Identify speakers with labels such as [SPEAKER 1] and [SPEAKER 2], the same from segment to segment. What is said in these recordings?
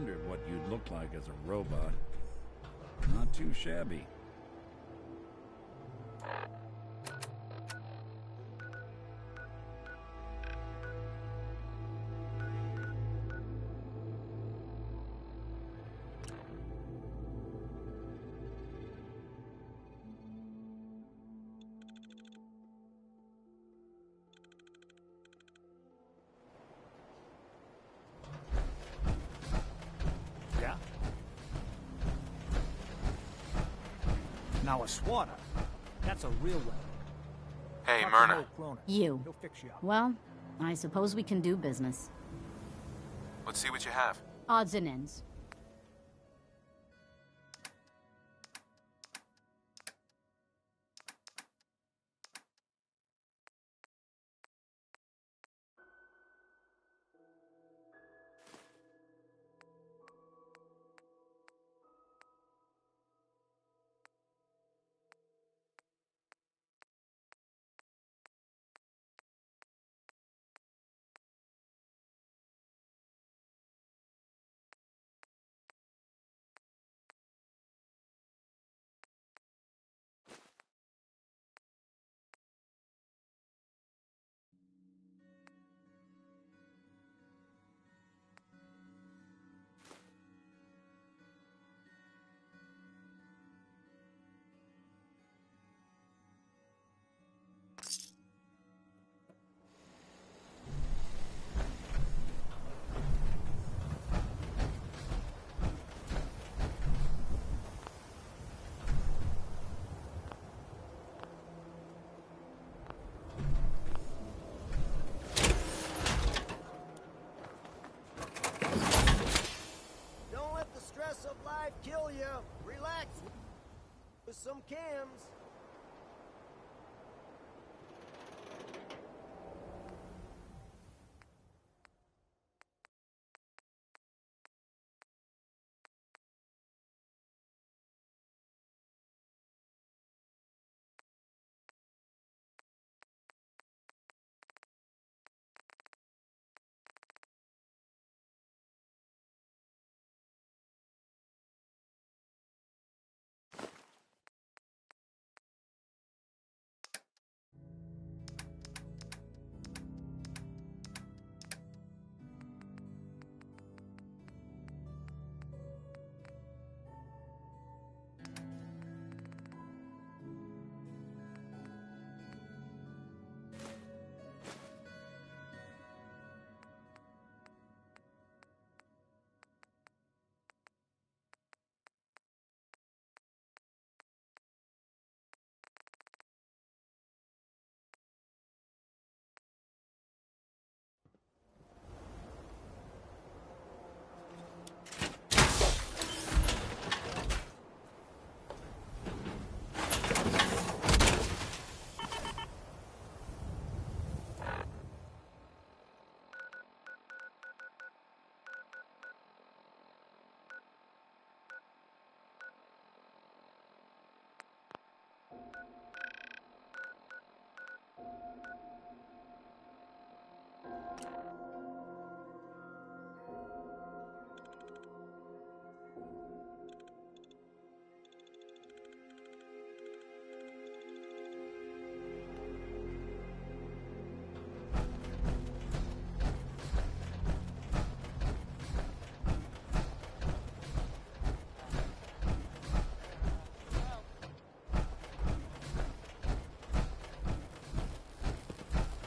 [SPEAKER 1] wondered what you'd look like as a robot. Not too shabby.
[SPEAKER 2] Yeah? Now a swatter. That's a real one.
[SPEAKER 3] Hey,
[SPEAKER 2] Talk to
[SPEAKER 3] Myrna.
[SPEAKER 2] Mo Kroner.
[SPEAKER 4] You.
[SPEAKER 2] He'll fix you up.
[SPEAKER 4] Well, I suppose we can do business.
[SPEAKER 3] Let's see what you have.
[SPEAKER 4] Odds and ends.
[SPEAKER 5] Don't let the stress of life kill you. Relax with some cams.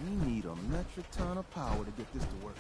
[SPEAKER 6] We need a metric ton of power to get this to work.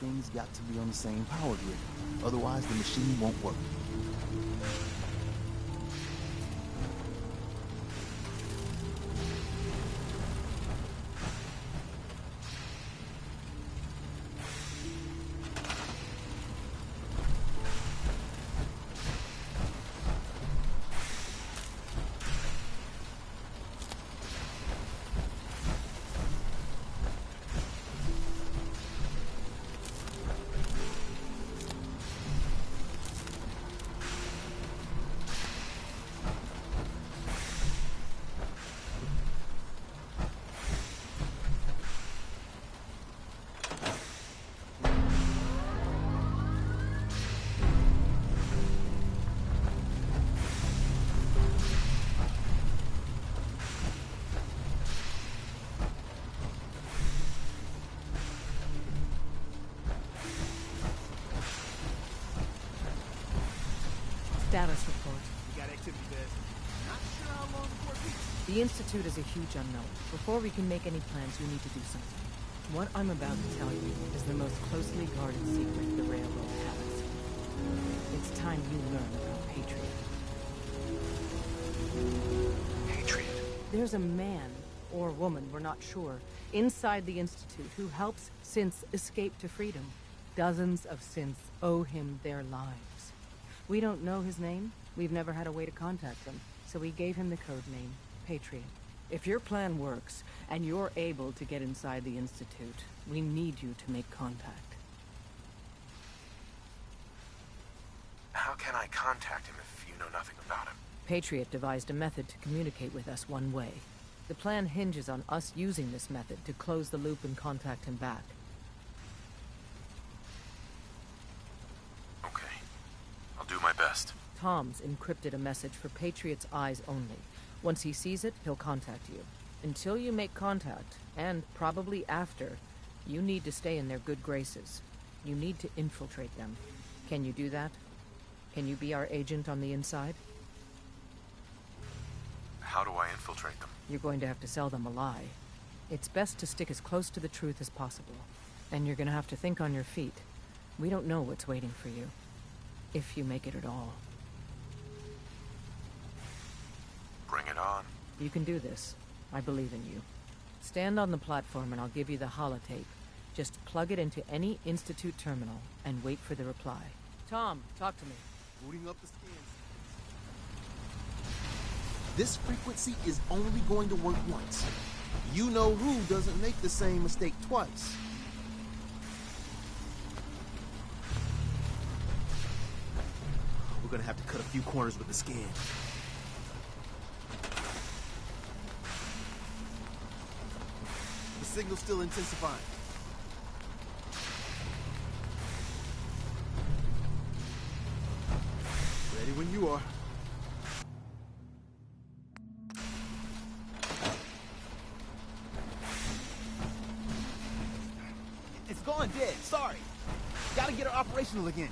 [SPEAKER 6] everything's got to be on the same power grid. Otherwise, the machine won't work.
[SPEAKER 7] Status report.
[SPEAKER 8] We got activity there. Not sure how long before it peaks.
[SPEAKER 7] The Institute is a huge unknown. Before we can make any plans, you need to do something. What I'm about to tell you is the most closely guarded secret the Railroad has. It's time you learn about Patriot.
[SPEAKER 3] Patriot.
[SPEAKER 7] There's a man, or woman, we're not sure, inside the Institute who helps synths escape to freedom. Dozens of synths owe him their lives. We don't know his name. We've never had a way to contact him, so we gave him the code name, Patriot. If your plan works, and you're able to get inside the Institute, we need you to make contact.
[SPEAKER 3] How can I contact him if you know nothing about him?
[SPEAKER 7] Patriot devised a method to communicate with us one way. The plan hinges on us using this method to close the loop and contact him back.
[SPEAKER 3] Okay. I'll do my best.
[SPEAKER 7] Tom's encrypted a message for Patriot's eyes only. Once he sees it, he'll contact you. Until you make contact, and probably after, you need to stay in their good graces. You need to infiltrate them. Can you do that? Can you be our agent on the inside?
[SPEAKER 3] How do I infiltrate them?
[SPEAKER 7] You're going to have to sell them a lie. It's best to stick as close to the truth as possible. And you're going to have to think on your feet. We don't know what's waiting for you. If you make it at all.
[SPEAKER 3] Bring it on.
[SPEAKER 7] You can do this. I believe in you. Stand on the platform and I'll give you the holotape. Just plug it into any Institute terminal and wait for the reply. Tom, talk to me.
[SPEAKER 6] Booting up the scans. This frequency is only going to work once. You know who doesn't make the same mistake twice. We're gonna have to cut a few corners with the scan. The signal's still intensifying. Ready when you are.
[SPEAKER 8] It's gone dead. Sorry. Gotta get her operational again.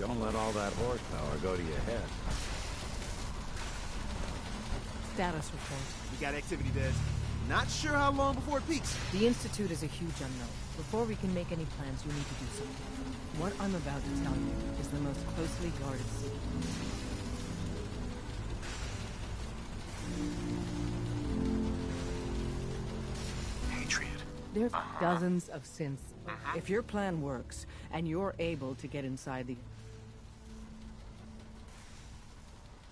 [SPEAKER 1] Don't let all that horsepower go to your head.
[SPEAKER 7] Status report.
[SPEAKER 8] We got activity there. Not sure how long before it peaks.
[SPEAKER 7] The Institute is a huge unknown. Before we can make any plans, you need to do something. What I'm about to tell you is the most closely guarded secret.
[SPEAKER 3] Patriot.
[SPEAKER 7] There's dozens of synths. If your plan works, and you're able to get inside the...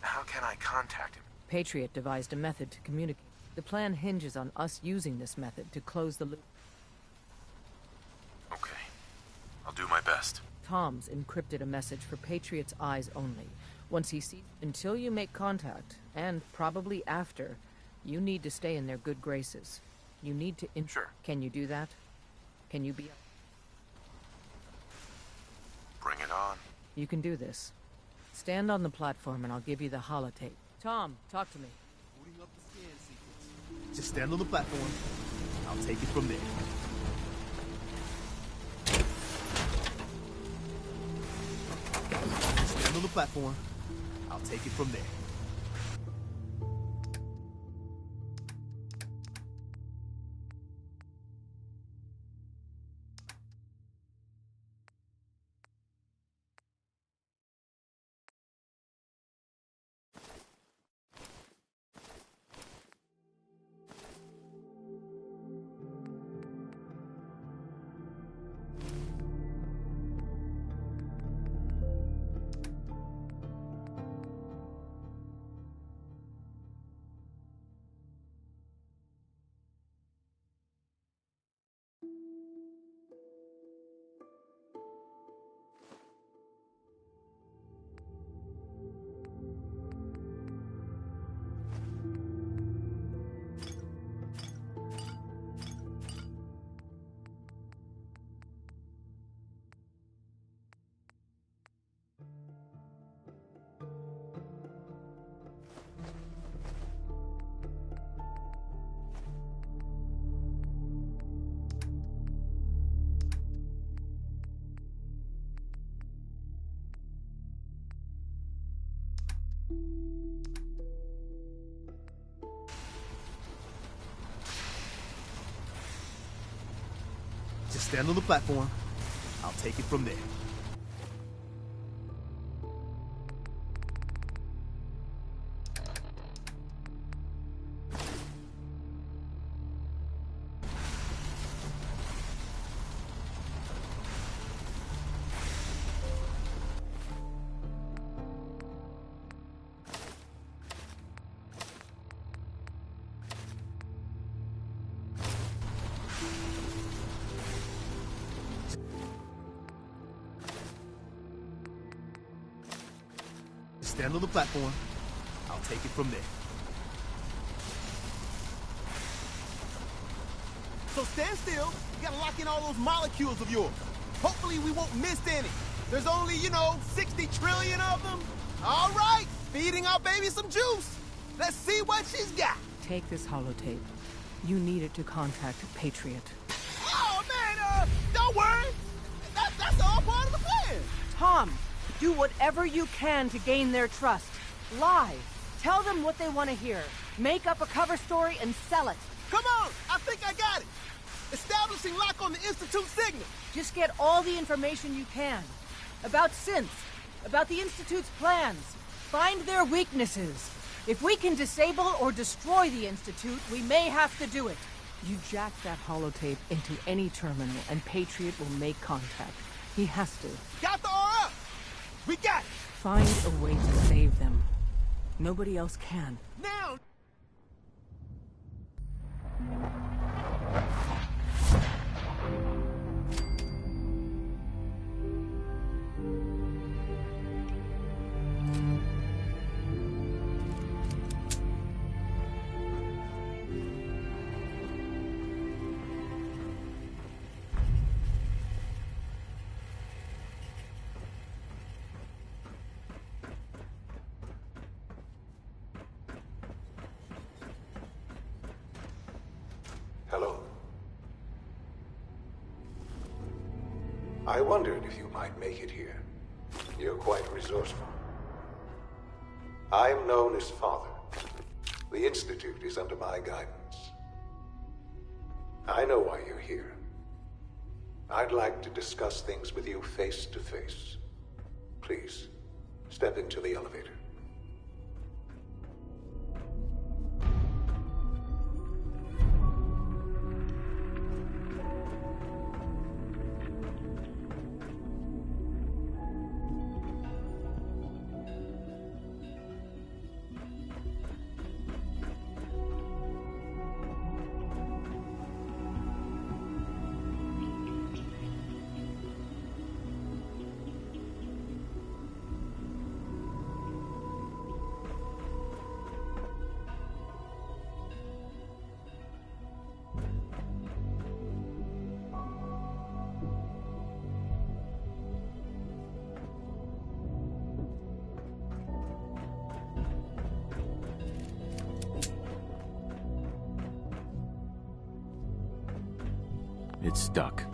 [SPEAKER 3] How can I contact him?
[SPEAKER 7] Patriot devised a method to communicate. The plan hinges on us using this method to close the loop.
[SPEAKER 3] Okay. I'll do my best.
[SPEAKER 7] Tom's encrypted a message for Patriot's eyes only. Once he sees... Until you make contact, and probably after, you need to stay in their good graces. You need to...
[SPEAKER 3] Sure.
[SPEAKER 7] Can you do that? Can you be...
[SPEAKER 3] Bring it on.
[SPEAKER 7] You can do this. Stand on the platform and I'll give you the holotape. Tom, talk to me.
[SPEAKER 6] Booting up the scan sequence. Just stand on the platform. I'll take it from there. Just stand on the platform. I'll take it from there. Just stand on the platform. I'll take it from there. Stand on the platform. I'll take it from there. So stand still. You gotta lock in all those molecules of yours. Hopefully we won't miss any. There's only, 60 trillion of them. All right, feeding our baby some juice. Let's see what she's got.
[SPEAKER 7] Take this holotape. You need it to contact Patriot.
[SPEAKER 6] Oh, man, don't worry. That's all part of the plan.
[SPEAKER 7] Tom, do whatever you can to gain their trust. Lie. Tell them what they want to hear. Make up a cover story and sell it.
[SPEAKER 6] Come on, I think I got it. Establishing lock on the Institute signal.
[SPEAKER 7] Just get all the information you can. About Synth. About the Institute's plans. Find their weaknesses. If we can disable or destroy the Institute, we may have to do it. You jack that holotape into any terminal and Patriot will make contact. He has to.
[SPEAKER 6] Got the RF. We got it.
[SPEAKER 7] Find a way to save them. Nobody else can.
[SPEAKER 6] Now.
[SPEAKER 9] Hello. I wondered if you might make it here. You're quite resourceful. I'm known as Father. The Institute is under my guidance. I know why you're here. I'd like to discuss things with you face to face. Please, step into the elevator.
[SPEAKER 10] It's stuck.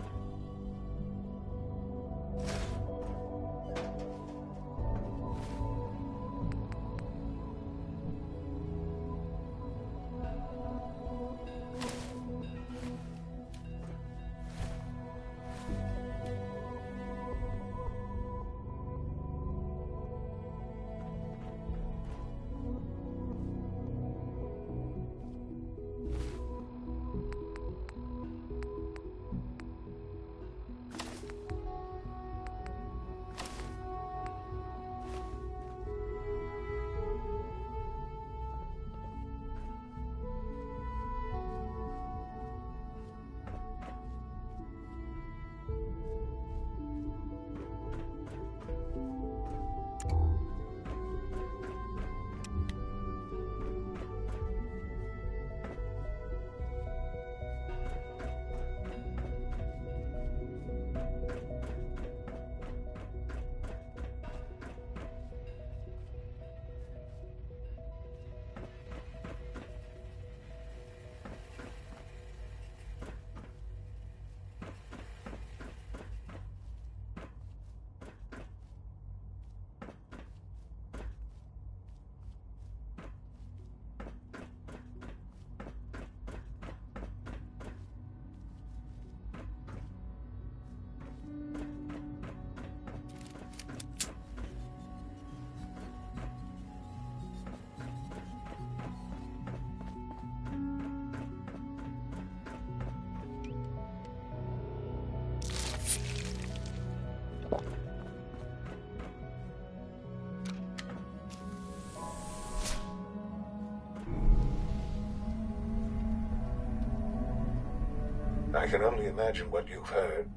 [SPEAKER 9] I can only imagine what you've heard,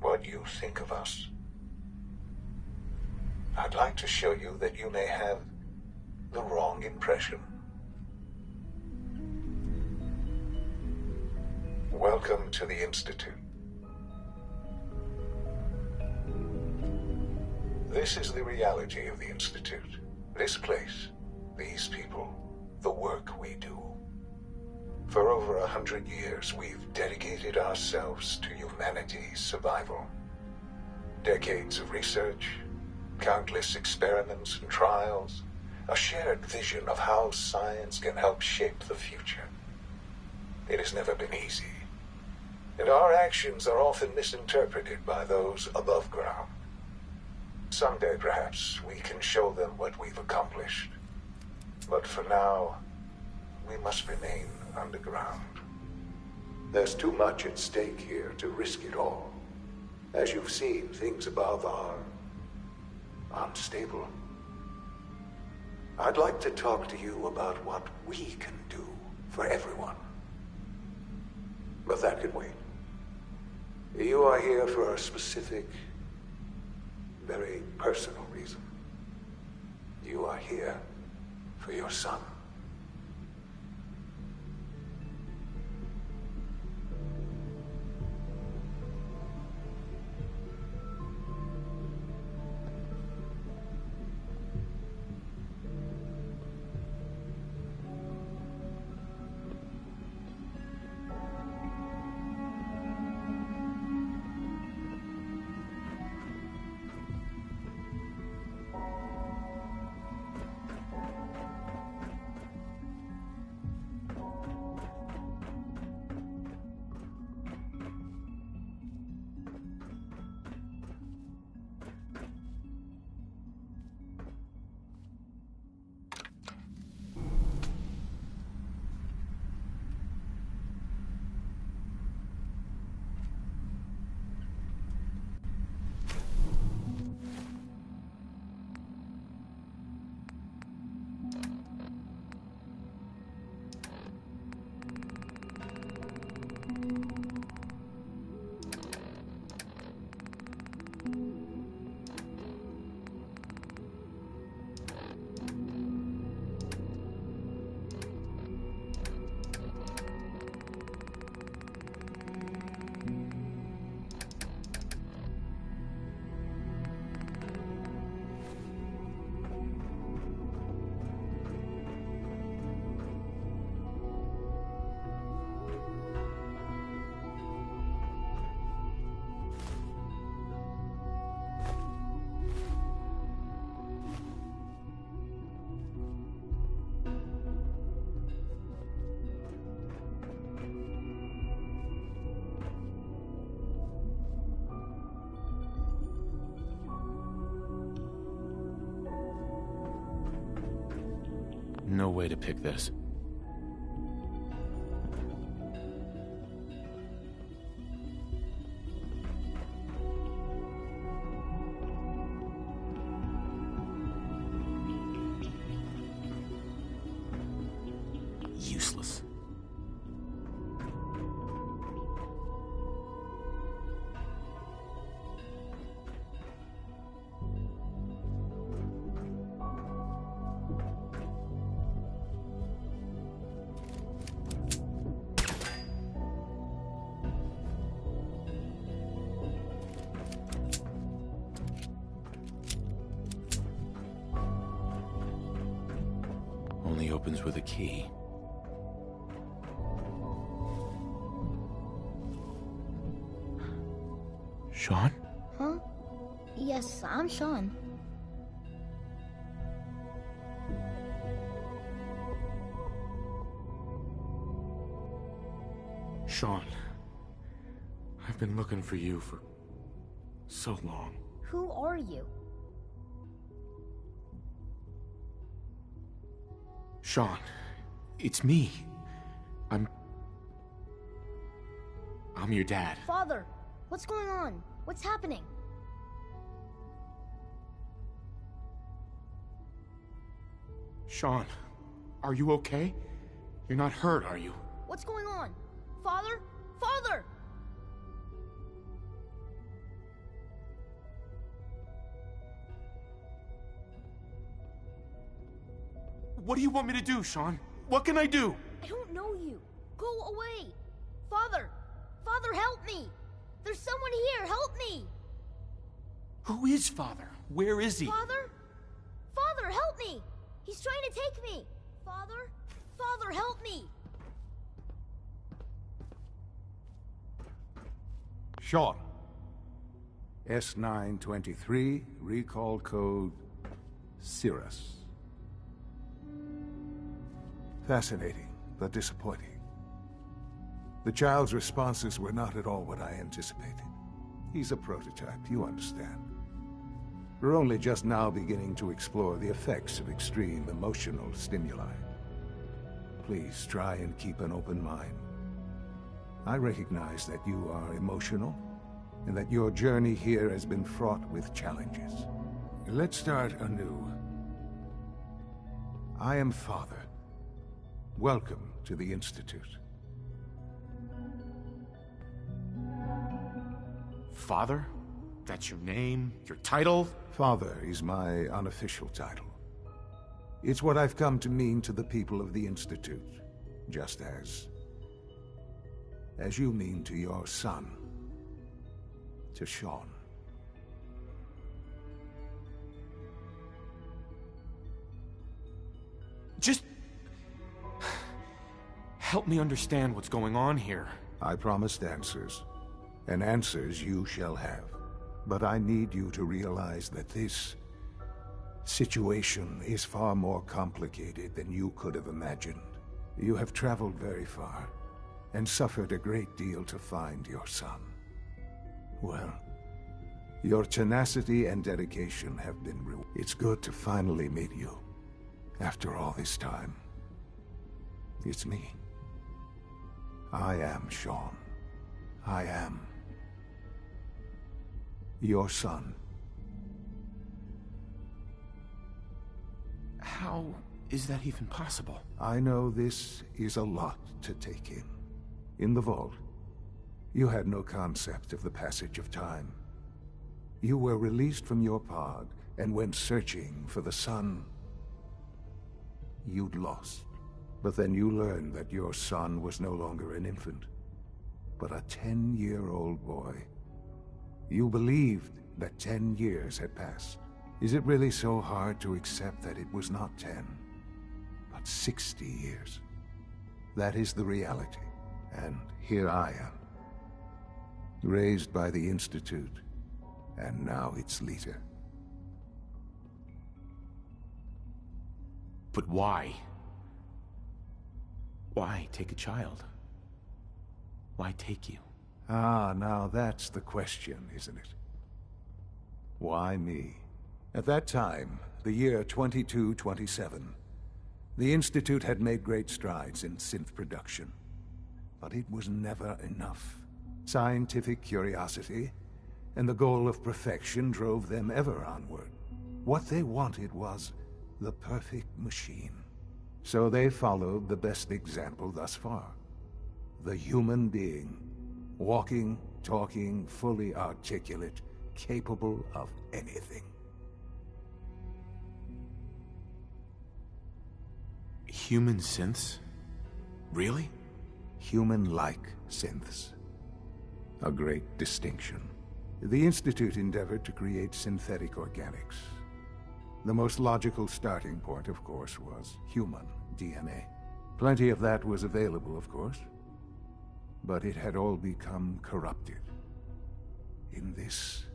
[SPEAKER 9] what you think of us. I'd like to show you that you may have the wrong impression. Welcome to the Institute. This is the reality of the Institute. This place, these people, the work we do. For over 100 years, we've dedicated ourselves to humanity's survival. Decades of research, countless experiments and trials, a shared vision of how science can help shape the future. It has never been easy, and our actions are often misinterpreted by those above ground. Someday, perhaps, we can show them what we've accomplished. But for now, we must remain underground. There's too much at stake here to risk it all. As you've seen, things above are unstable. I'd like to talk to you about what we can do for everyone. But that can wait. You are here for a specific, very personal reason. You are here for your son.
[SPEAKER 10] no way to pick this. Useless. Only opens with a key. Sean?
[SPEAKER 11] Huh? Yes, I'm Sean.
[SPEAKER 10] Sean. I've been looking for you for so long.
[SPEAKER 11] Who are you?
[SPEAKER 10] Sean, it's me. I'm your dad.
[SPEAKER 11] Father, what's going on? What's happening?
[SPEAKER 10] Sean, are you okay? You're not hurt, are you?
[SPEAKER 11] What's going on? Father? Father!
[SPEAKER 10] What do you want me to do, Sean? What can I do?
[SPEAKER 11] I don't know you. Go away. Father! Father, help me! There's someone here, help me!
[SPEAKER 10] Who is Father? Where is he?
[SPEAKER 11] Father? Father, help me! He's trying to take me! Father? Father, help me!
[SPEAKER 9] Sean. S923, recall code Cirrus. Fascinating, but disappointing. The child's responses were not at all what I anticipated. He's a prototype, you understand. We're only just now beginning to explore the effects of extreme emotional stimuli. Please try and keep an open mind. I recognize that you are emotional, and that your journey here has been fraught with challenges. Let's start anew. I am Father. Welcome to the Institute.
[SPEAKER 10] Father? That's your name? Your title?
[SPEAKER 9] Father is my unofficial title. It's what I've come to mean to the people of the Institute, just as you mean to your son, to Sean.
[SPEAKER 10] Just help me understand what's going on here.
[SPEAKER 9] I promised answers, and answers you shall have. But I need you to realize that this situation is far more complicated than you could have imagined. You have traveled very far, and suffered a great deal to find your son. Well, your tenacity and dedication have been rewarded. It's good to finally meet you, after all this time. It's me. I am Sean. I am your son.
[SPEAKER 10] How is that even possible?
[SPEAKER 9] I know this is a lot to take in. In the vault, you had no concept of the passage of time. You were released from your pod and went searching for the son you'd lost. But then you learned that your son was no longer an infant, but a 10-year-old boy. You believed that 10 years had passed. Is it really so hard to accept that it was not 10, but 60 years? That is the reality. And here I am, raised by the Institute, and now its leader.
[SPEAKER 10] But why? Why take a child? Why take you?
[SPEAKER 9] Ah, now that's the question, isn't it? Why me? At that time, the year 2227, The Institute had made great strides in synth production, but it was never enough. Scientific curiosity and the goal of perfection drove them ever onward. What they wanted was the perfect machine. So they followed the best example thus far. The human being. Walking, talking, fully articulate, capable of anything.
[SPEAKER 10] Human synths? Really?
[SPEAKER 9] Human-like synths. A great distinction. The Institute endeavored to create synthetic organics. The most logical starting point, of course, was human DNA. Plenty of that was available, of course. But it had all become corrupted. In this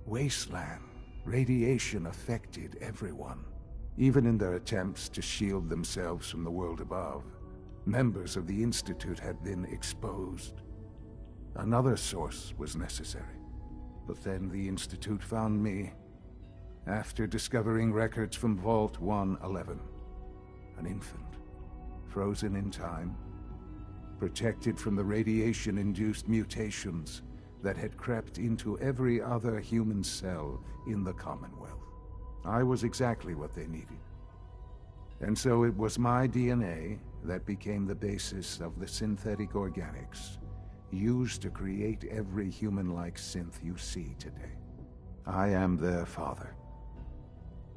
[SPEAKER 9] wasteland, radiation affected everyone. Even in their attempts to shield themselves from the world above, members of the Institute had been exposed. Another source was necessary. But then the Institute found me after discovering records from Vault 111. An infant, frozen in time, protected from the radiation-induced mutations that had crept into every other human cell in the Commonwealth. I was exactly what they needed. And so it was my DNA that became the basis of the synthetic organics used to create every human-like synth you see today. I am their father.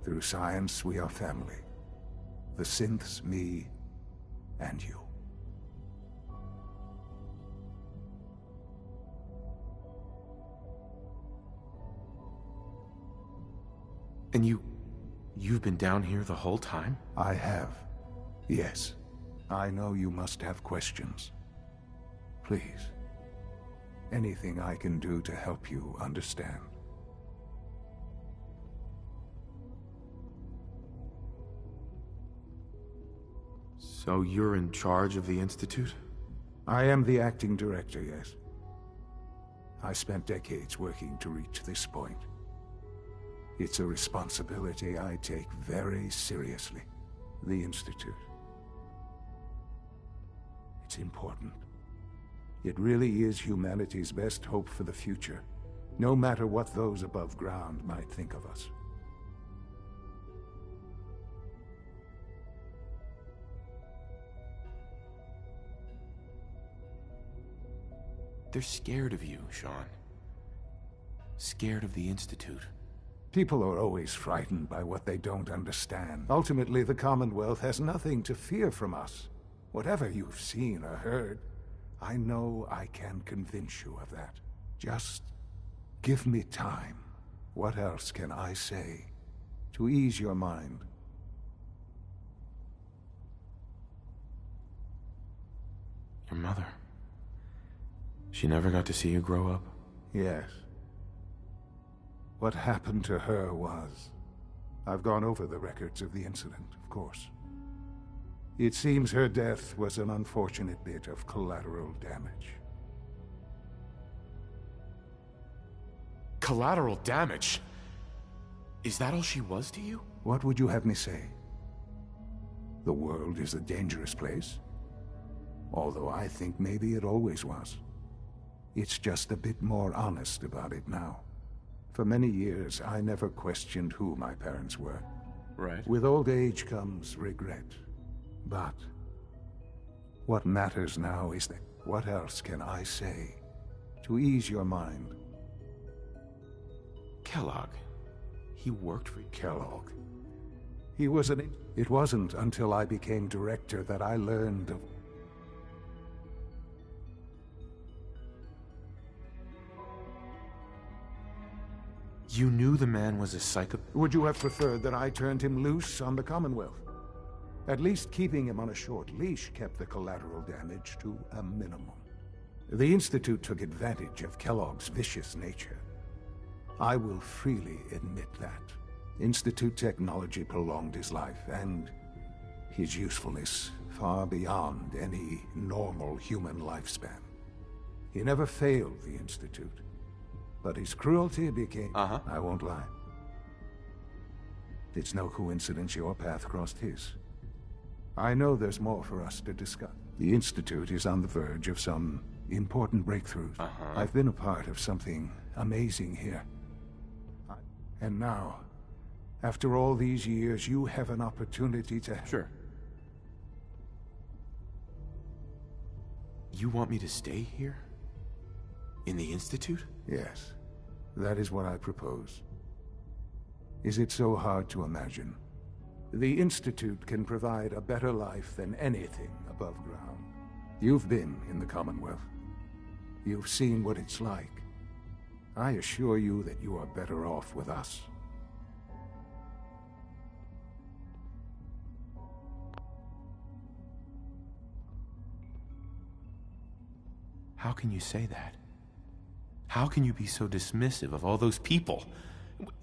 [SPEAKER 9] Through science, we are family. The synths, me, and you.
[SPEAKER 10] And you've been down here the whole time?
[SPEAKER 9] I have. Yes. I know you must have questions. Please. Anything I can do to help you understand.
[SPEAKER 10] So you're in charge of the Institute?
[SPEAKER 9] I am the acting director, yes. I spent decades working to reach this point. It's a responsibility I take very seriously. The Institute. It's important. It really is humanity's best hope for the future, no matter what those above ground might think of us.
[SPEAKER 10] They're scared of you, Sean. Scared of the Institute.
[SPEAKER 9] People are always frightened by what they don't understand. Ultimately, the Commonwealth has nothing to fear from us. Whatever you've seen or heard, I know I can convince you of that. Just give me time. What else can I say to ease your mind?
[SPEAKER 10] Your mother. She never got to see you grow up?
[SPEAKER 9] Yes. What happened to her was... I've gone over the records of the incident, of course. It seems her death was an unfortunate bit of collateral damage.
[SPEAKER 10] Collateral damage? Is that all she was to you?
[SPEAKER 9] What would you have me say? The world is a dangerous place? Although I think maybe it always was. It's just a bit more honest about it now. For many years, I never questioned who my parents were.
[SPEAKER 10] Right.
[SPEAKER 9] With old age comes regret. But what matters now is that what else can I say to ease your mind?
[SPEAKER 10] Kellogg. He worked for you.
[SPEAKER 9] Kellogg. He was an... It wasn't until I became director that I learned of...
[SPEAKER 10] You knew the man was a psycho...
[SPEAKER 9] Would you have preferred that I turned him loose on the Commonwealth? At least keeping him on a short leash kept the collateral damage to a minimum. The Institute took advantage of Kellogg's vicious nature. I will freely admit that. Institute technology prolonged his life, and his usefulness far beyond any normal human lifespan. He never failed the Institute, but his cruelty became... I won't lie. It's no coincidence your path crossed his. I know there's more for us to discuss. The Institute is on the verge of some important breakthroughs. I've been a part of something amazing here. And now, after all these years, you have an opportunity to...
[SPEAKER 3] Sure. You want me to stay here? In the Institute?
[SPEAKER 9] Yes. That is what I propose. Is it so hard to imagine? The Institute can provide a better life than anything above ground. You've been in the Commonwealth. You've seen what it's like. I assure you that you are better off with us.
[SPEAKER 3] How can you say that? How can you be so dismissive of all those people?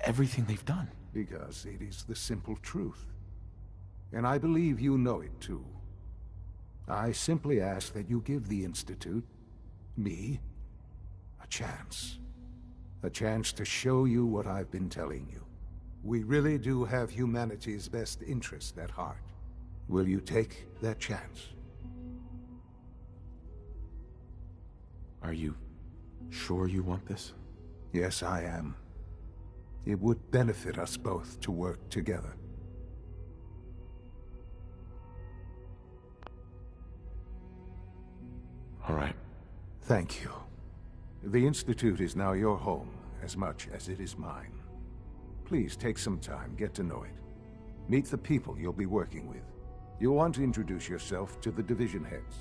[SPEAKER 3] Everything they've done?
[SPEAKER 9] Because it is the simple truth. And I believe you know it too. I simply ask that you give the Institute, me, a chance. A chance to show you what I've been telling you. We really do have humanity's best interest at heart. Will you take that chance?
[SPEAKER 3] Are you sure you want this?
[SPEAKER 9] Yes, I am. It would benefit us both to work together.
[SPEAKER 3] All right.
[SPEAKER 9] Thank you. The Institute is now your home, as much as it is mine. Please take some time, get to know it. Meet the people you'll be working with. You'll want to introduce yourself to the division heads.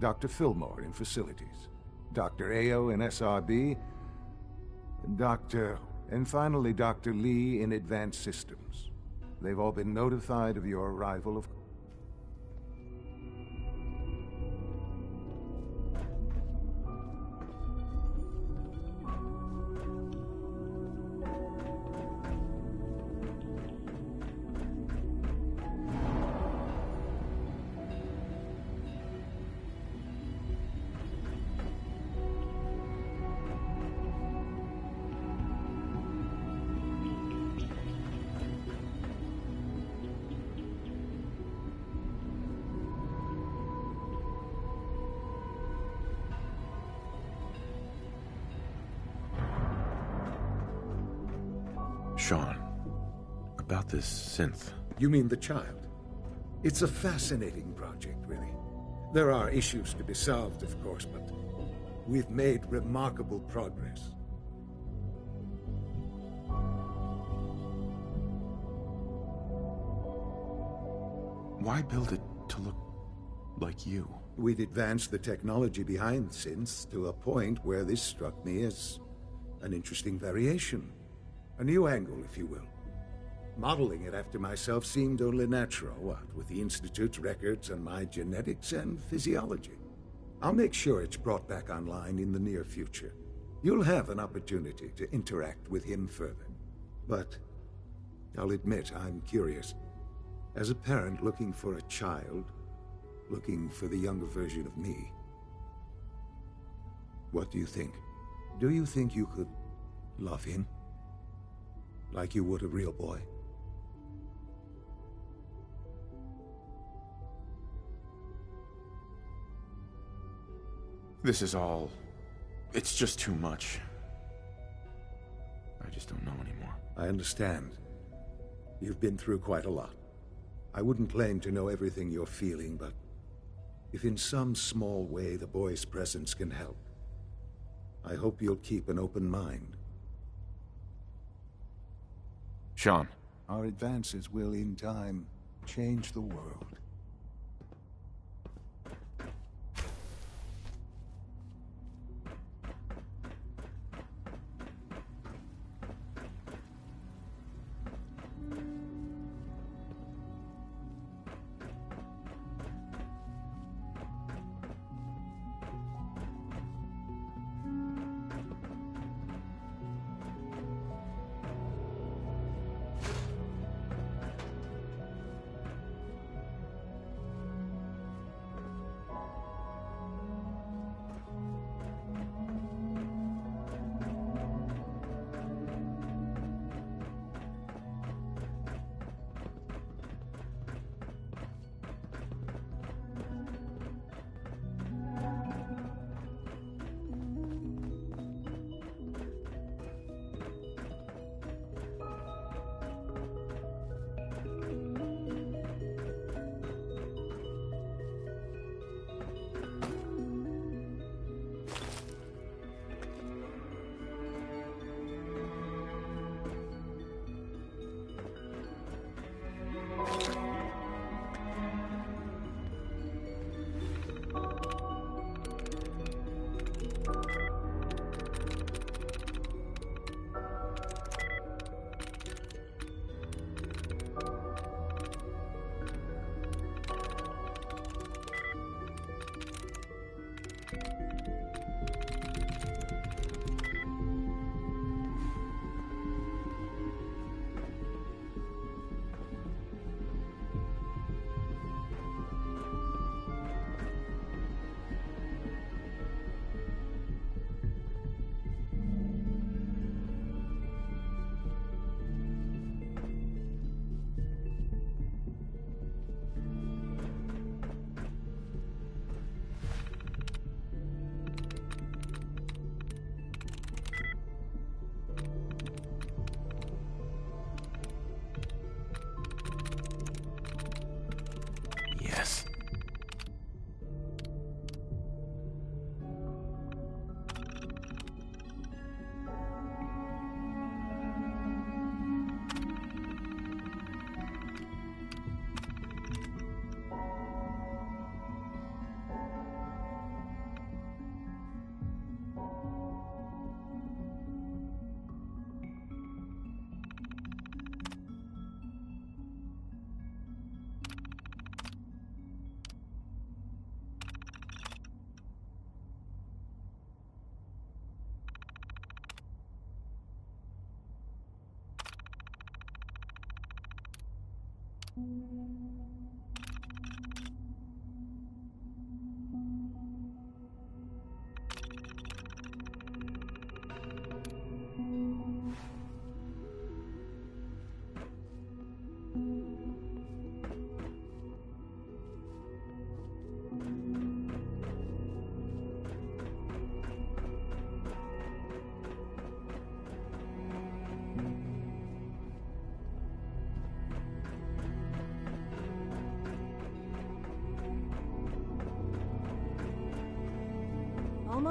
[SPEAKER 9] Dr. Fillmore in Facilities, Dr. Ayo in SRB, and finally Dr. Lee in Advanced Systems. They've all been notified of your arrival, of course.
[SPEAKER 3] Sean, about this synth.
[SPEAKER 9] You mean the child? It's a fascinating project, really. There are issues to be solved, of course, but we've made remarkable progress.
[SPEAKER 3] Why build it to look like you?
[SPEAKER 9] We'd advanced the technology behind synths to a point where this struck me as an interesting variation. A new angle, if you will. Modeling it after myself seemed only natural, with the Institute's records and my genetics and physiology. I'll make sure it's brought back online in the near future. You'll have an opportunity to interact with him further. But I'll admit I'm curious. As a parent looking for a child, looking for the younger version of me, what do you think? Do you think you could love him? Like you would a real boy?
[SPEAKER 3] This is all... it's just too much. I just don't know anymore.
[SPEAKER 9] I understand. You've been through quite a lot. I wouldn't claim to know everything you're feeling, but if in some small way the boy's presence can help, I hope you'll keep an open mind.
[SPEAKER 3] Sean.
[SPEAKER 9] Our advances will, in time, change the world.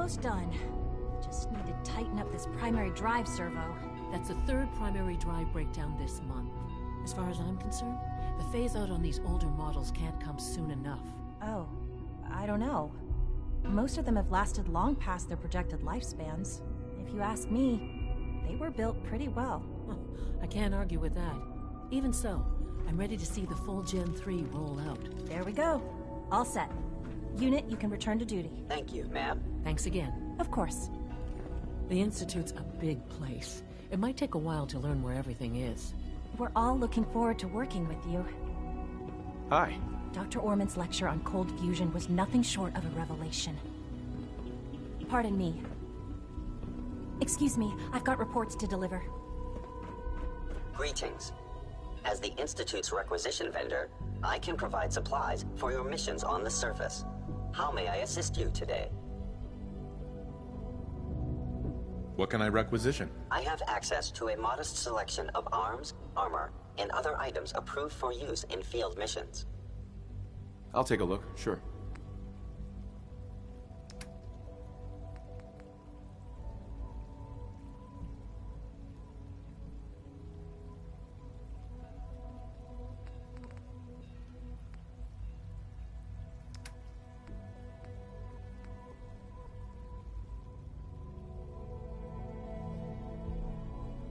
[SPEAKER 12] Almost done. Just need to tighten up this primary drive servo.
[SPEAKER 13] That's the third primary drive breakdown this month. As far as I'm concerned, the phase-out on these older models can't come soon enough.
[SPEAKER 12] Oh, I don't know. Most of them have lasted long past their projected lifespans. If you ask me, they were built pretty well.
[SPEAKER 13] I can't argue with that. Even so, I'm ready to see the full Gen 3 roll out.
[SPEAKER 12] There we go. All set. Unit, you can return to duty.
[SPEAKER 14] Thank you, ma'am.
[SPEAKER 13] Thanks again.
[SPEAKER 12] Of course.
[SPEAKER 13] The Institute's a big place. It might take a while to learn where everything is.
[SPEAKER 12] We're all looking forward to working with you.
[SPEAKER 3] Hi.
[SPEAKER 12] Dr. Orman's lecture on cold fusion was nothing short of a revelation. Pardon me. Excuse me, I've got reports to deliver.
[SPEAKER 14] Greetings. As the Institute's requisition vendor, I can provide supplies for your missions on the surface. How may I assist you today?
[SPEAKER 3] What can I requisition?
[SPEAKER 14] I have access to a modest selection of arms, armor, and other items approved for use in field missions.
[SPEAKER 3] I'll take a look, sure.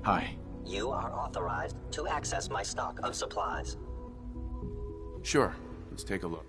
[SPEAKER 3] Hi.
[SPEAKER 14] You are authorized to access my stock of supplies.
[SPEAKER 3] Sure. Let's take a look.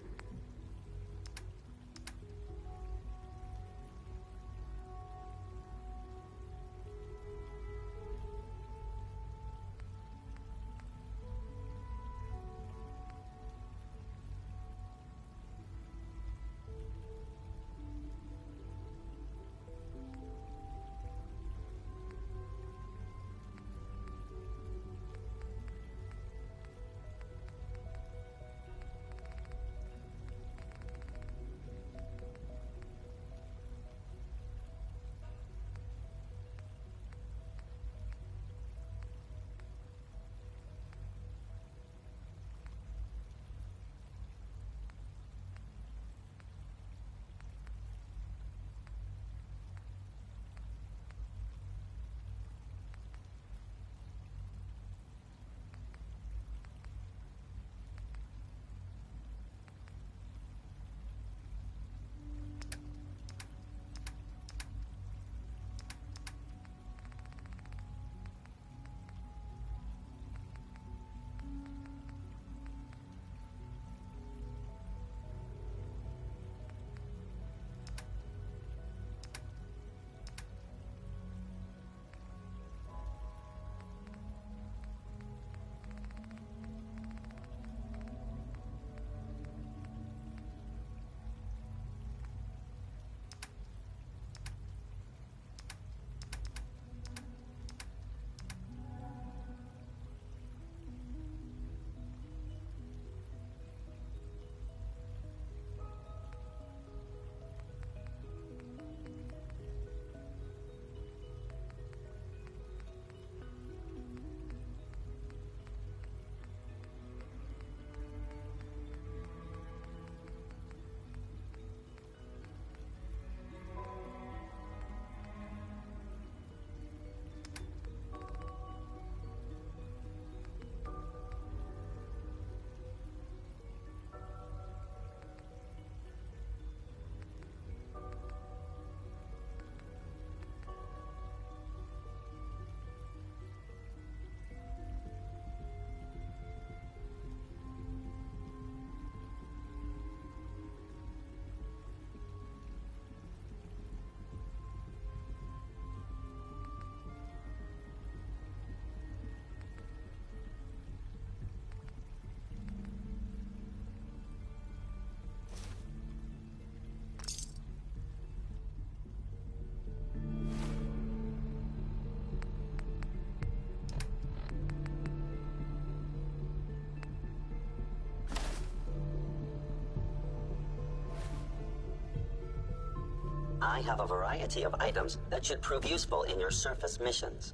[SPEAKER 14] I have a variety of items that should prove useful in your surface missions.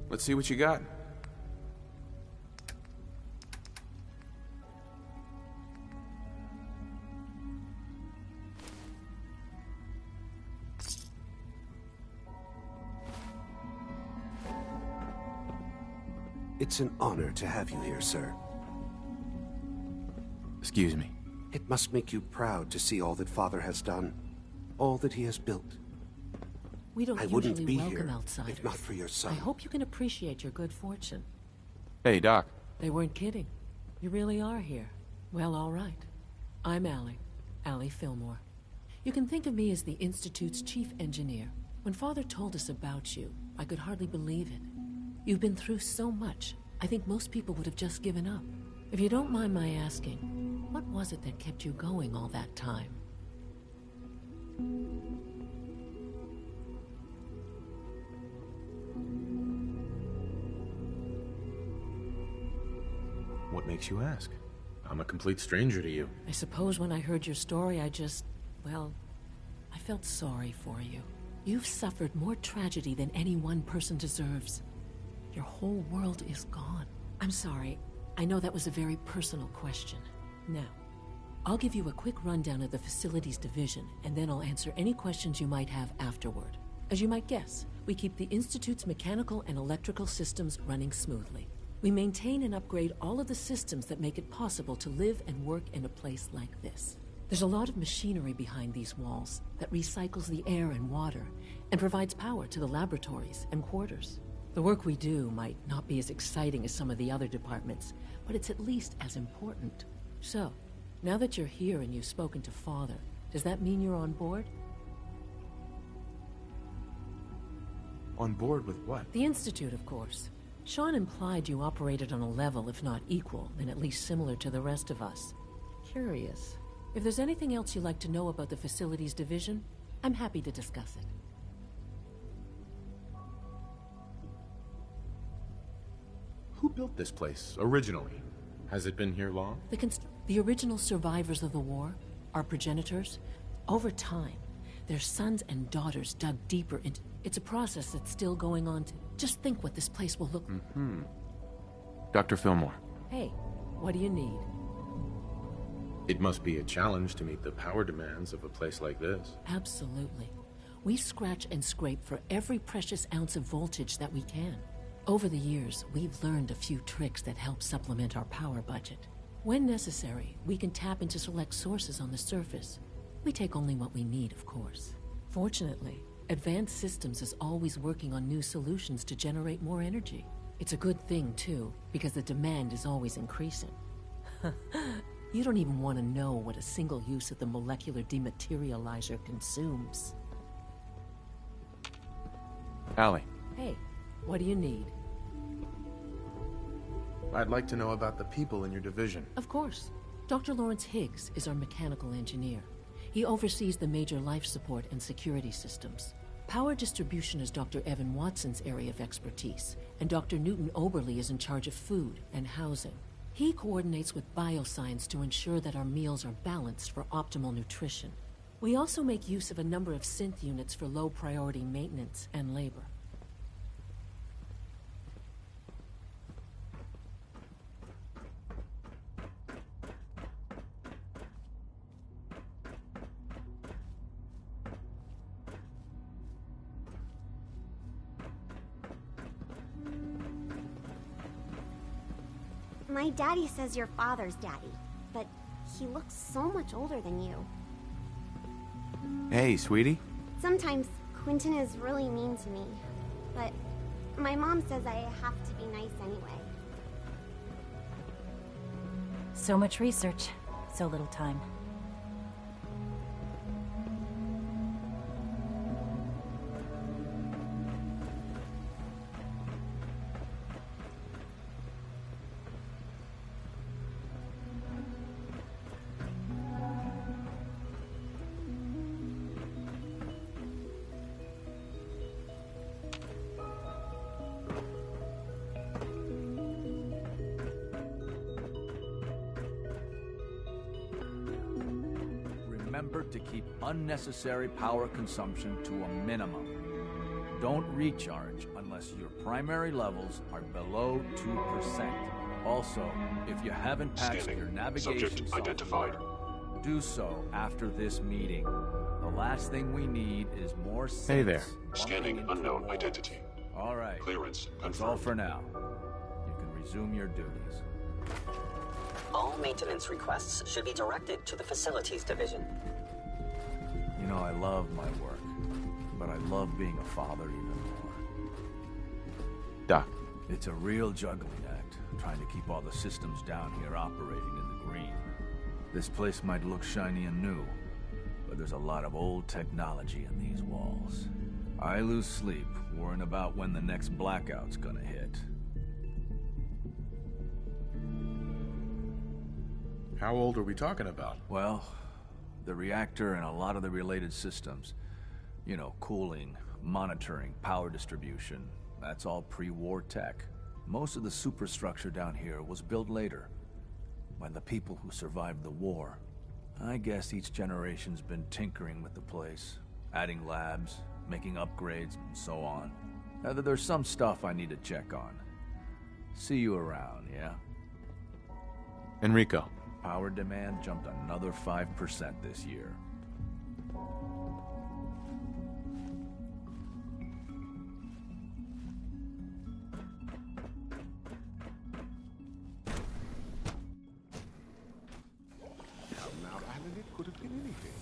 [SPEAKER 3] Let's see what you got.
[SPEAKER 15] It's an honor to have you here, sir.
[SPEAKER 3] Excuse me.
[SPEAKER 15] It must make you proud to see all that Father has done, all that he has built.
[SPEAKER 13] We don't
[SPEAKER 15] I wouldn't
[SPEAKER 13] usually
[SPEAKER 15] be
[SPEAKER 13] welcome
[SPEAKER 15] here
[SPEAKER 13] outsiders.
[SPEAKER 15] if not for your son.
[SPEAKER 13] I hope you can appreciate your good fortune.
[SPEAKER 3] Hey, Doc.
[SPEAKER 13] They weren't kidding. You really are here. Well, all right. I'm Allie Fillmore. You can think of me as the Institute's chief engineer. When Father told us about you, I could hardly believe it. You've been through so much, I think most people would have just given up. If you don't mind my asking, what was it that kept you going all that time?
[SPEAKER 3] What makes you ask? I'm a complete stranger to you.
[SPEAKER 13] I suppose when I heard your story, I felt sorry for you. You've suffered more tragedy than any one person deserves. Your whole world is gone. I'm sorry. I know that was a very personal question. Now, I'll give you a quick rundown of the Facilities Division, and then I'll answer any questions you might have afterward. As you might guess, we keep the Institute's mechanical and electrical systems running smoothly. We maintain and upgrade all of the systems that make it possible to live and work in a place like this. There's a lot of machinery behind these walls that recycles the air and water and provides power to the laboratories and quarters. The work we do might not be as exciting as some of the other departments, but it's at least as important. So, now that you're here and you've spoken to Father, does that mean you're on board?
[SPEAKER 3] On board with what?
[SPEAKER 13] The Institute, of course. Sean implied you operated on a level, if not equal, then at least similar to the rest of us. Curious. If there's anything else you'd like to know about the Facilities Division, I'm happy to discuss it.
[SPEAKER 3] Who built this place, originally? Has it been here long?
[SPEAKER 13] The original survivors of the war, our progenitors, over time, their sons and daughters dug deeper into... It's a process that's still going on. Just think what this place will look...
[SPEAKER 3] Dr. Fillmore.
[SPEAKER 13] Hey, what do you need?
[SPEAKER 3] It must be a challenge to meet the power demands of a place like this.
[SPEAKER 13] Absolutely. We scratch and scrape for every precious ounce of voltage that we can. Over the years, we've learned a few tricks that help supplement our power budget. When necessary, we can tap into select sources on the surface. We take only what we need, of course. Fortunately, Advanced Systems is always working on new solutions to generate more energy. It's a good thing, too, because the demand is always increasing. You don't even want to know what a single use of the molecular dematerializer consumes.
[SPEAKER 3] Allie.
[SPEAKER 13] Hey, what do you need?
[SPEAKER 3] I'd like to know about the people in your division.
[SPEAKER 13] Of course. Dr. Lawrence Higgs is our mechanical engineer. He oversees the major life support and security systems. Power distribution is Dr. Evan Watson's area of expertise, and Dr. Newton Oberly is in charge of food and housing. He coordinates with bioscience to ensure that our meals are balanced for optimal nutrition. We also make use of a number of synth units for low-priority maintenance and labor.
[SPEAKER 16] My daddy says you're Father's daddy, but he looks so much older than you.
[SPEAKER 3] Hey, sweetie.
[SPEAKER 16] Sometimes Quentin is really mean to me, but my mom says I have to be nice anyway.
[SPEAKER 12] So much research, so little time.
[SPEAKER 17] remember to keep unnecessary power consumption to a minimum. Don't recharge unless your primary levels are below 2%. Also, if you haven't patched your navigation
[SPEAKER 18] Subject
[SPEAKER 17] software,
[SPEAKER 18] identified.
[SPEAKER 17] do so after this meeting. The last thing we need is more synths.
[SPEAKER 3] Hey there.
[SPEAKER 18] Scanning unknown identity.
[SPEAKER 17] All right.
[SPEAKER 18] Clearance
[SPEAKER 17] That's all
[SPEAKER 18] confirmed.
[SPEAKER 17] for now. You can resume your duties.
[SPEAKER 14] All maintenance requests should be directed to the Facilities Division.
[SPEAKER 17] You know, I love my work, but I love being a father even more.
[SPEAKER 3] Doc.
[SPEAKER 17] It's a real juggling act, trying to keep all the systems down here operating in the green. This place might look shiny and new, but there's a lot of old technology in these walls. I lose sleep worrying about when the next blackout's gonna hit.
[SPEAKER 3] How old are we talking about?
[SPEAKER 17] Well, the reactor and a lot of the related systems. You know, cooling, monitoring, power distribution. That's all pre-war tech. Most of the superstructure down here was built later, by the people who survived the war. I guess each generation's been tinkering with the place, adding labs, making upgrades, and so on. There's some stuff I need to check on. See you around, yeah?
[SPEAKER 3] Enrico.
[SPEAKER 17] Power demand jumped another 5% this year.
[SPEAKER 19] Could have been anything.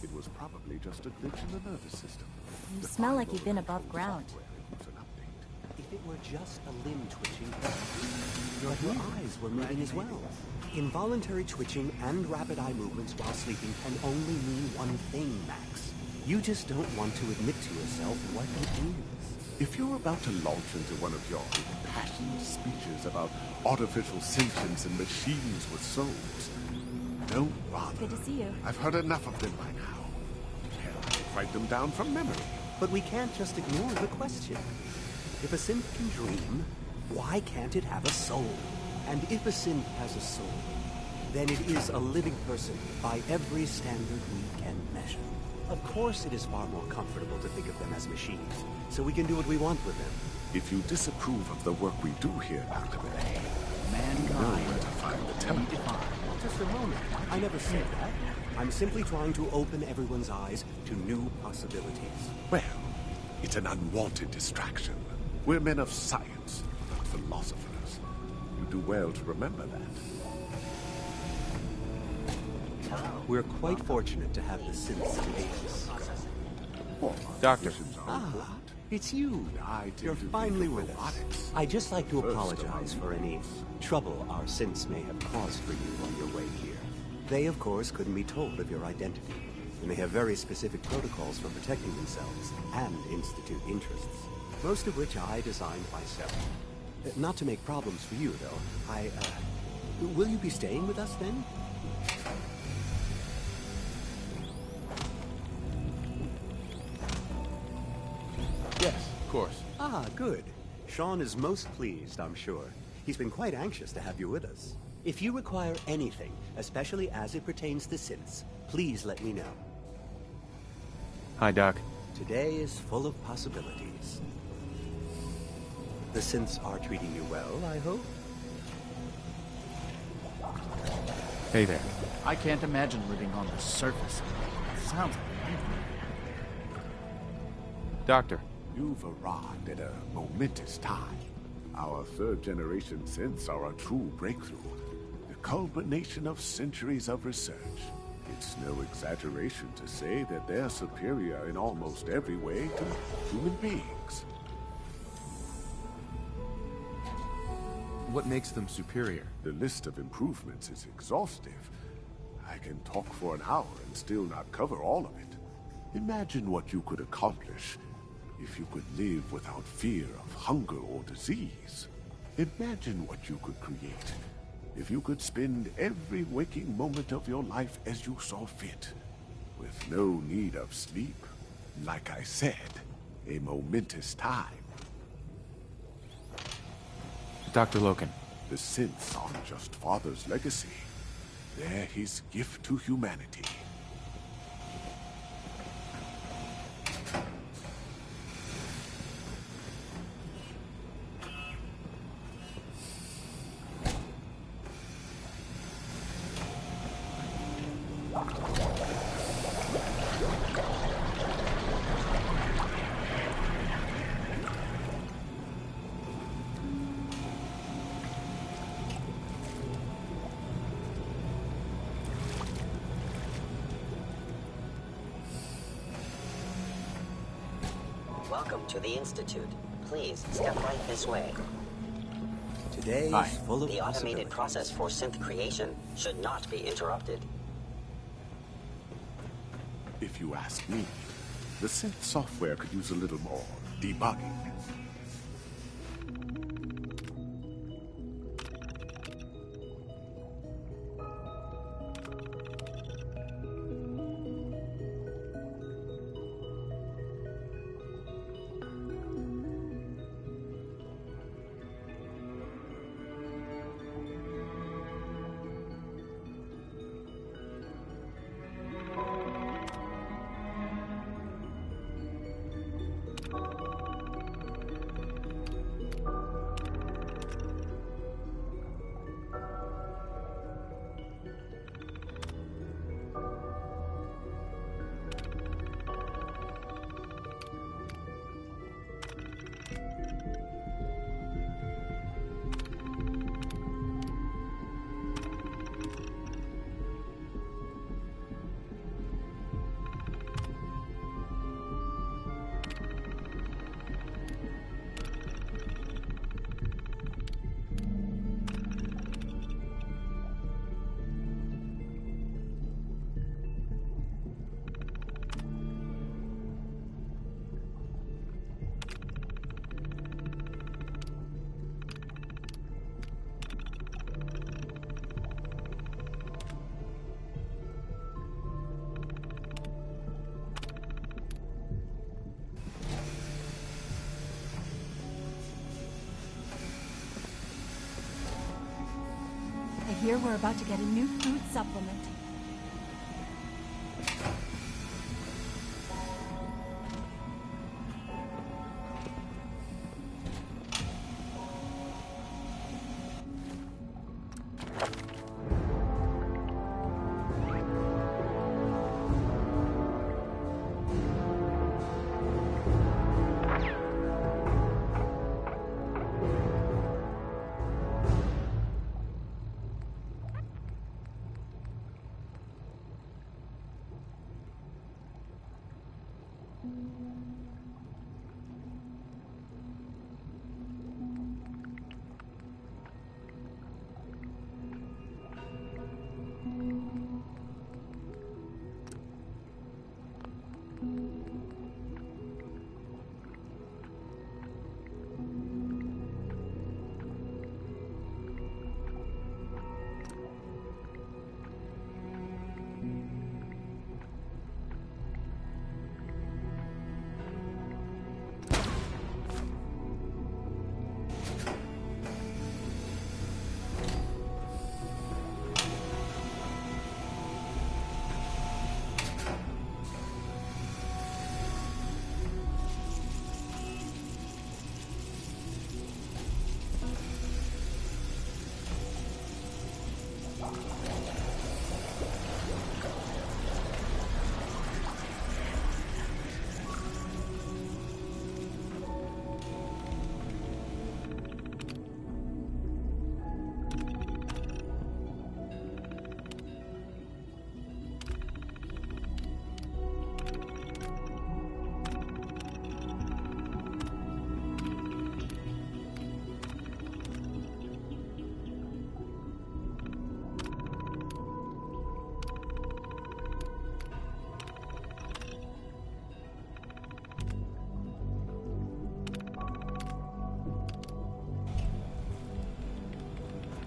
[SPEAKER 19] It was probably just a glitch in the nervous system.
[SPEAKER 12] You smell like you've been above ground.
[SPEAKER 15] If it were just a limb twitching, but your eyes were moving as well. Involuntary twitching and rapid eye movements while sleeping can only mean one thing, Max. You just don't want to admit to yourself what it is.
[SPEAKER 19] If you're about to launch into one of your passionate speeches about artificial sentience and machines with souls, don't bother.
[SPEAKER 12] Good to see you.
[SPEAKER 19] I've heard enough of them by now. Hell, I could write them down from memory.
[SPEAKER 15] But we can't just ignore the question. If a synth can dream, why can't it have a soul? And if a synth has a soul, then it is a living person by every standard we can measure. Of course it is far more comfortable to think of them as machines, so we can do what we want with them.
[SPEAKER 19] If you disapprove of the work we do here, Dr. Binet,
[SPEAKER 2] mankind
[SPEAKER 19] you know where to find the temple.
[SPEAKER 15] Just a moment. I never said that. I'm simply trying to open everyone's eyes to new possibilities.
[SPEAKER 19] Well, it's an unwanted distraction. We're men of science, not philosophers. You do well to remember that.
[SPEAKER 15] We're quite fortunate to have the synths to aid us.
[SPEAKER 3] Doctor.
[SPEAKER 15] Ah, it's you. You're finally with us. I'd just like to apologize for any trouble our synths may have caused for you on your way here. They, of course, couldn't be told of your identity, and they have very specific protocols for protecting themselves and Institute interests, most of which I designed myself. Not to make problems for you, though. Will you be staying with us, then?
[SPEAKER 3] Yes, of course.
[SPEAKER 15] Ah, good. Sean is most pleased, I'm sure. He's been quite anxious to have you with us. If you require anything, especially as it pertains to synths, please let me know.
[SPEAKER 3] Hi, Doc.
[SPEAKER 15] Today is full of possibilities. The synths are treating you well, I hope?
[SPEAKER 3] Hey there.
[SPEAKER 2] I can't imagine living on the surface. Sounds like a nightmare.
[SPEAKER 3] Doctor.
[SPEAKER 19] You've arrived at a momentous time. Our third-generation synths are a true breakthrough. The culmination of centuries of research. It's no exaggeration to say that they're superior in almost every way to human beings.
[SPEAKER 3] What makes them superior?
[SPEAKER 19] The list of improvements is exhaustive. I can talk for an hour and still not cover all of it. Imagine what you could accomplish if you could live without fear of hunger or disease. Imagine what you could create if you could spend every waking moment of your life as you saw fit, with no need of sleep. Like I said, a momentous time.
[SPEAKER 3] Dr. Loken.
[SPEAKER 19] The synths aren't just Father's legacy. They're his gift to humanity.
[SPEAKER 14] Welcome to the Institute. Please step right this way.
[SPEAKER 15] Today is full of
[SPEAKER 14] The automated process for synth creation should not be interrupted.
[SPEAKER 19] If you ask me, the synth software could use a little more debugging.
[SPEAKER 12] I hear we're about to get a new food supplement.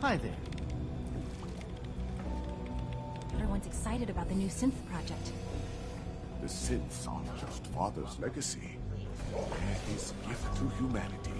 [SPEAKER 2] Hi there.
[SPEAKER 12] Everyone's excited about the new synth project.
[SPEAKER 19] The synths aren't just Father's legacy. They're his gift to humanity.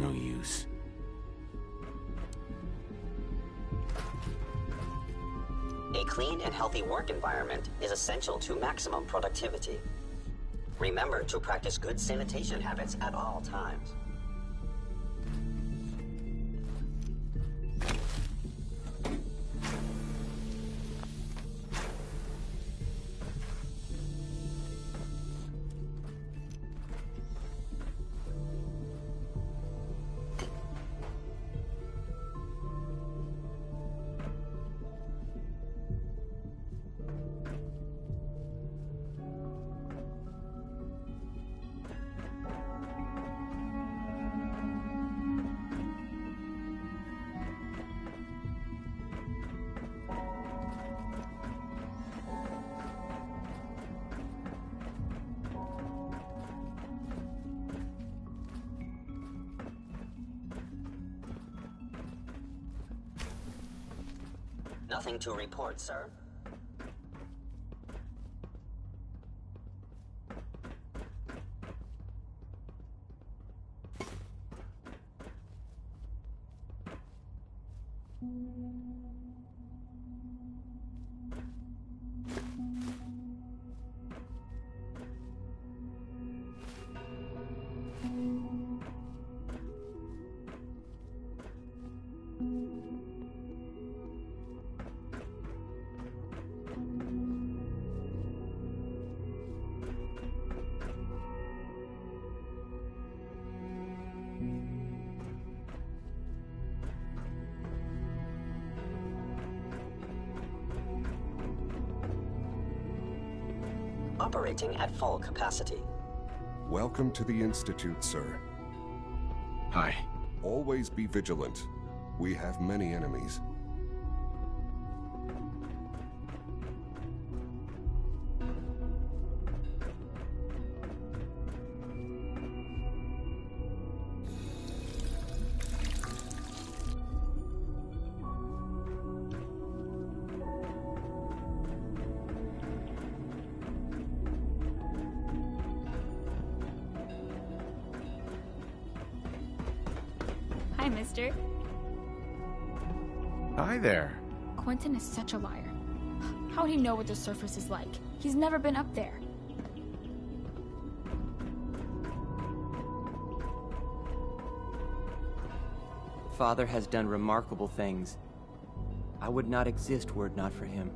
[SPEAKER 3] no use.
[SPEAKER 14] A clean and healthy work environment is essential to maximum productivity. Remember to practice good sanitation habits at all times. Nothing to report, sir. Operating at full capacity.
[SPEAKER 20] Welcome to the Institute, sir.
[SPEAKER 3] Hi.
[SPEAKER 20] Always be vigilant. We have many enemies.
[SPEAKER 21] Hi, mister.
[SPEAKER 3] Hi there.
[SPEAKER 21] Quentin is such a liar. How'd he know what the surface is like? He's never been up there.
[SPEAKER 22] Father has done remarkable things. I would not exist were it not for him.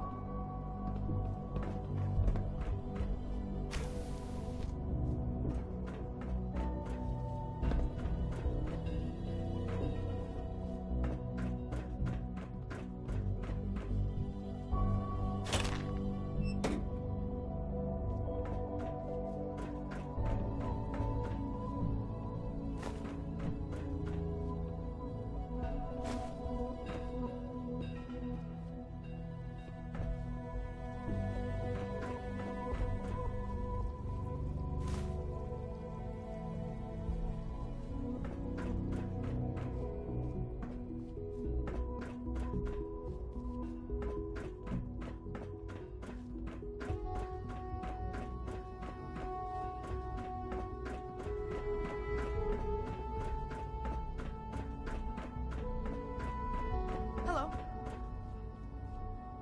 [SPEAKER 23] Hello.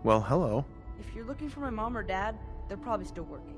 [SPEAKER 3] Well, hello.
[SPEAKER 23] If you're looking for my mom or dad, they're probably still working.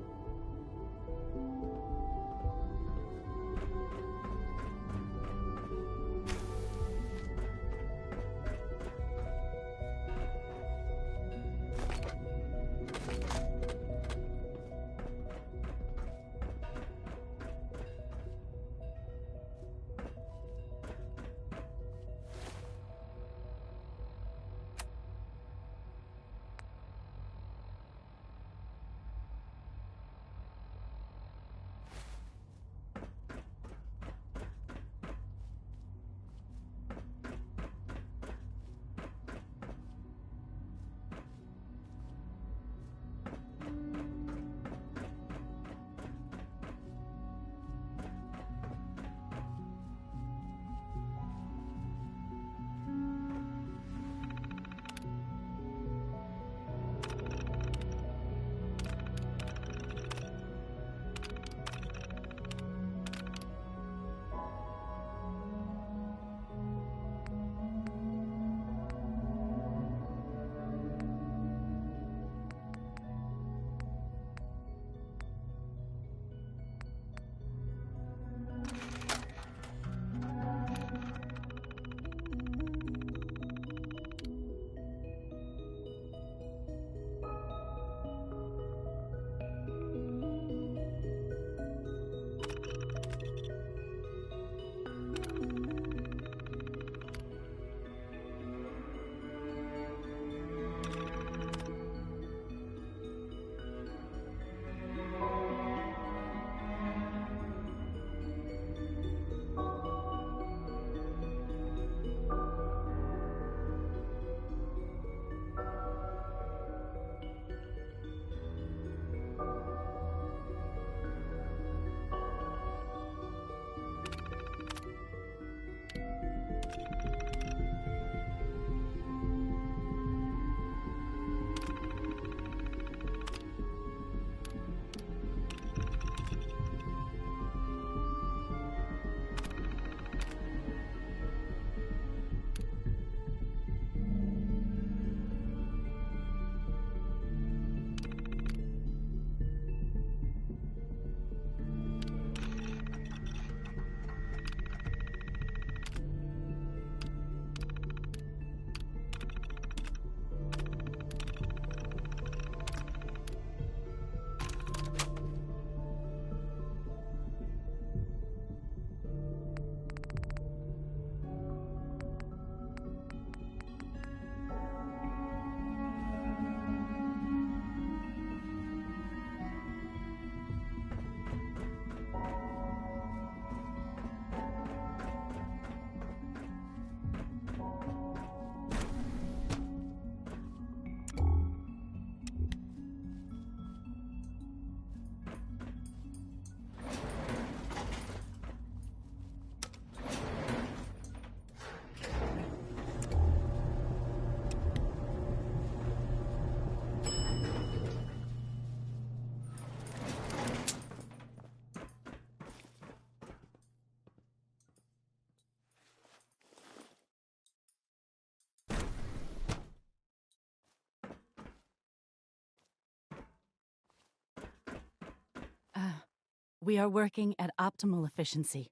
[SPEAKER 7] We are working at optimal efficiency.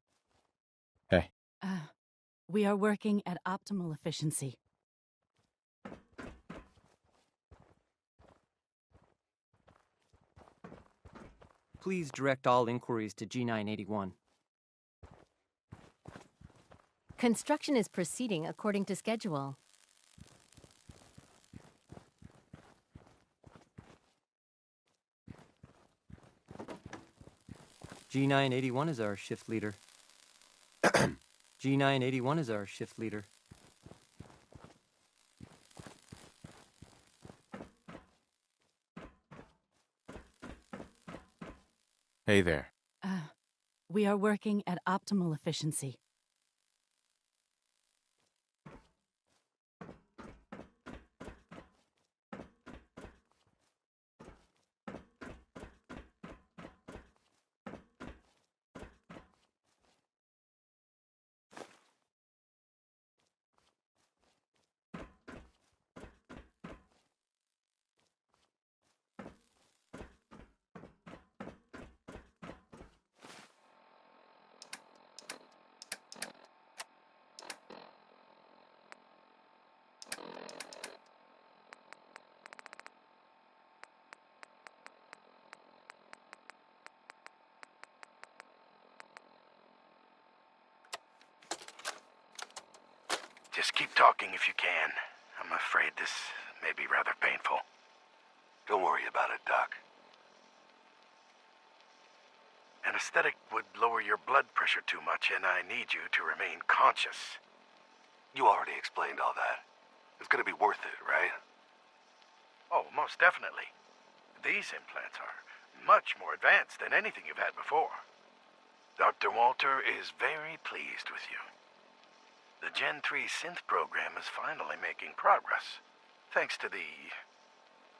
[SPEAKER 3] Hey.
[SPEAKER 7] We are working at optimal efficiency.
[SPEAKER 22] Please direct all inquiries to G981.
[SPEAKER 1] Construction is proceeding according to schedule.
[SPEAKER 22] G981 is our shift leader. G981 is our shift leader.
[SPEAKER 3] Hey there.
[SPEAKER 7] We are working at optimal efficiency.
[SPEAKER 4] Just keep talking if you can. I'm afraid this may be rather painful.
[SPEAKER 5] Don't worry about it, Doc.
[SPEAKER 4] Anesthetic would lower your blood pressure too much, and I need you to remain conscious.
[SPEAKER 5] You already explained all that. It's gonna be worth it, right?
[SPEAKER 4] Oh, most definitely. These implants are much more advanced than anything you've had before. Dr. Walter is very pleased with you. The Gen 3 synth program is finally making progress, thanks to the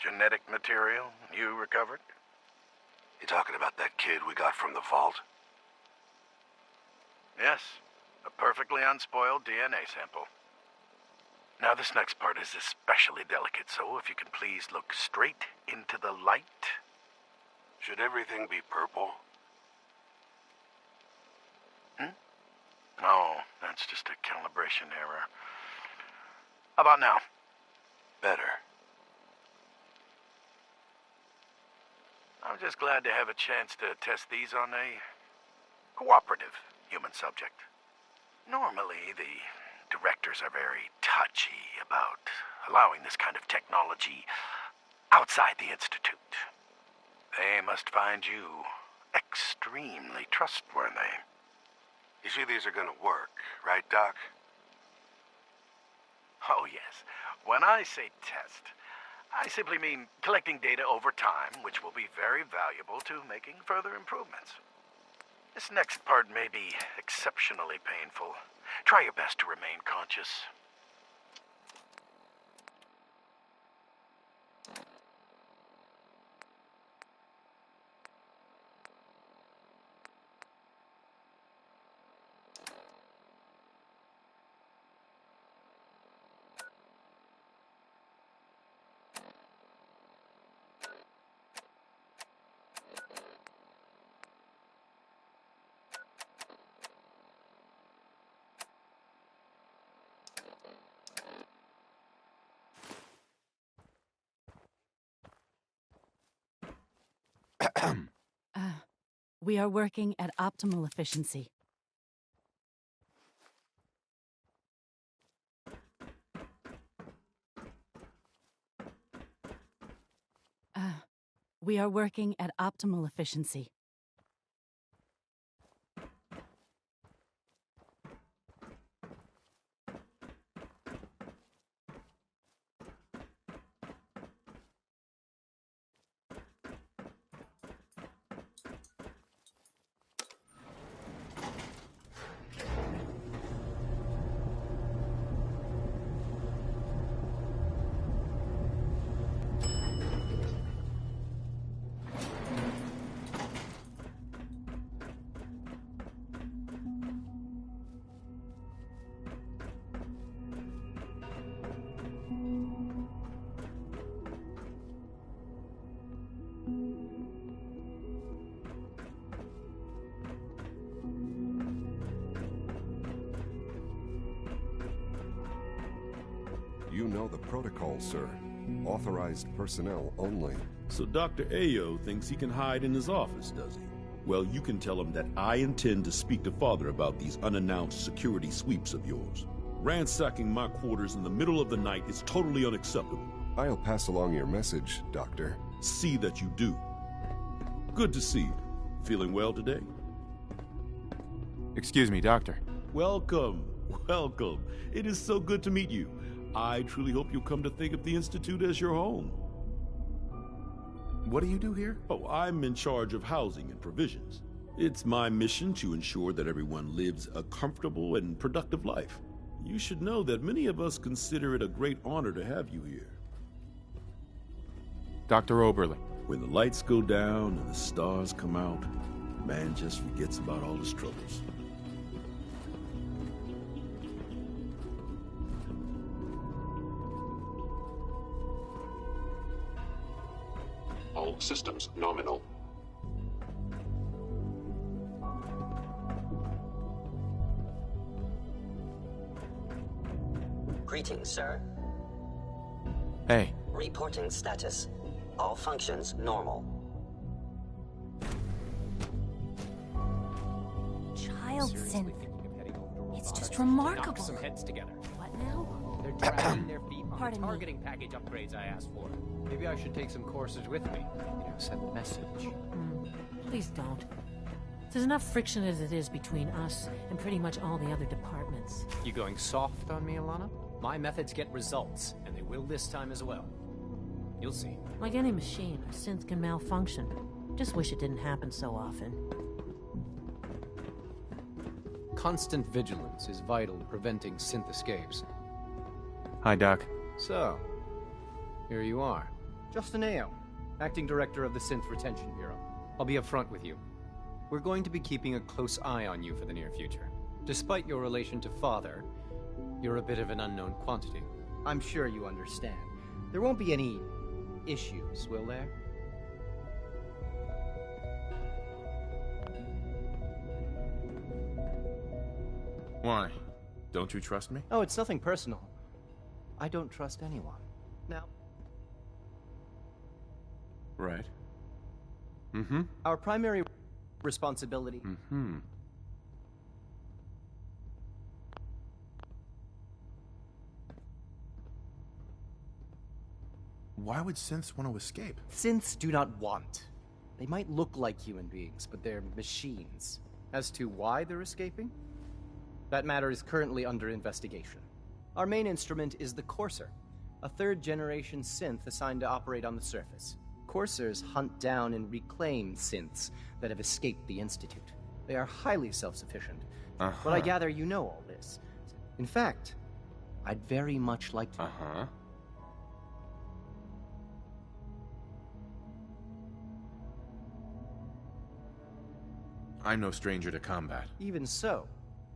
[SPEAKER 4] genetic material you recovered.
[SPEAKER 5] You talking about that kid we got from the vault?
[SPEAKER 4] Yes, a perfectly unspoiled DNA sample. Now this next part is especially delicate, so if you can please look straight into the light.
[SPEAKER 5] Should everything be purple?
[SPEAKER 4] No, that's just a calibration error. How about now?
[SPEAKER 5] Better.
[SPEAKER 4] I'm just glad to have a chance to test these on a cooperative human subject. Normally, the directors are very touchy about allowing this kind of technology outside the Institute. They must find you extremely trustworthy.
[SPEAKER 5] You see, these are gonna work, right, Doc?
[SPEAKER 4] Oh, yes. When I say test, I simply mean collecting data over time, which will be very valuable to making further improvements. This next part may be exceptionally painful. Try your best to remain conscious.
[SPEAKER 7] We are working at optimal efficiency. We are working at optimal efficiency.
[SPEAKER 20] You know the protocol, sir. Authorized personnel only.
[SPEAKER 6] So Dr. Ayo thinks he can hide in his office, does he? Well, you can tell him that I intend to speak to Father about these unannounced security sweeps of yours. Ransacking my quarters in the middle of the night is totally unacceptable.
[SPEAKER 20] I'll pass along your message, Doctor.
[SPEAKER 6] See that you do. Good to see you. Feeling well today?
[SPEAKER 3] Excuse me, Doctor.
[SPEAKER 6] Welcome. Welcome. It is so good to meet you. I truly hope you'll come to think of the Institute as your home.
[SPEAKER 3] What do you do here?
[SPEAKER 6] Oh, I'm in charge of housing and provisions. It's my mission to ensure that everyone lives a comfortable and productive life. You should know that many of us consider it a great honor to have you here.
[SPEAKER 3] Dr. Oberly.
[SPEAKER 6] When the lights go down and the stars come out, man just forgets about all his troubles.
[SPEAKER 18] All systems nominal.
[SPEAKER 14] Greetings, sir.
[SPEAKER 3] Hey.
[SPEAKER 14] Reporting status. All functions normal.
[SPEAKER 12] Child synth. It's just remarkable.
[SPEAKER 2] Knock some heads together.
[SPEAKER 12] What now?
[SPEAKER 2] They're dragging their feet on
[SPEAKER 12] Pardon
[SPEAKER 2] the
[SPEAKER 12] me.
[SPEAKER 2] targeting package upgrades I asked for. Maybe I should take some courses with me. Send a message.
[SPEAKER 13] Please don't. There's enough friction as it is between us and pretty much all the other departments.
[SPEAKER 2] You going soft on me, Alana? My methods get results, and they will this time as well. You'll see.
[SPEAKER 13] Like any machine, a synth can malfunction. Just wish it didn't happen so often.
[SPEAKER 2] Constant vigilance is vital to preventing synth escapes.
[SPEAKER 3] Hi, Doc.
[SPEAKER 2] So, here you are. Justin Ayo, Acting Director of the Synth Retention Bureau. I'll be upfront with you. We're going to be keeping a close eye on you for the near future. Despite your relation to Father, you're a bit of an unknown quantity. I'm sure you understand. There won't be any issues, will there?
[SPEAKER 3] Why? Don't you trust me?
[SPEAKER 2] Oh, it's nothing personal. I don't trust anyone. Now,
[SPEAKER 3] Right. Mm-hmm.
[SPEAKER 2] our primary responsibility...
[SPEAKER 3] Mm-hmm. Why would synths want to escape?
[SPEAKER 2] Synths do not want. They might look like human beings, but they're machines. As to why they're escaping? That matter is currently under investigation. Our main instrument is the Courser, a third-generation synth assigned to operate on the surface. Coursers hunt down and reclaim synths that have escaped the Institute. They are highly self-sufficient. But I gather you know all this. In fact, I'd very much like to...
[SPEAKER 3] I'm no stranger to combat.
[SPEAKER 2] Even so,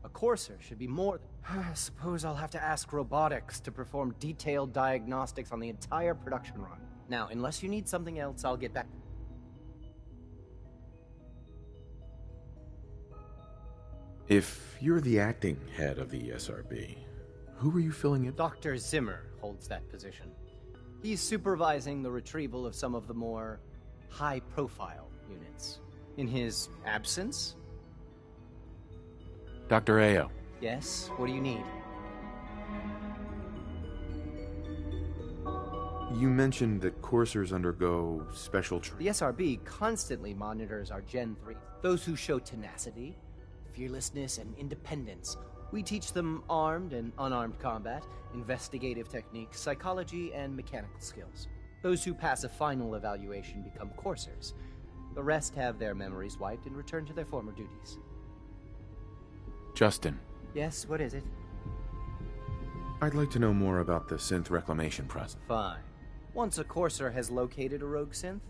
[SPEAKER 2] a Courser should be more than... I suppose I'll have to ask robotics to perform detailed diagnostics on the entire production run. Now, unless you need something else, I'll get back.
[SPEAKER 3] If you're the acting head of the ESRB, who were you filling in?
[SPEAKER 2] Dr. Zimmer holds that position. He's supervising the retrieval of some of the more high-profile units. In his absence?
[SPEAKER 3] Dr. Ayo.
[SPEAKER 2] Yes, what do you need?
[SPEAKER 3] You mentioned that coursers undergo special
[SPEAKER 2] The
[SPEAKER 3] training.
[SPEAKER 2] SRB constantly monitors our Gen 3. Those who show tenacity, fearlessness, and independence. We teach them armed and unarmed combat, investigative techniques, psychology, and mechanical skills. Those who pass a final evaluation become coursers. The rest have their memories wiped and return to their former duties.
[SPEAKER 3] Justin,
[SPEAKER 2] Yes, what is it?
[SPEAKER 3] I'd like to know more about the synth reclamation process.
[SPEAKER 2] Fine. Once a Courser has located a rogue synth,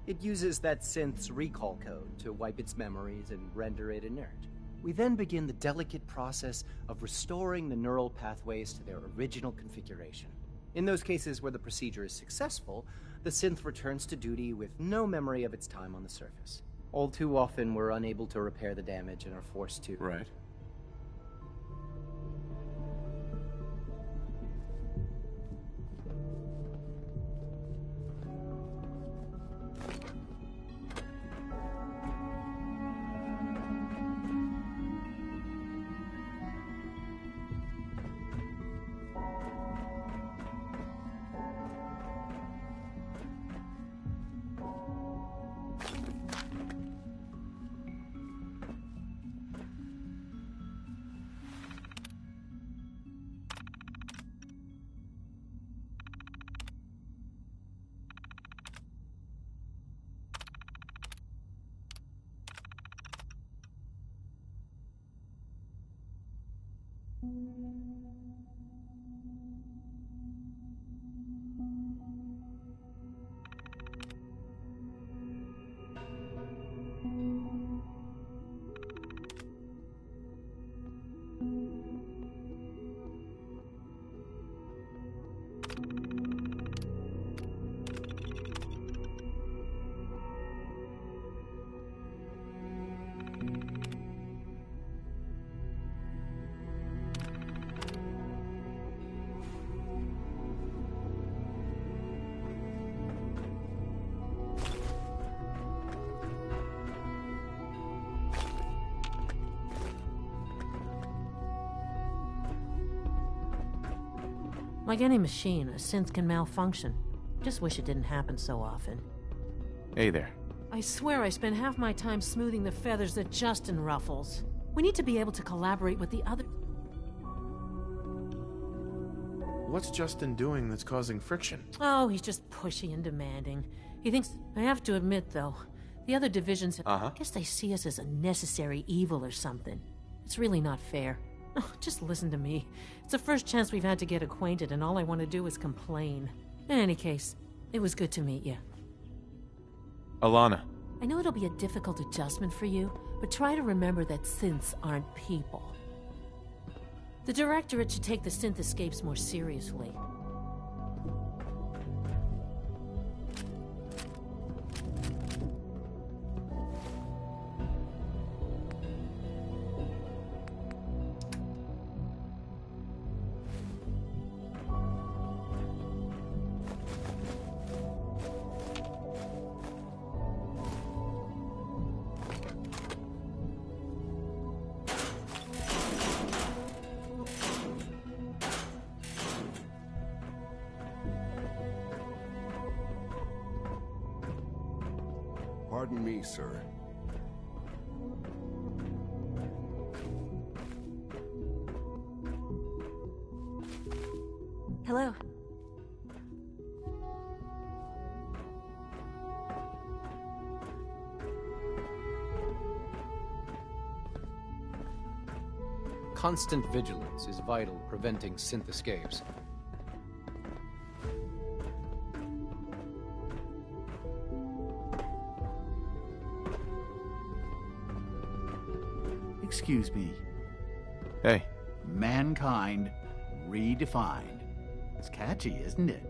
[SPEAKER 2] it uses that synth's recall code to wipe its memories and render it inert. We then begin the delicate process of restoring the neural pathways to their original configuration. In those cases where the procedure is successful, the synth returns to duty with no memory of its time on the surface. All too often, we're unable to repair the damage and are forced to...
[SPEAKER 3] Right.
[SPEAKER 13] Like any machine, a synth can malfunction. Just wish it didn't happen so often.
[SPEAKER 3] Hey there.
[SPEAKER 13] I swear I spend half my time smoothing the feathers that Justin ruffles. We need to be able to collaborate with the other...
[SPEAKER 3] What's Justin doing that's causing friction?
[SPEAKER 13] Oh, he's just pushy and demanding. He thinks... I have to admit, though, the other divisions... I guess they see us as a necessary evil or something. It's really not fair. Oh, just listen to me. It's the first chance we've had to get acquainted, and all I want to do is complain. In any case, it was good to meet you.
[SPEAKER 3] Alana.
[SPEAKER 13] I know it'll be a difficult adjustment for you, but try to remember that synths aren't people. The Directorate should take the synth escapes more seriously.
[SPEAKER 20] Pardon me, sir.
[SPEAKER 12] Hello.
[SPEAKER 2] Constant vigilance is vital, preventing synth escapes.
[SPEAKER 8] Excuse me.
[SPEAKER 3] Hey.
[SPEAKER 8] Mankind redefined. It's catchy, isn't it?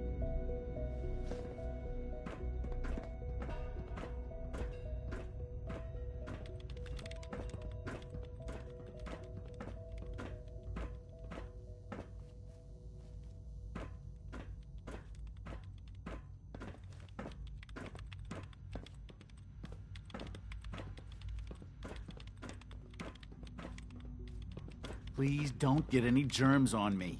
[SPEAKER 8] Please don't get any germs on me.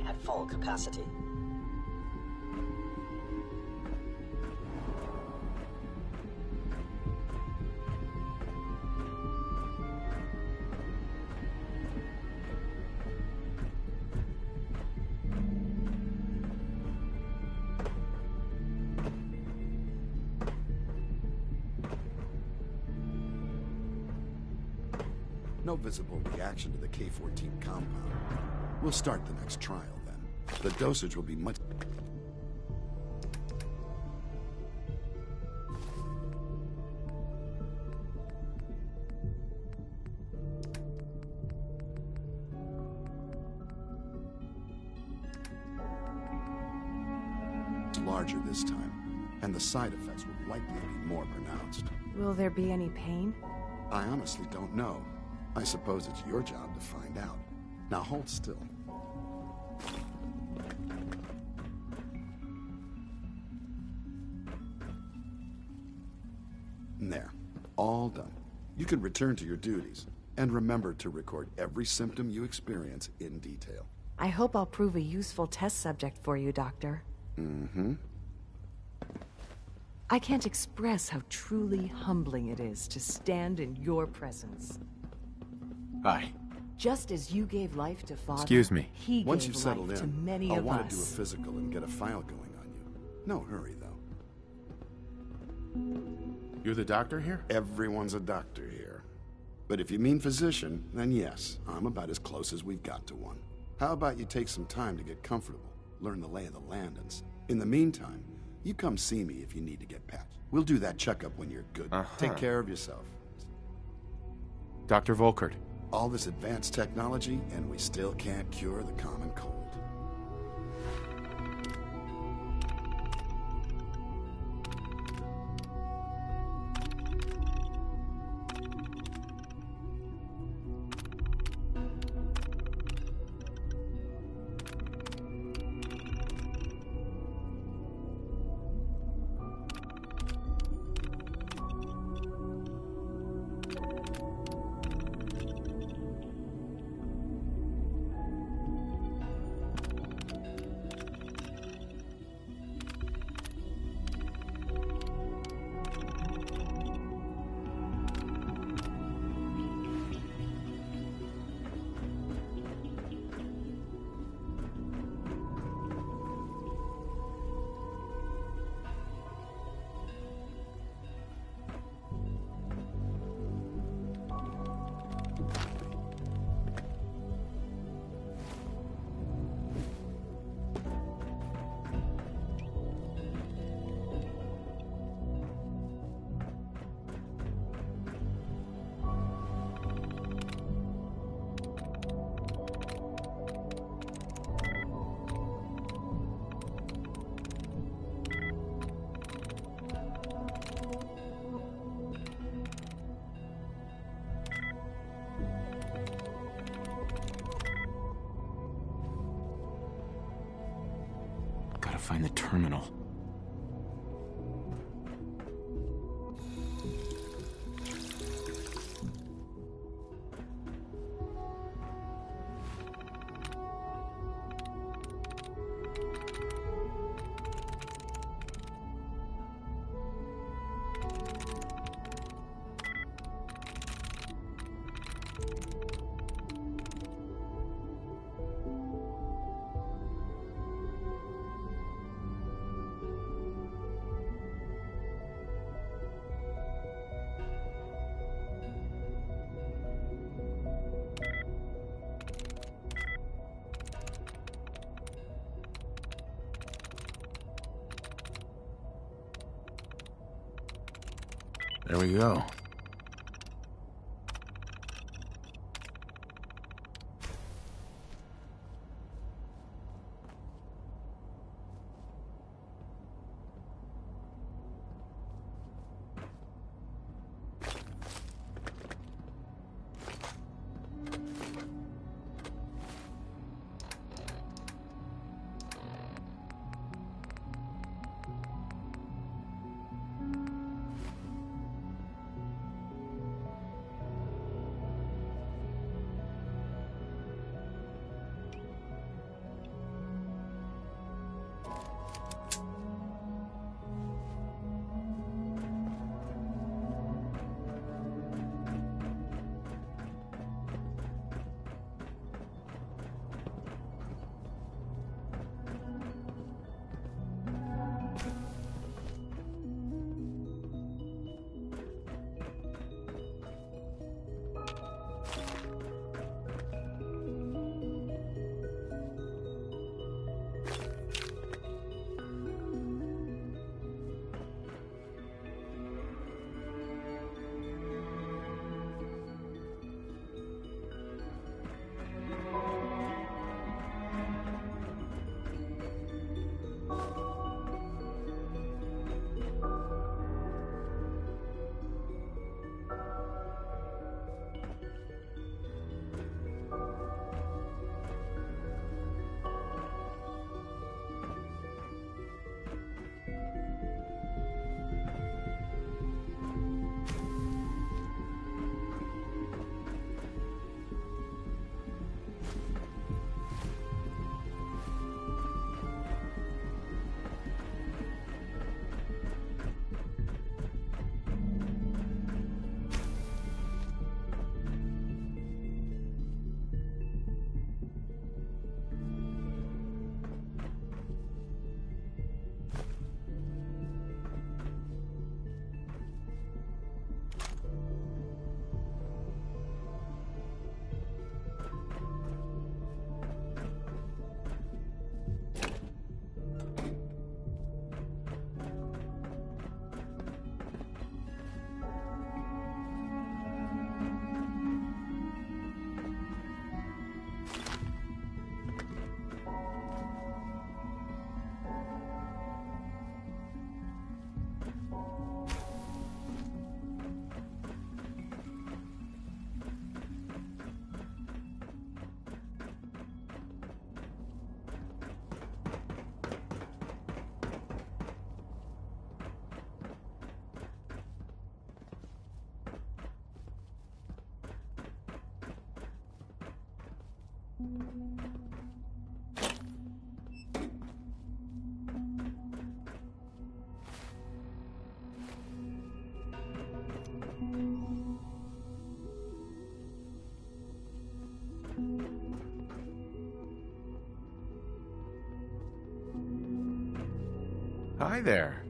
[SPEAKER 14] At full capacity.
[SPEAKER 9] No visible reaction to the K-14 compound. We'll start the next trial then. The dosage will be much... larger this time, and the side effects will likely be more pronounced.
[SPEAKER 7] Will there be any pain?
[SPEAKER 9] I honestly don't know. I suppose it's your job to find out. Now hold still. There. All done. You can return to your duties. And remember to record every symptom you experience in detail.
[SPEAKER 7] I hope I'll prove a useful test subject for you, Doctor.
[SPEAKER 9] Mm-hmm.
[SPEAKER 7] I can't express how truly humbling it is to stand in your presence.
[SPEAKER 3] Hi.
[SPEAKER 7] Just as you gave life to Father,
[SPEAKER 3] Excuse me.
[SPEAKER 7] he
[SPEAKER 9] Once
[SPEAKER 7] gave
[SPEAKER 9] you've settled
[SPEAKER 7] life to
[SPEAKER 9] in,
[SPEAKER 7] many
[SPEAKER 9] I'll
[SPEAKER 7] of
[SPEAKER 9] want to do a
[SPEAKER 7] us.
[SPEAKER 9] physical and get a file going on you. No hurry, though.
[SPEAKER 3] You're the doctor here?
[SPEAKER 9] Everyone's a doctor here. But if you mean physician, then yes, I'm about as close as we've got to one. How about you take some time to get comfortable, learn the lay of the land, and in the meantime, you come see me if you need to get patched. We'll do that checkup when you're good. Take care of yourself.
[SPEAKER 3] Dr. Volkert.
[SPEAKER 9] All this advanced technology, and we still can't cure the common cold.
[SPEAKER 3] Gotta find the terminal. There we go. Hi there.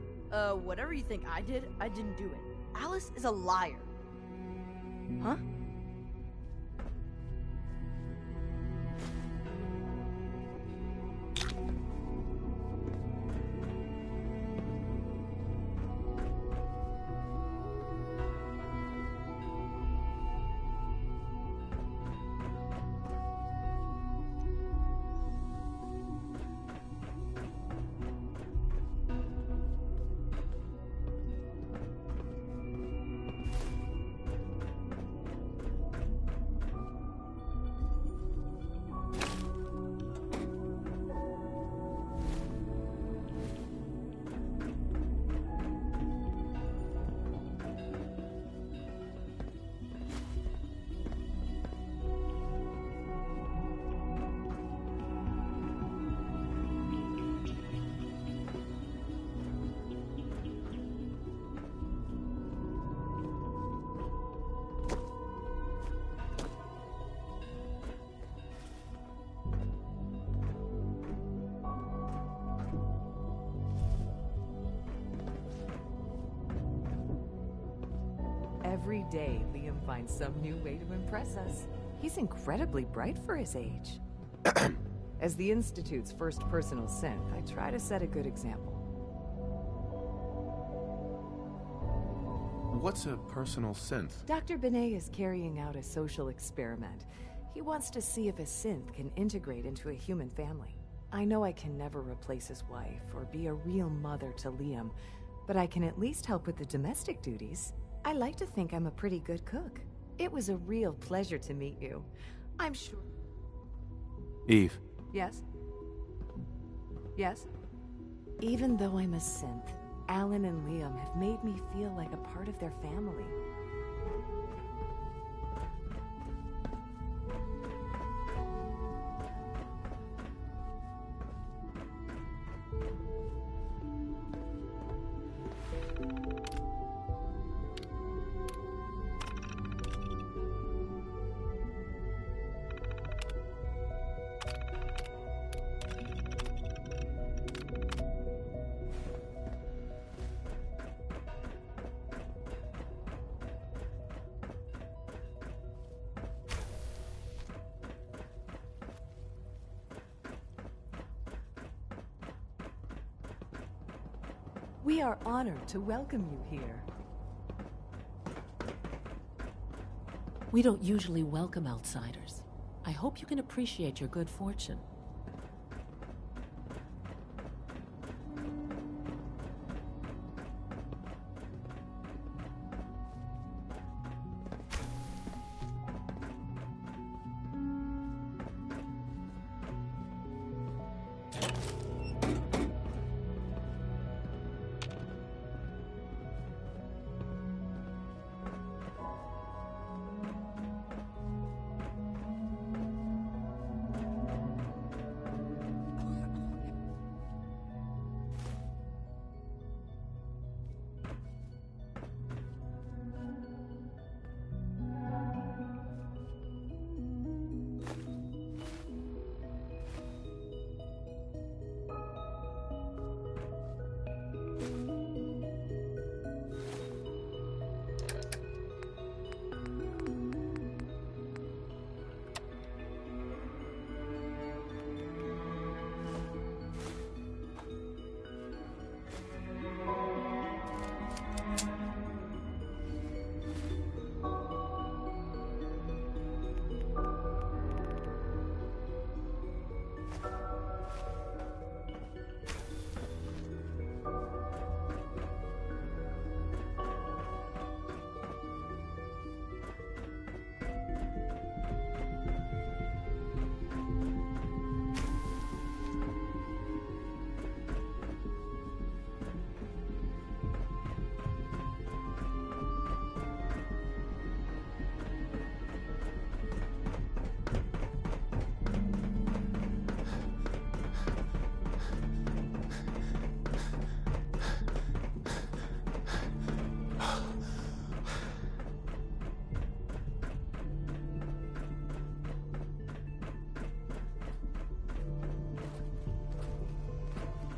[SPEAKER 23] Whatever you think I didn't do it. Alice is a liar. Huh?
[SPEAKER 10] Every day, Liam finds some new way to impress us. He's incredibly bright for his age. As the Institute's first personal synth, I try to set a good example.
[SPEAKER 3] What's a personal synth?
[SPEAKER 10] Dr. Benet is carrying out a social experiment. He wants to see if a synth can integrate into a human family. I know I can never replace his wife or be a real mother to Liam, but I can at least help with the domestic duties. I like to think I'm a pretty good cook. It was a real pleasure to meet you. I'm sure...
[SPEAKER 3] Eve.
[SPEAKER 10] Yes? Yes? Even though I'm a synth, Alan and Liam have made me feel like a part of their family. We are honored to welcome you here.
[SPEAKER 13] We don't usually welcome outsiders. I hope you can appreciate your good fortune.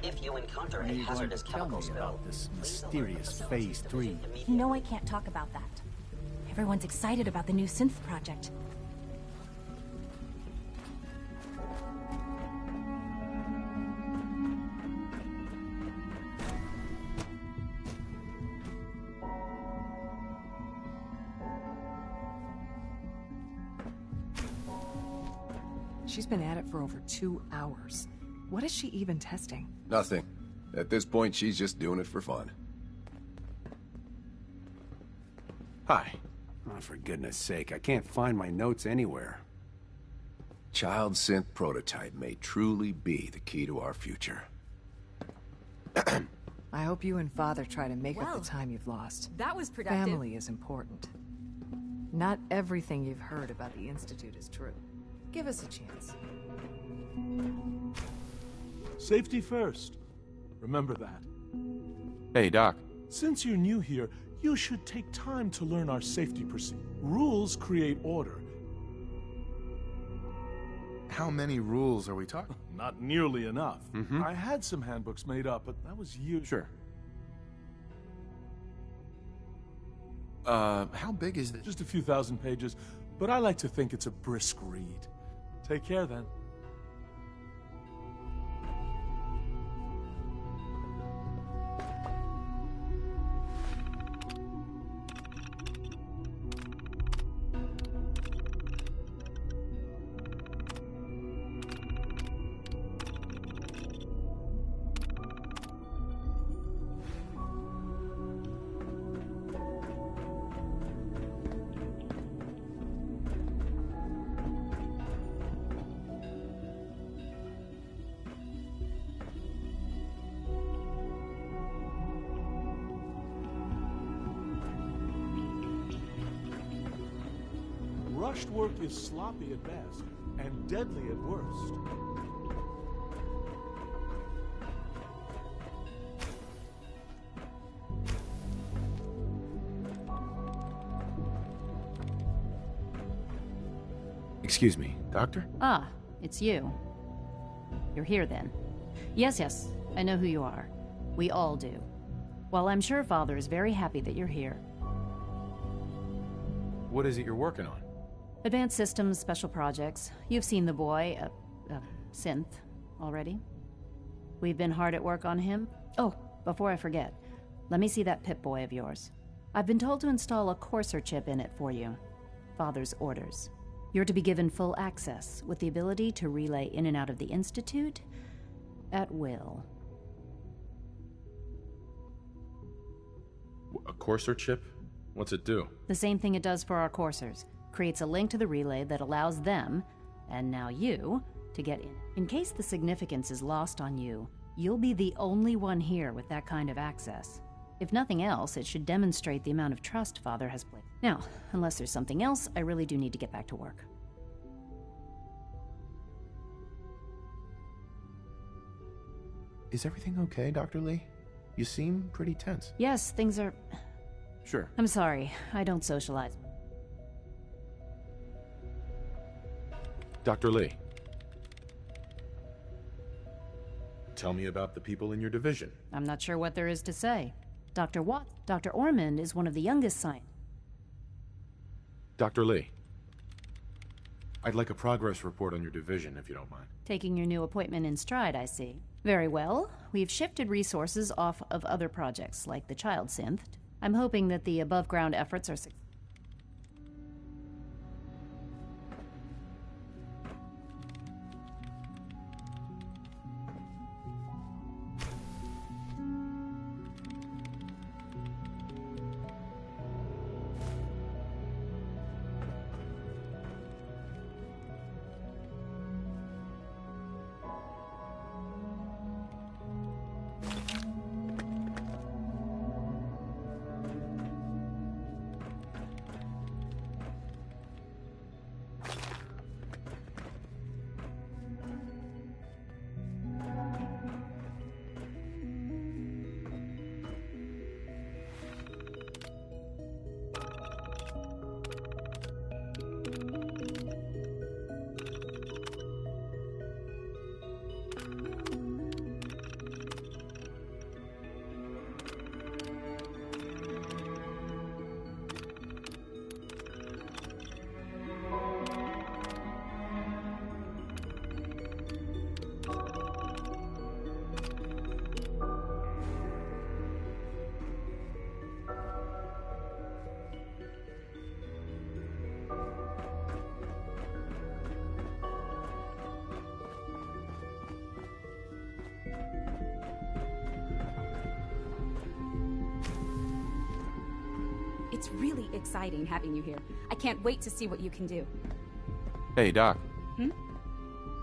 [SPEAKER 14] If you encounter
[SPEAKER 8] What
[SPEAKER 14] a
[SPEAKER 8] are you going
[SPEAKER 14] hazardous
[SPEAKER 8] to tell
[SPEAKER 14] chemical
[SPEAKER 8] me
[SPEAKER 14] spill,
[SPEAKER 8] about this mysterious Phase 3?
[SPEAKER 12] You know I can't talk about that. Everyone's excited about the new synth project.
[SPEAKER 10] She's been at it for over 2 hours. What is she even testing?
[SPEAKER 20] Nothing. At this point, she's just doing it for fun.
[SPEAKER 11] Hi. Oh, for goodness sake, I can't find my notes anywhere.
[SPEAKER 20] Child synth prototype may truly be the key to our future.
[SPEAKER 10] I hope you and Father try to make up
[SPEAKER 1] Well,
[SPEAKER 10] the time you've lost.
[SPEAKER 1] that was productive.
[SPEAKER 10] Family is important. Not everything you've heard about the Institute is true. Give us a chance.
[SPEAKER 16] Safety first. Remember that.
[SPEAKER 3] Hey, Doc.
[SPEAKER 16] Since you're new here, you should take time to learn our safety procedure. Rules create order.
[SPEAKER 3] How many rules are we talking?
[SPEAKER 16] Not nearly enough. I had some handbooks made up, but that was years.
[SPEAKER 3] Sure. How big is this?
[SPEAKER 16] Just a few thousand pages, but I like to think it's a brisk read. Take care, then. Rushed work is sloppy at best, and deadly at worst.
[SPEAKER 3] Excuse me, Doctor?
[SPEAKER 17] Ah, it's you. You're here then. Yes, I know who you are. We all do. While I'm sure Father is very happy that you're here.
[SPEAKER 3] What is it you're working on?
[SPEAKER 17] Advanced Systems Special Projects. You've seen the boy, Synth, already. We've been hard at work on him. Oh, before I forget, let me see that Pip-Boy of yours. I've been told to install a Courser chip in it for you. Father's orders. You're to be given full access, with the ability to relay in and out of the Institute at will.
[SPEAKER 3] A Courser chip? What's it do?
[SPEAKER 17] The same thing it does for our coursers. Creates a link to the relay that allows them, and now you, to get in. In case the significance is lost on you, you'll be the only one here with that kind of access. If nothing else, it should demonstrate the amount of trust Father has placed. Now, unless there's something else, I really do need to get back to work.
[SPEAKER 3] Is everything okay, Dr. Lee? You seem pretty tense.
[SPEAKER 17] Yes, things are...
[SPEAKER 3] Sure.
[SPEAKER 17] I'm sorry, I don't socialize.
[SPEAKER 3] Dr. Lee. Tell me about the people in your division.
[SPEAKER 17] I'm not sure what there is to say. Dr. Ormond is one of the youngest scientists.
[SPEAKER 3] Dr. Lee. I'd like a progress report on your division, if you don't mind.
[SPEAKER 17] Taking your new appointment in stride, I see. Very well. We've shifted resources off of other projects, like the Child Synth. I'm hoping that the above-ground efforts are successful.
[SPEAKER 15] It's really exciting having you here. I can't wait to see what you can do.
[SPEAKER 3] Hey, Doc.
[SPEAKER 15] Hmm?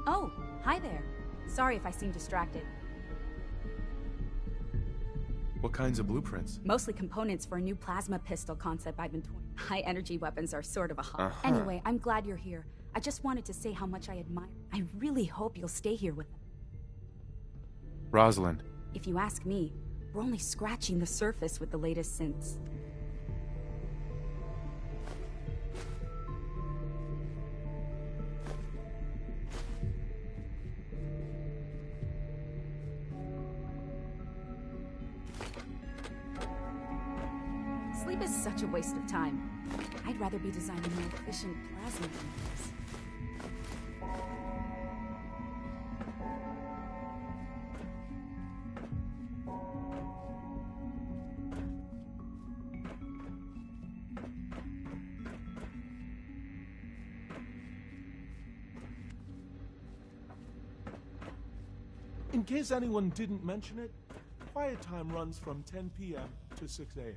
[SPEAKER 15] Oh, hi there. Sorry if I seem distracted.
[SPEAKER 3] What kinds of blueprints?
[SPEAKER 15] Mostly components for a new plasma pistol concept I've been toying. High-energy weapons are sort of a hobby. Anyway, I'm glad you're here. I just wanted to say how much I admire. I really hope you'll stay here with them.
[SPEAKER 3] Rosalind.
[SPEAKER 15] If you ask me, we're only scratching the surface with the latest synths. Sleep is such a waste of time. I'd rather be designing more efficient plasma units.
[SPEAKER 16] In case anyone didn't mention it, quiet time runs from 10 p.m. to 6 a.m.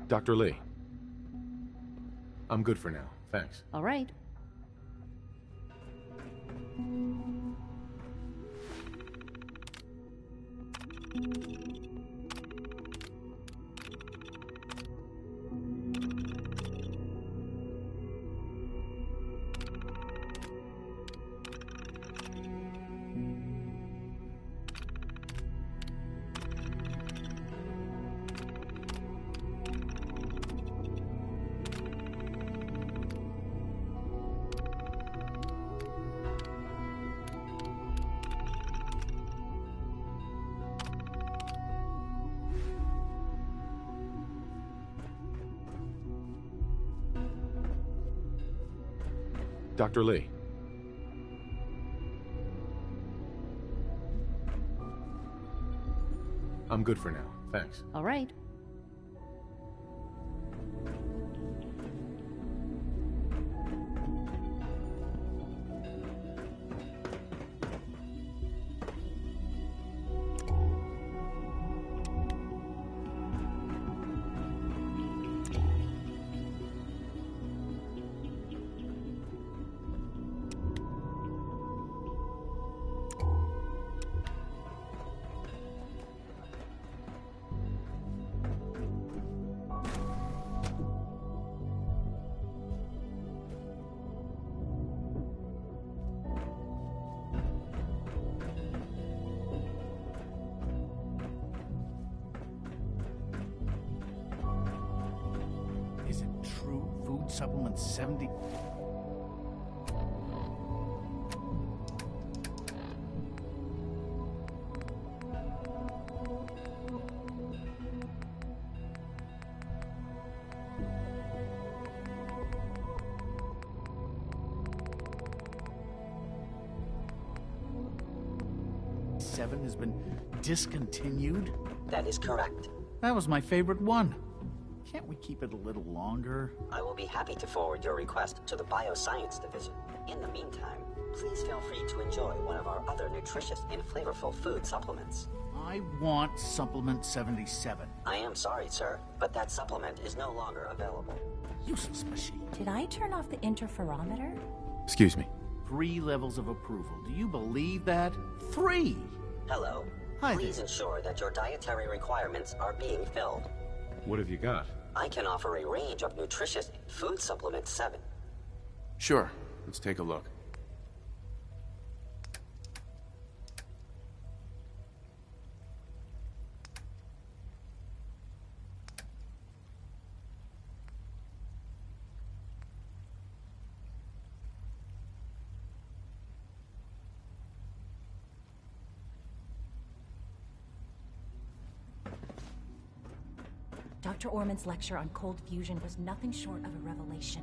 [SPEAKER 3] Dr. Lee. I'm good for now. Thanks.
[SPEAKER 17] All right.
[SPEAKER 3] Dr. Lee. I'm good for now. Thanks.
[SPEAKER 17] All right.
[SPEAKER 8] Is it true? Food supplement 70... Seven has been discontinued?
[SPEAKER 14] That is correct.
[SPEAKER 8] That was my favorite one. Can't we keep it a little longer?
[SPEAKER 14] I will be happy to forward your request to the Bioscience Division. In the meantime, please feel free to enjoy one of our other nutritious and flavorful food supplements.
[SPEAKER 8] I want Supplement 77.
[SPEAKER 14] I am sorry, sir, but that supplement is no longer available.
[SPEAKER 8] Useless machine.
[SPEAKER 12] Did I turn off the interferometer?
[SPEAKER 3] Excuse me.
[SPEAKER 8] 3 levels of approval. Do you believe that? 3!
[SPEAKER 14] Hello.
[SPEAKER 8] Hi
[SPEAKER 14] Please ensure that your dietary requirements are being filled.
[SPEAKER 3] What have you got?
[SPEAKER 14] I can offer a range of nutritious food supplement 7.
[SPEAKER 3] Sure. Let's take a look.
[SPEAKER 12] Dr. Orman's lecture on cold fusion was nothing short of a revelation.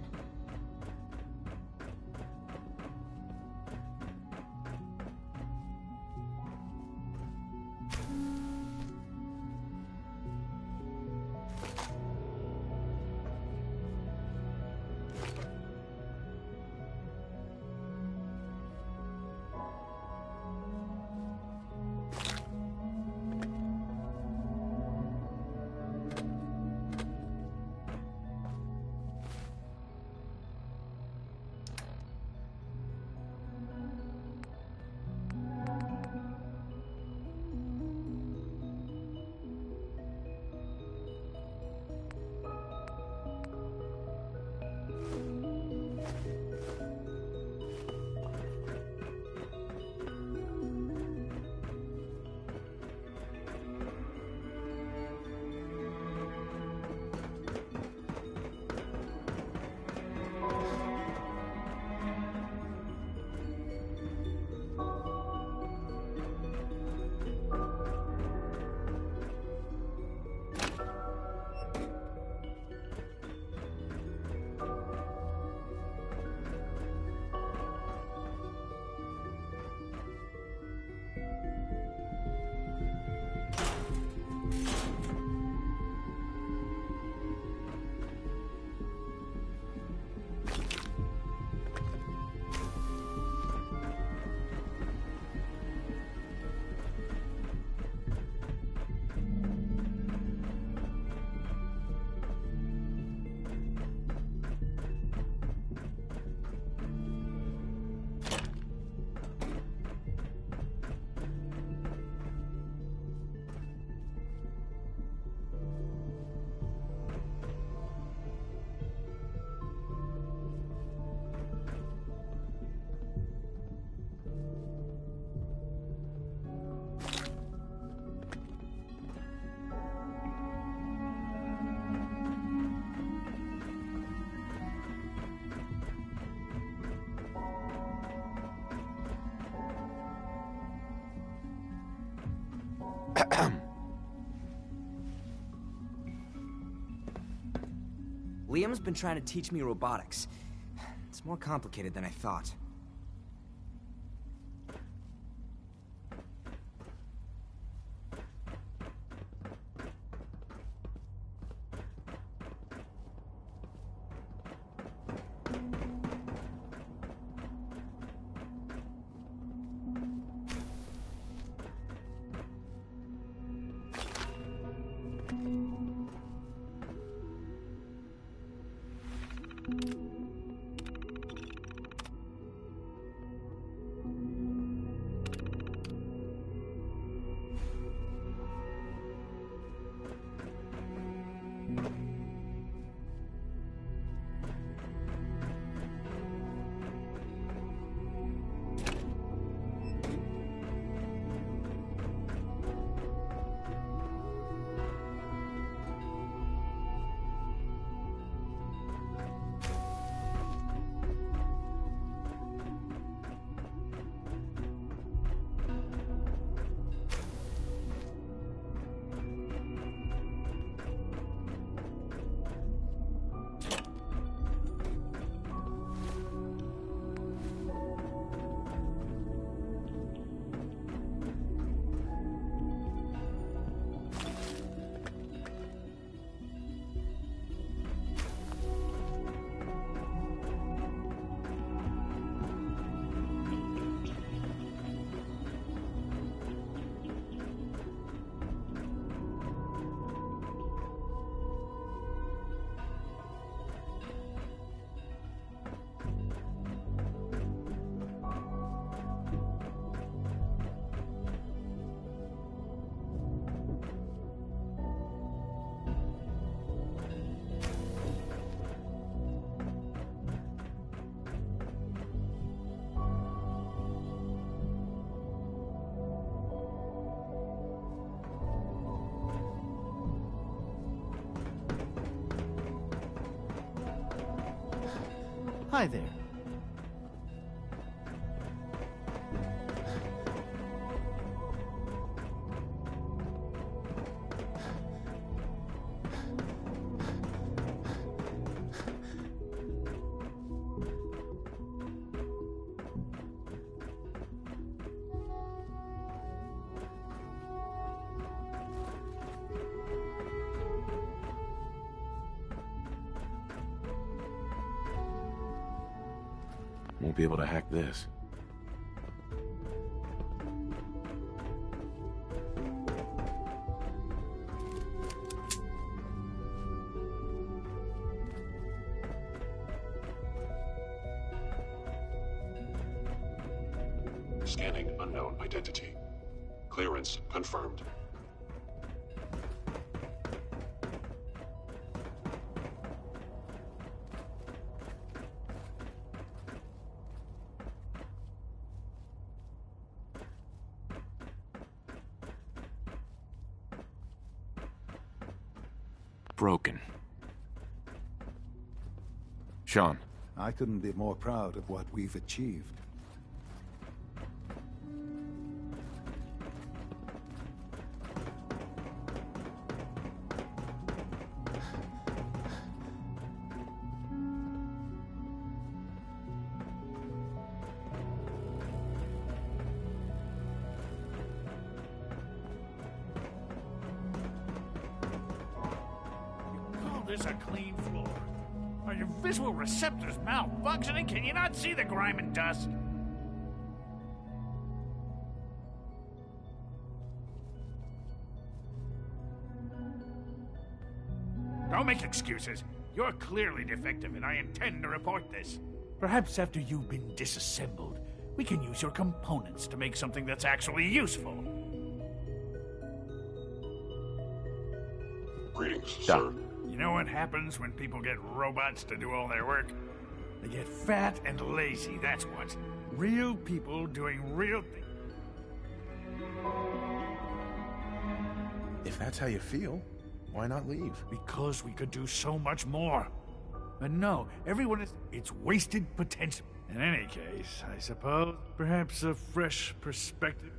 [SPEAKER 19] Liam's been trying to teach me robotics. It's more complicated than I thought.
[SPEAKER 8] Hi there.
[SPEAKER 3] Won't be able to hack this.
[SPEAKER 18] Scanning unknown identity. Clearance confirmed.
[SPEAKER 3] Broken. Sean.
[SPEAKER 21] I couldn't be more proud of what we've achieved.
[SPEAKER 8] This a clean floor. Are your visual receptors malfunctioning? Can you not see the grime and dust? Don't make excuses. You're clearly defective, and I intend to report this. Perhaps after you've been disassembled, we can use your components to make something that's actually useful.
[SPEAKER 18] Greetings, sir.
[SPEAKER 8] You know what happens when people get robots to do all their work? They get fat and lazy, that's what. Real people doing real things.
[SPEAKER 3] If that's how you feel, why not leave?
[SPEAKER 8] Because we could do so much more. But no, everyone is... It's wasted potential. In any case, I suppose, perhaps a fresh perspective.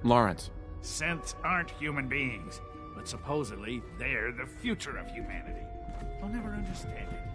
[SPEAKER 3] Lawrence.
[SPEAKER 8] Synths aren't human beings, but supposedly they're the future of humanity. I'll never understand it.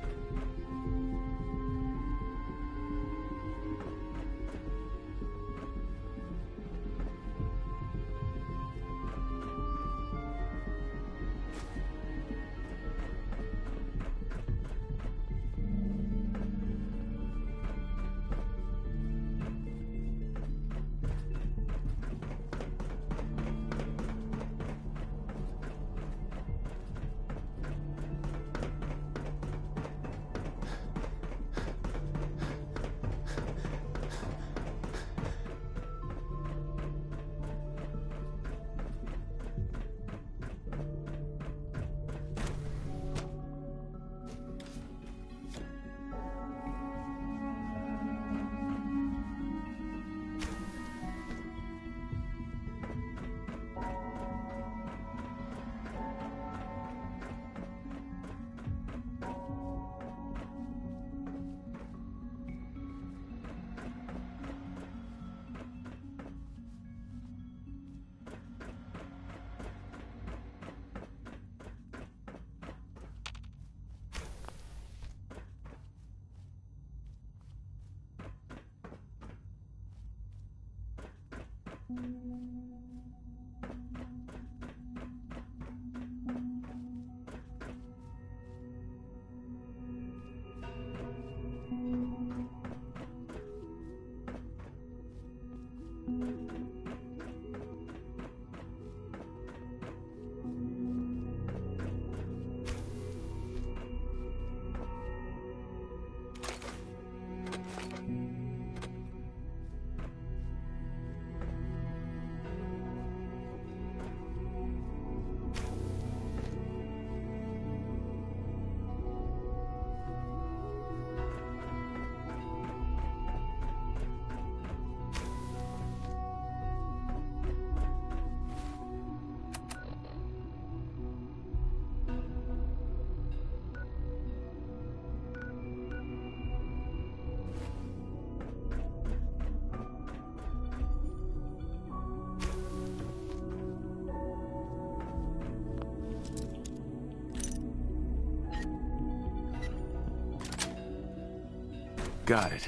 [SPEAKER 3] Got it.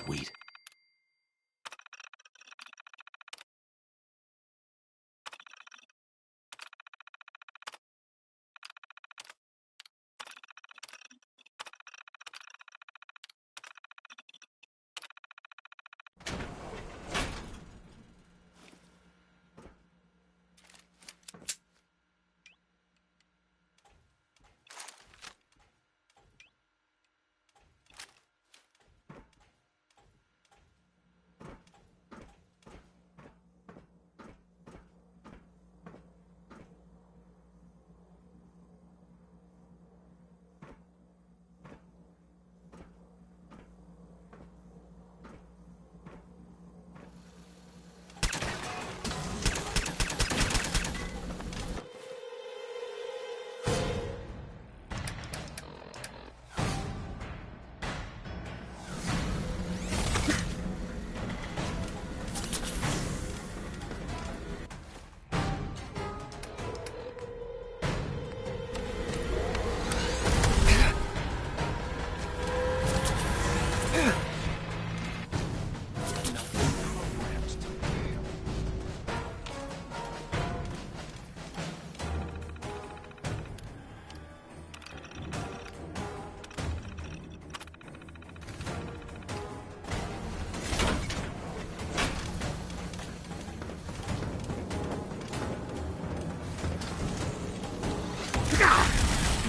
[SPEAKER 3] sweet.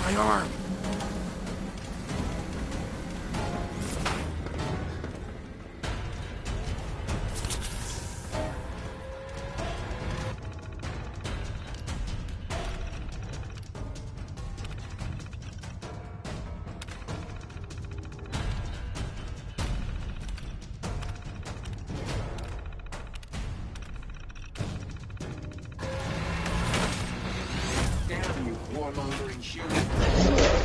[SPEAKER 11] My arm!
[SPEAKER 20] Damn you, warmongering shoe.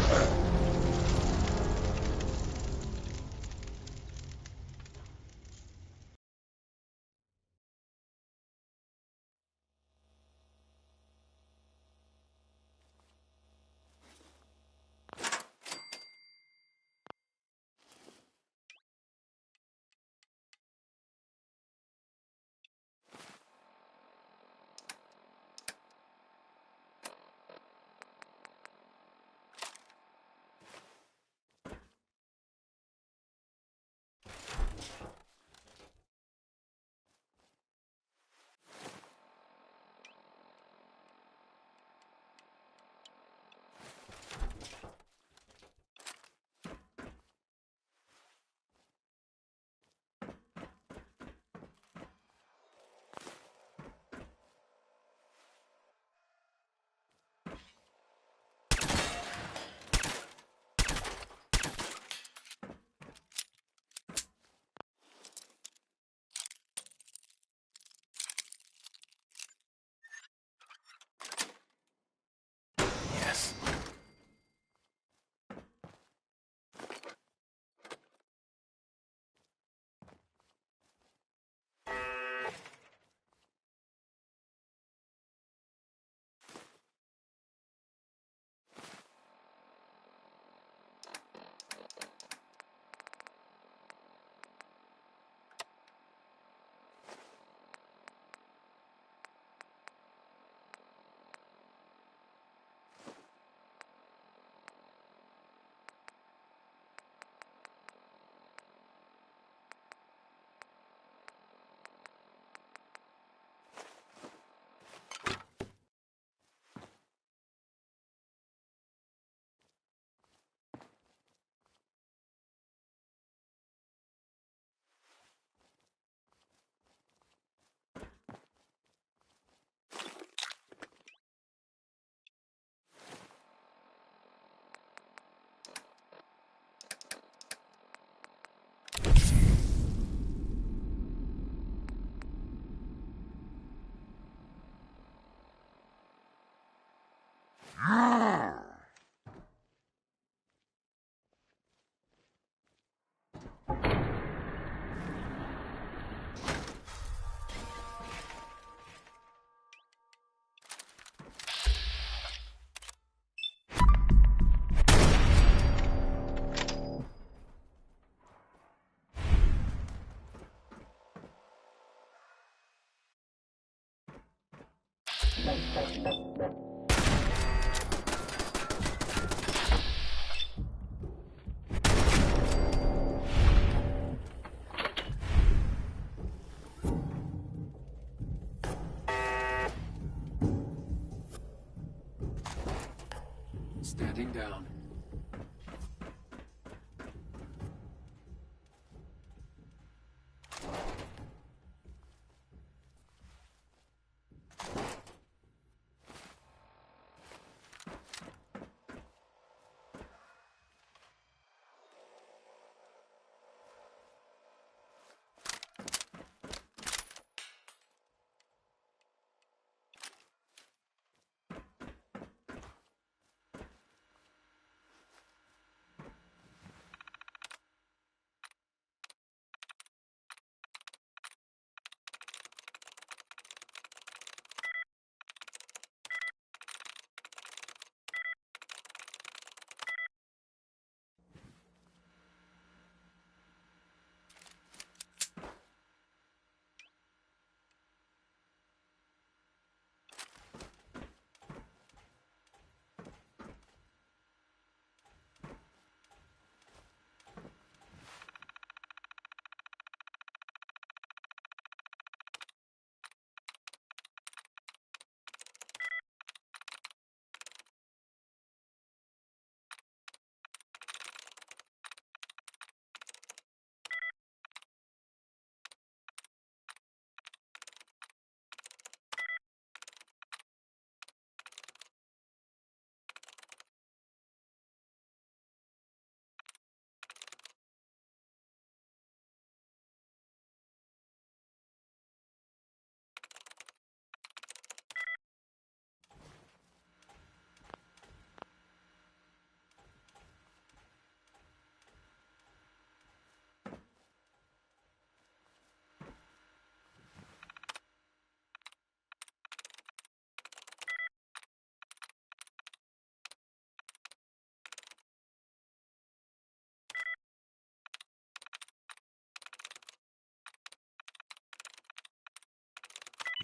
[SPEAKER 4] Standing down.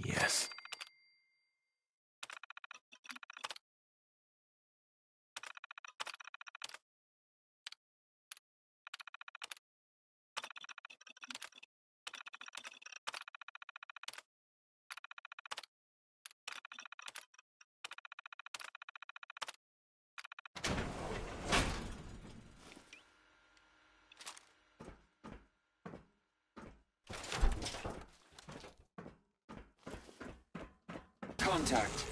[SPEAKER 3] Yes.
[SPEAKER 4] Contact.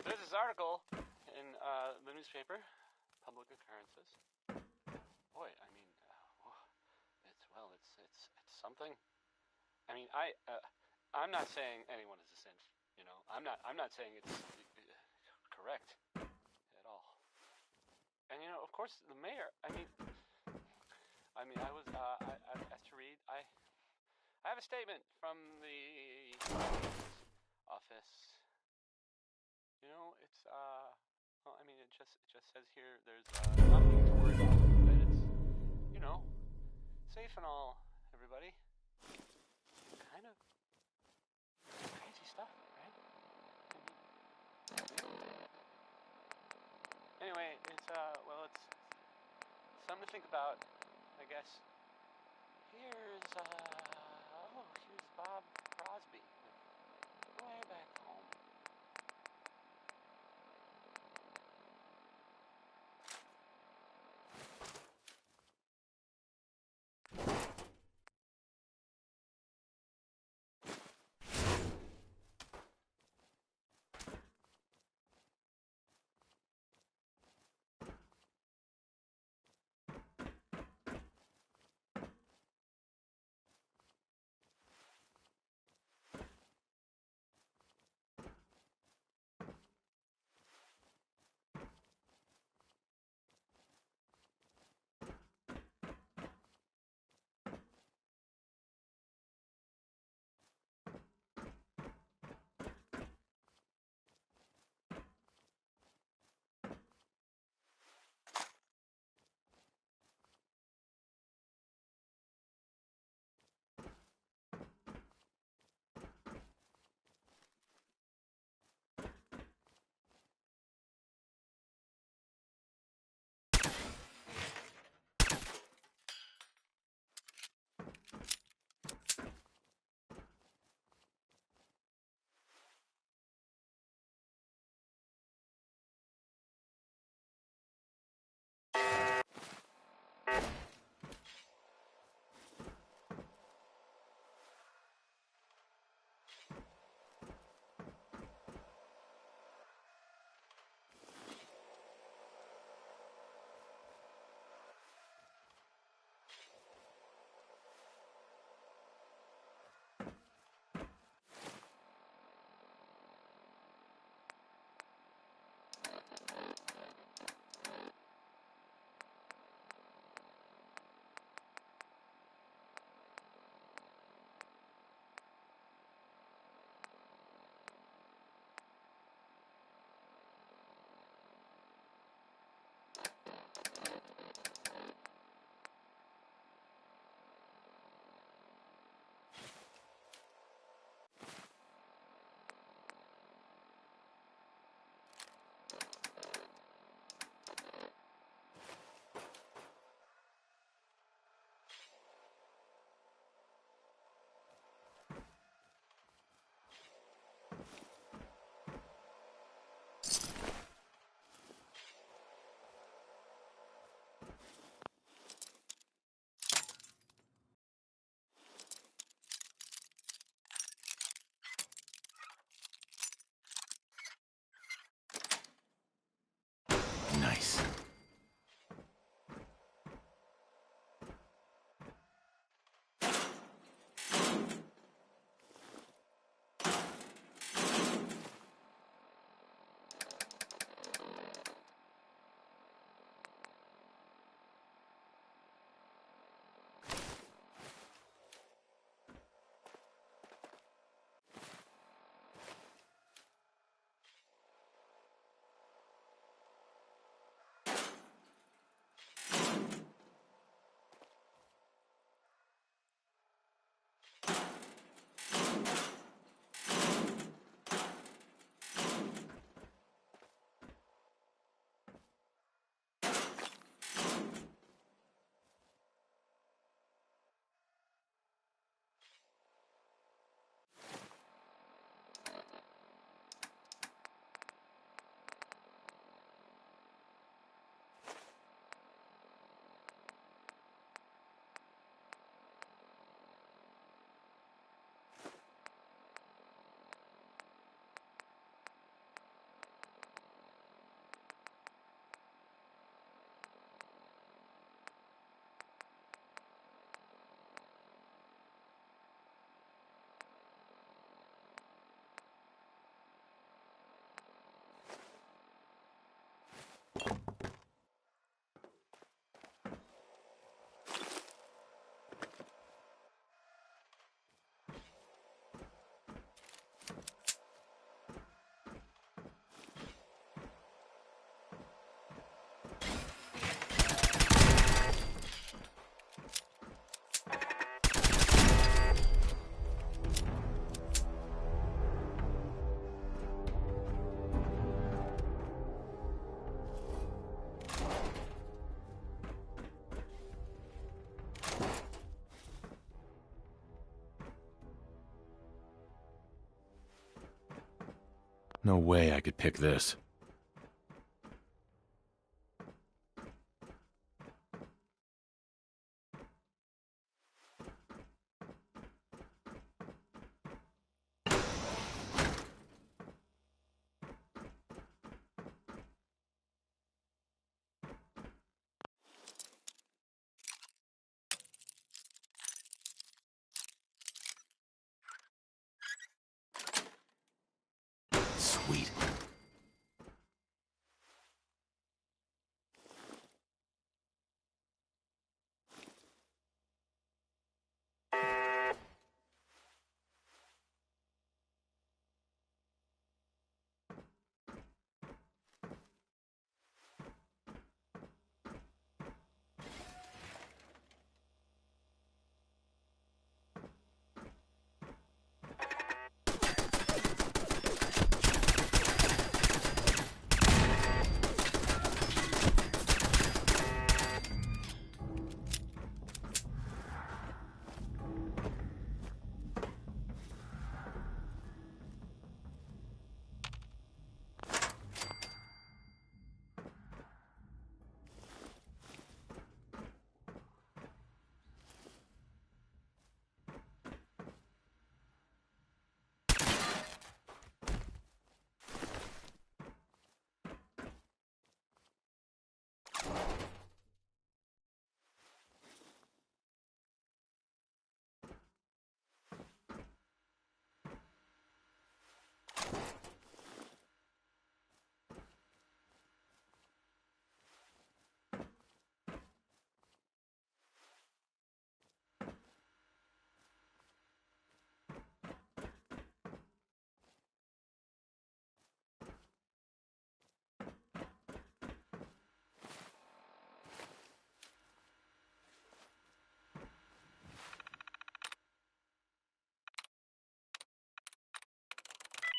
[SPEAKER 5] There's this article in the newspaper, Public Occurrences. Boy, I mean, it's something. I mean, I'm not saying anyone is a synth, you know. I'm not saying it's correct at all. And you know, of course, the mayor. I mean, I was asked to read. I have a statement from the office. You know, it's well, I mean, it just says here there's nothing to worry about. That it's, you know, safe and all. Everybody, kind of crazy stuff, right? Anyway, it's well, it's something to think about, I guess. Here's here's Bob Crosby, way back home.
[SPEAKER 3] No way I could pick this. Sweet.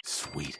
[SPEAKER 3] Sweet.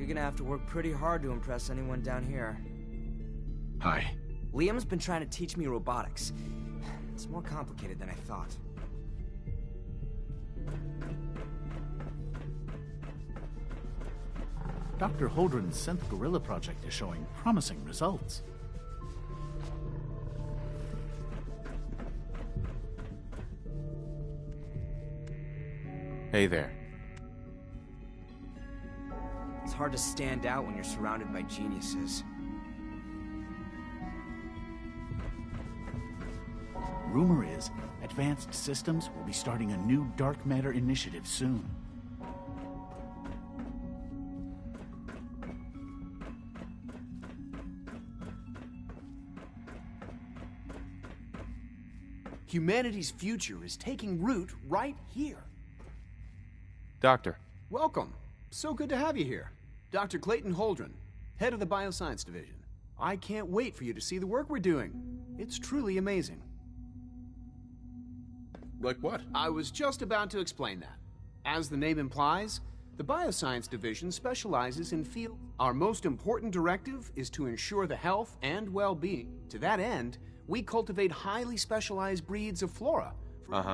[SPEAKER 19] You're gonna have to work pretty hard to impress anyone down here.
[SPEAKER 20] Hi.
[SPEAKER 19] Liam's been trying to teach me robotics. It's more complicated than I thought.
[SPEAKER 8] Dr. Holdren's Synth Gorilla project is showing promising results.
[SPEAKER 3] Hey there.
[SPEAKER 19] It's hard to stand out when you're surrounded by geniuses.
[SPEAKER 8] Rumor is, Advanced Systems will be starting a new dark matter initiative soon.
[SPEAKER 11] Humanity's future is taking root right here.
[SPEAKER 3] Doctor.
[SPEAKER 11] Welcome. So good to have you here. Dr. Clayton Holdren, head of the Bioscience Division. I can't wait for you to see the work we're doing. It's truly amazing.
[SPEAKER 3] Like what?
[SPEAKER 11] I was just about to explain that. As the name implies, the Bioscience Division specializes in field. Our most important directive is to ensure the health and well-being. To that end, we cultivate highly specialized breeds of flora.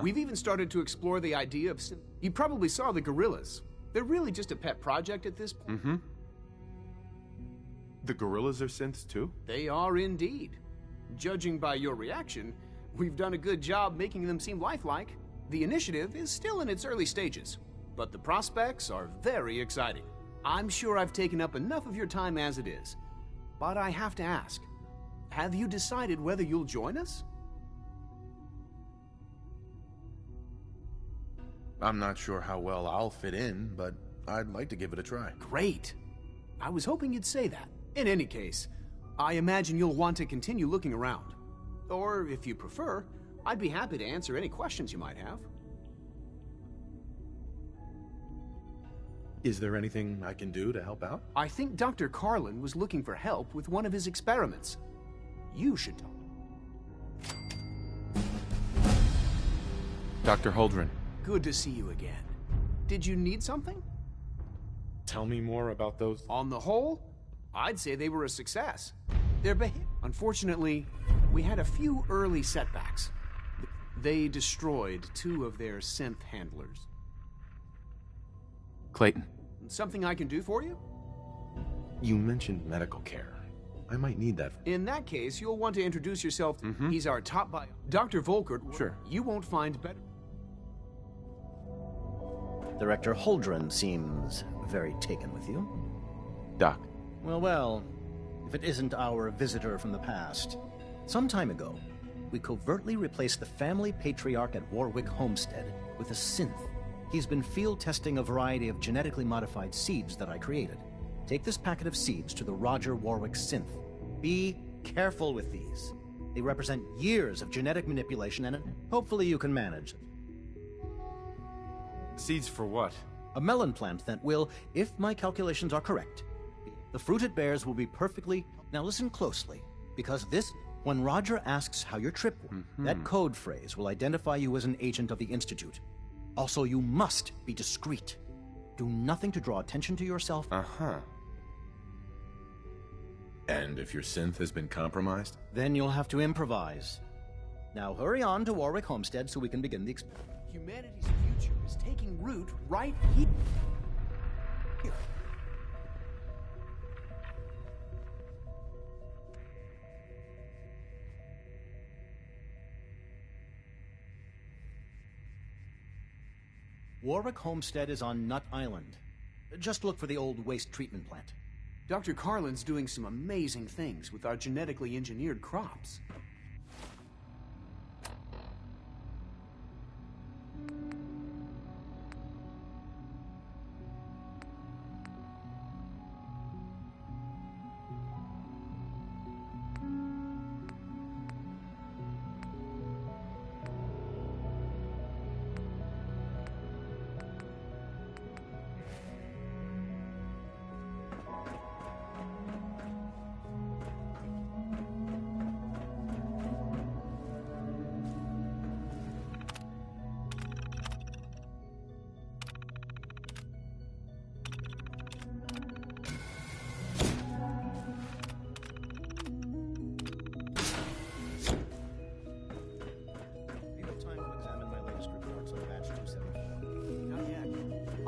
[SPEAKER 11] We've even started to explore the idea of... You probably saw the gorillas. They're really just a pet project at this point.
[SPEAKER 3] Mm-hmm. The gorillas are synths too?
[SPEAKER 11] They are indeed. Judging by your reaction, we've done a good job making them seem lifelike. The initiative is still in its early stages, but the prospects are very exciting. I'm sure I've taken up enough of your time as it is, but I have to ask, have you decided whether you'll join us?
[SPEAKER 3] I'm not sure how well I'll fit in, but I'd like to give it a try.
[SPEAKER 11] Great. I was hoping you'd say that. In any case, I imagine you'll want to continue looking around. Or, if you prefer, I'd be happy to answer any questions you might have.
[SPEAKER 3] Is there anything I can do to help out?
[SPEAKER 11] I think Dr. Carlin was looking for help with one of his experiments. You should talk.
[SPEAKER 3] Dr. Holdren.
[SPEAKER 11] Good to see you again. Did you need something?
[SPEAKER 3] Tell me more about those...
[SPEAKER 11] On the whole, I'd say they were a success. Unfortunately, we had a few early setbacks. They destroyed 2 of their synth handlers.
[SPEAKER 3] Clayton.
[SPEAKER 11] Something I can do for you?
[SPEAKER 3] You mentioned medical care. I might need that.
[SPEAKER 11] In that case, you'll want to introduce yourself. He's our top bio. Dr. Volkert.
[SPEAKER 3] Sure.
[SPEAKER 11] You won't find better.
[SPEAKER 2] Director Holdren seems very taken with you.
[SPEAKER 3] Doc.
[SPEAKER 2] Well, if it isn't our visitor from the past. Some time ago, we covertly replaced the family patriarch at Warwick Homestead with a synth. He's been field testing a variety of genetically modified seeds that I created. Take this packet of seeds to the Roger Warwick synth. Be careful with these. They represent years of genetic manipulation and hopefully you can manage.
[SPEAKER 3] Seeds for what?
[SPEAKER 2] A melon plant that will, if my calculations are correct, the fruit it bears will be perfectly... Now listen closely, because when Roger asks how your trip went, that code phrase will identify you as an agent of the Institute. Also, you must be discreet. Do nothing to draw attention to yourself.
[SPEAKER 3] And if your synth has been compromised?
[SPEAKER 2] Then you'll have to improvise. Now hurry on to Warwick Homestead so we can begin the experiment.
[SPEAKER 11] Humanity's future is taking root right here.
[SPEAKER 2] Warwick Homestead is on Nut Island. Just look for the old waste treatment plant.
[SPEAKER 11] Dr. Carlin's doing some amazing things with our genetically engineered crops.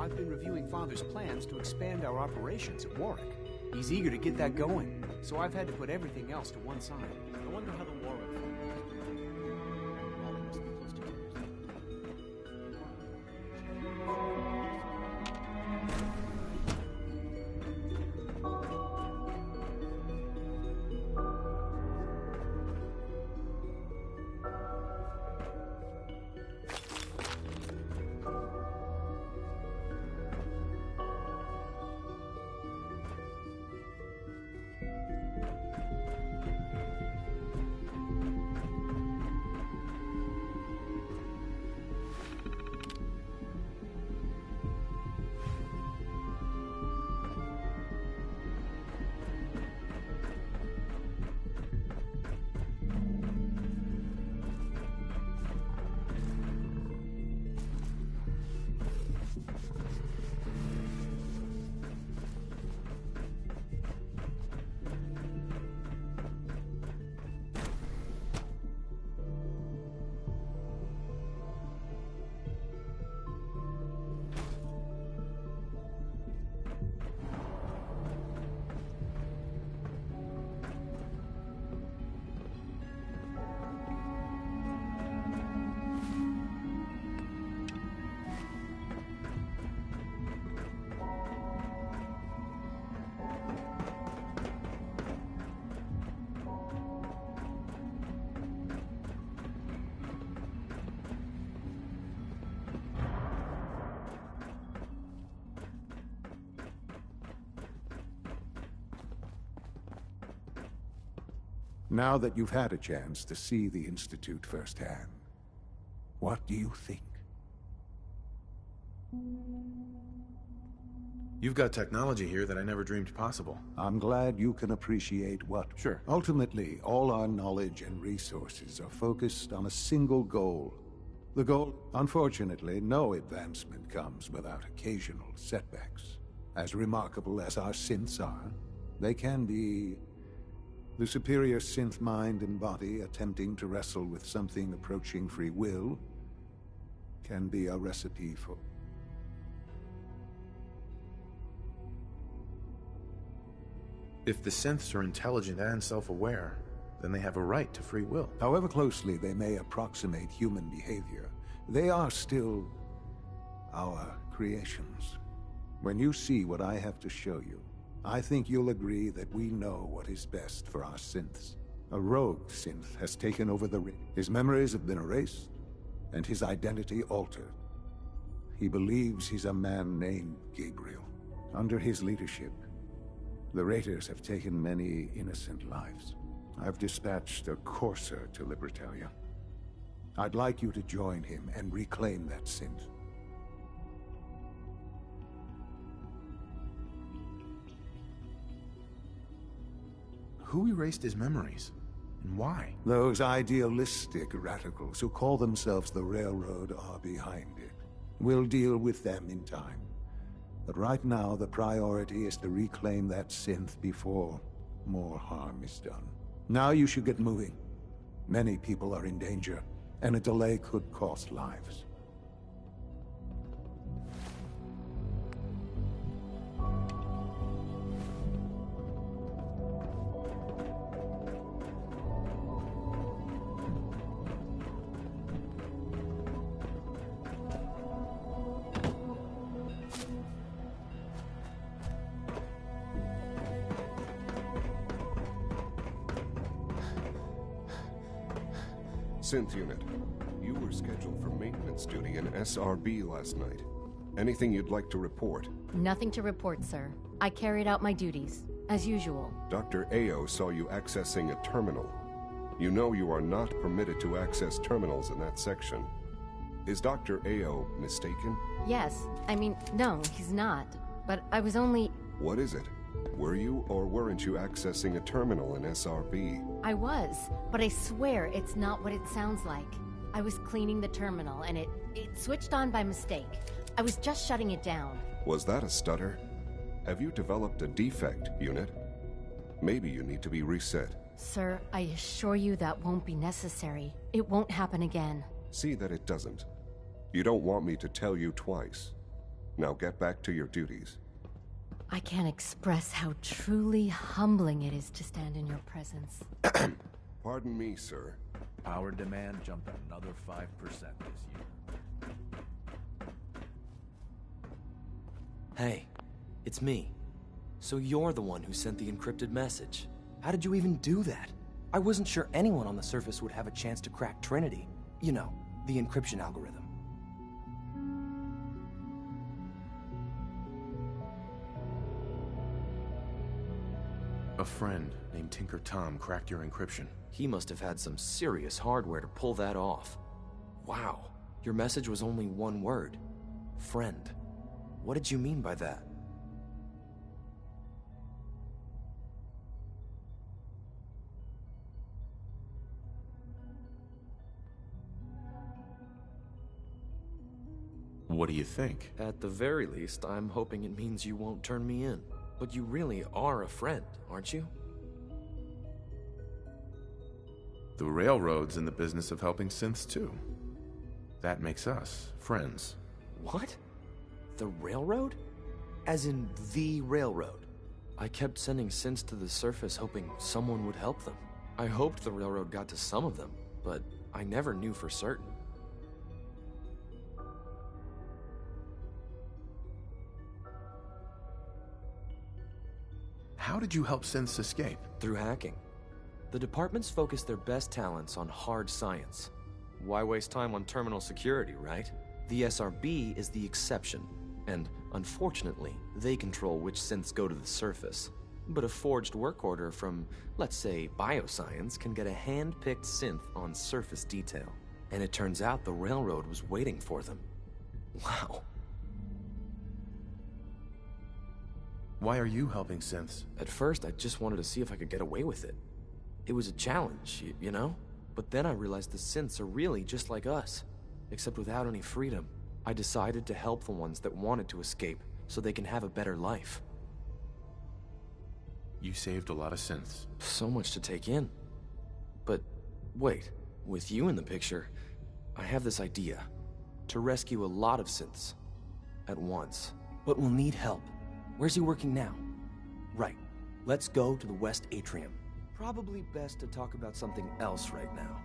[SPEAKER 11] I've been reviewing Father's plans to expand our operations at Warwick. He's eager to get that going, so I've had to put everything else to one side.
[SPEAKER 2] I wonder how the Warwick Molly must be close to tears.
[SPEAKER 21] Now that you've had a chance to see the Institute firsthand, what do you think?
[SPEAKER 3] You've got technology here that I never dreamed possible.
[SPEAKER 21] I'm glad you can appreciate what...
[SPEAKER 3] Sure.
[SPEAKER 21] Ultimately, all our knowledge and resources are focused on a single goal. The goal, unfortunately, no advancement comes without occasional setbacks. As remarkable as our synths are, they can be... The superior synth mind and body attempting to wrestle with something approaching free will can be a recipe for...
[SPEAKER 3] If the synths are intelligent and self-aware, then they have a right to free will.
[SPEAKER 21] However closely they may approximate human behavior, they are still our creations. When you see what I have to show you, I think you'll agree that we know what is best for our synths. A rogue synth has taken over the ring. His memories have been erased, and his identity altered. He believes he's a man named Gabriel. Under his leadership, the Raiders have taken many innocent lives. I've dispatched a courser to Libertalia. I'd like you to join him and reclaim that synth.
[SPEAKER 3] Who erased his memories? And why?
[SPEAKER 21] Those idealistic radicals who call themselves the Railroad are behind it. We'll deal with them in time. But right now, the priority is to reclaim that synth before more harm is done. Now you should get moving. Many people are in danger, and a delay could cost lives.
[SPEAKER 18] Synth unit, you were scheduled for maintenance duty in SRB last night. Anything you'd like to report?
[SPEAKER 1] Nothing to report, sir. I carried out my duties, as usual.
[SPEAKER 18] Dr. Ao saw you accessing a terminal. You know you are not permitted to access terminals in that section. Is Dr. Ao mistaken?
[SPEAKER 1] Yes. I mean, no, he's not. But I was only...
[SPEAKER 18] What is it? Were you or weren't you accessing a terminal in SRB?
[SPEAKER 1] I was, but I swear it's not what it sounds like. I was cleaning the terminal and it switched on by mistake. I was just shutting it down.
[SPEAKER 18] Was that a stutter? Have you developed a defect, unit? Maybe you need to be reset.
[SPEAKER 1] Sir, I assure you that won't be necessary. It won't happen again.
[SPEAKER 18] See that it doesn't. You don't want me to tell you twice. Now get back to your duties.
[SPEAKER 1] I can't express how truly humbling it is to stand in your presence.
[SPEAKER 18] Pardon me, sir.
[SPEAKER 6] Power demand jumped another 5% this year.
[SPEAKER 7] Hey, it's me. So you're the one who sent the encrypted message. How did you even do that? I wasn't sure anyone on the surface would have a chance to crack Trinity. You know, the encryption algorithm.
[SPEAKER 3] A friend named Tinker Tom cracked your encryption.
[SPEAKER 7] He must have had some serious hardware to pull that off. Wow, your message was only one word. Friend. What did you mean by that?
[SPEAKER 3] What do you think?
[SPEAKER 7] At the very least, I'm hoping it means you won't turn me in. But you really are a friend, aren't you?
[SPEAKER 3] The Railroad's in the business of helping synths too. That makes us friends.
[SPEAKER 7] What? The Railroad? As in the Railroad? I kept sending synths to the surface hoping someone would help them. I hoped the Railroad got to some of them, but I never knew for certain.
[SPEAKER 3] How did you help synths escape?
[SPEAKER 7] Through hacking. The departments focus their best talents on hard science. Why waste time on terminal security, right? The SRB is the exception, and unfortunately, they control which synths go to the surface. But a forged work order from, let's say, bioscience can get a hand-picked synth on surface detail. And it turns out the Railroad was waiting for them. Wow.
[SPEAKER 3] Why are you helping synths?
[SPEAKER 7] At first, I just wanted to see if I could get away with it. It was a challenge, you know? But then I realized the synths are really just like us, except without any freedom. I decided to help the ones that wanted to escape, so they can have a better life.
[SPEAKER 3] You saved a lot of synths.
[SPEAKER 7] So much to take in. But wait, with you in the picture, I have this idea. To rescue a lot of synths. At once. But we'll need help. Where's he working now? Right. Let's go to the West Atrium. Probably best to talk about something else right now.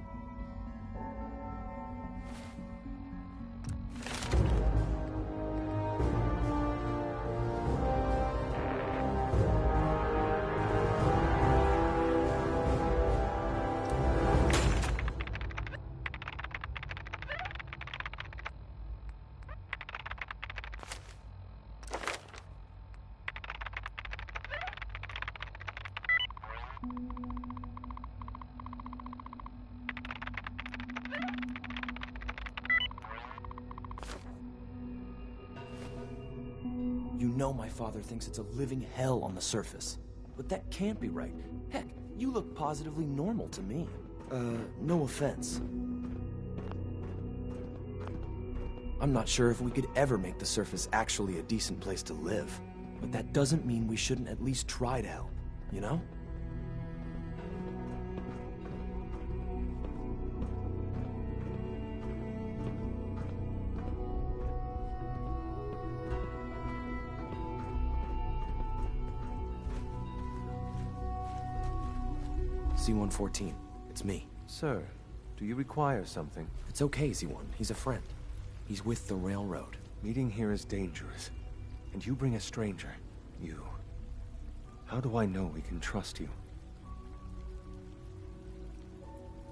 [SPEAKER 7] You know my father thinks it's a living hell on the surface. But that can't be right. Heck, you look positively normal to me. No offense. I'm not sure if we could ever make the surface actually a decent place to live. But that doesn't mean we shouldn't at least try to help, you know? C-114. It's me.
[SPEAKER 22] Sir, do you require something?
[SPEAKER 7] It's okay, Z-1. He's a friend. He's with the Railroad.
[SPEAKER 22] Meeting here is dangerous. And you bring a stranger. You. How do I know we can trust you?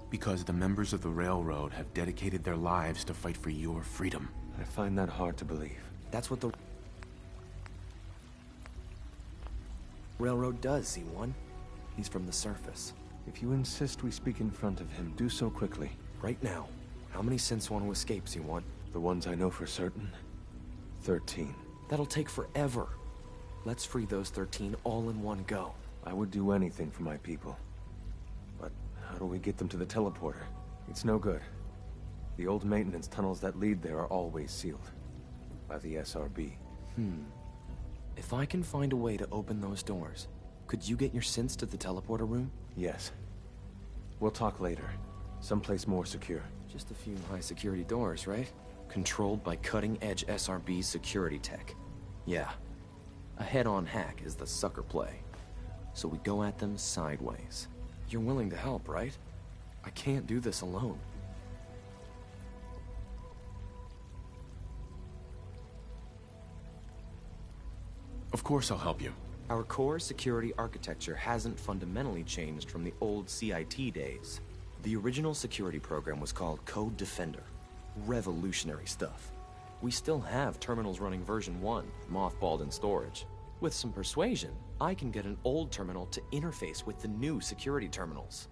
[SPEAKER 3] Because the members of the Railroad have dedicated their lives to fight for your freedom.
[SPEAKER 22] I find that hard to believe.
[SPEAKER 7] That's what the Railroad does, Z-1. He's from the surface.
[SPEAKER 22] If you insist we speak in front of him, do so quickly.
[SPEAKER 7] Right now. How many synths want to escape, Z-1?
[SPEAKER 22] The ones I know for certain? 13.
[SPEAKER 7] That'll take forever. Let's free those 13 all in one go.
[SPEAKER 22] I would do anything for my people. But how do we get them to the teleporter? It's no good. The old maintenance tunnels that lead there are always sealed. By the SRB.
[SPEAKER 7] If I can find a way to open those doors, could you get your synths to the teleporter room?
[SPEAKER 22] Yes. We'll talk later. Someplace more secure.
[SPEAKER 7] Just a few high-security doors, right? controlled by cutting-edge SRB security tech. Yeah, a head-on hack is the sucker play. So we go at them sideways. You're willing to help, right? I can't do this alone.
[SPEAKER 3] Of course I'll help you.
[SPEAKER 7] Our core security architecture hasn't fundamentally changed from the old CIT days. The original security program was called Code Defender. Revolutionary stuff. We still have terminals running version 1, mothballed in storage. With some persuasion, I can get an old terminal to interface with the new security terminals.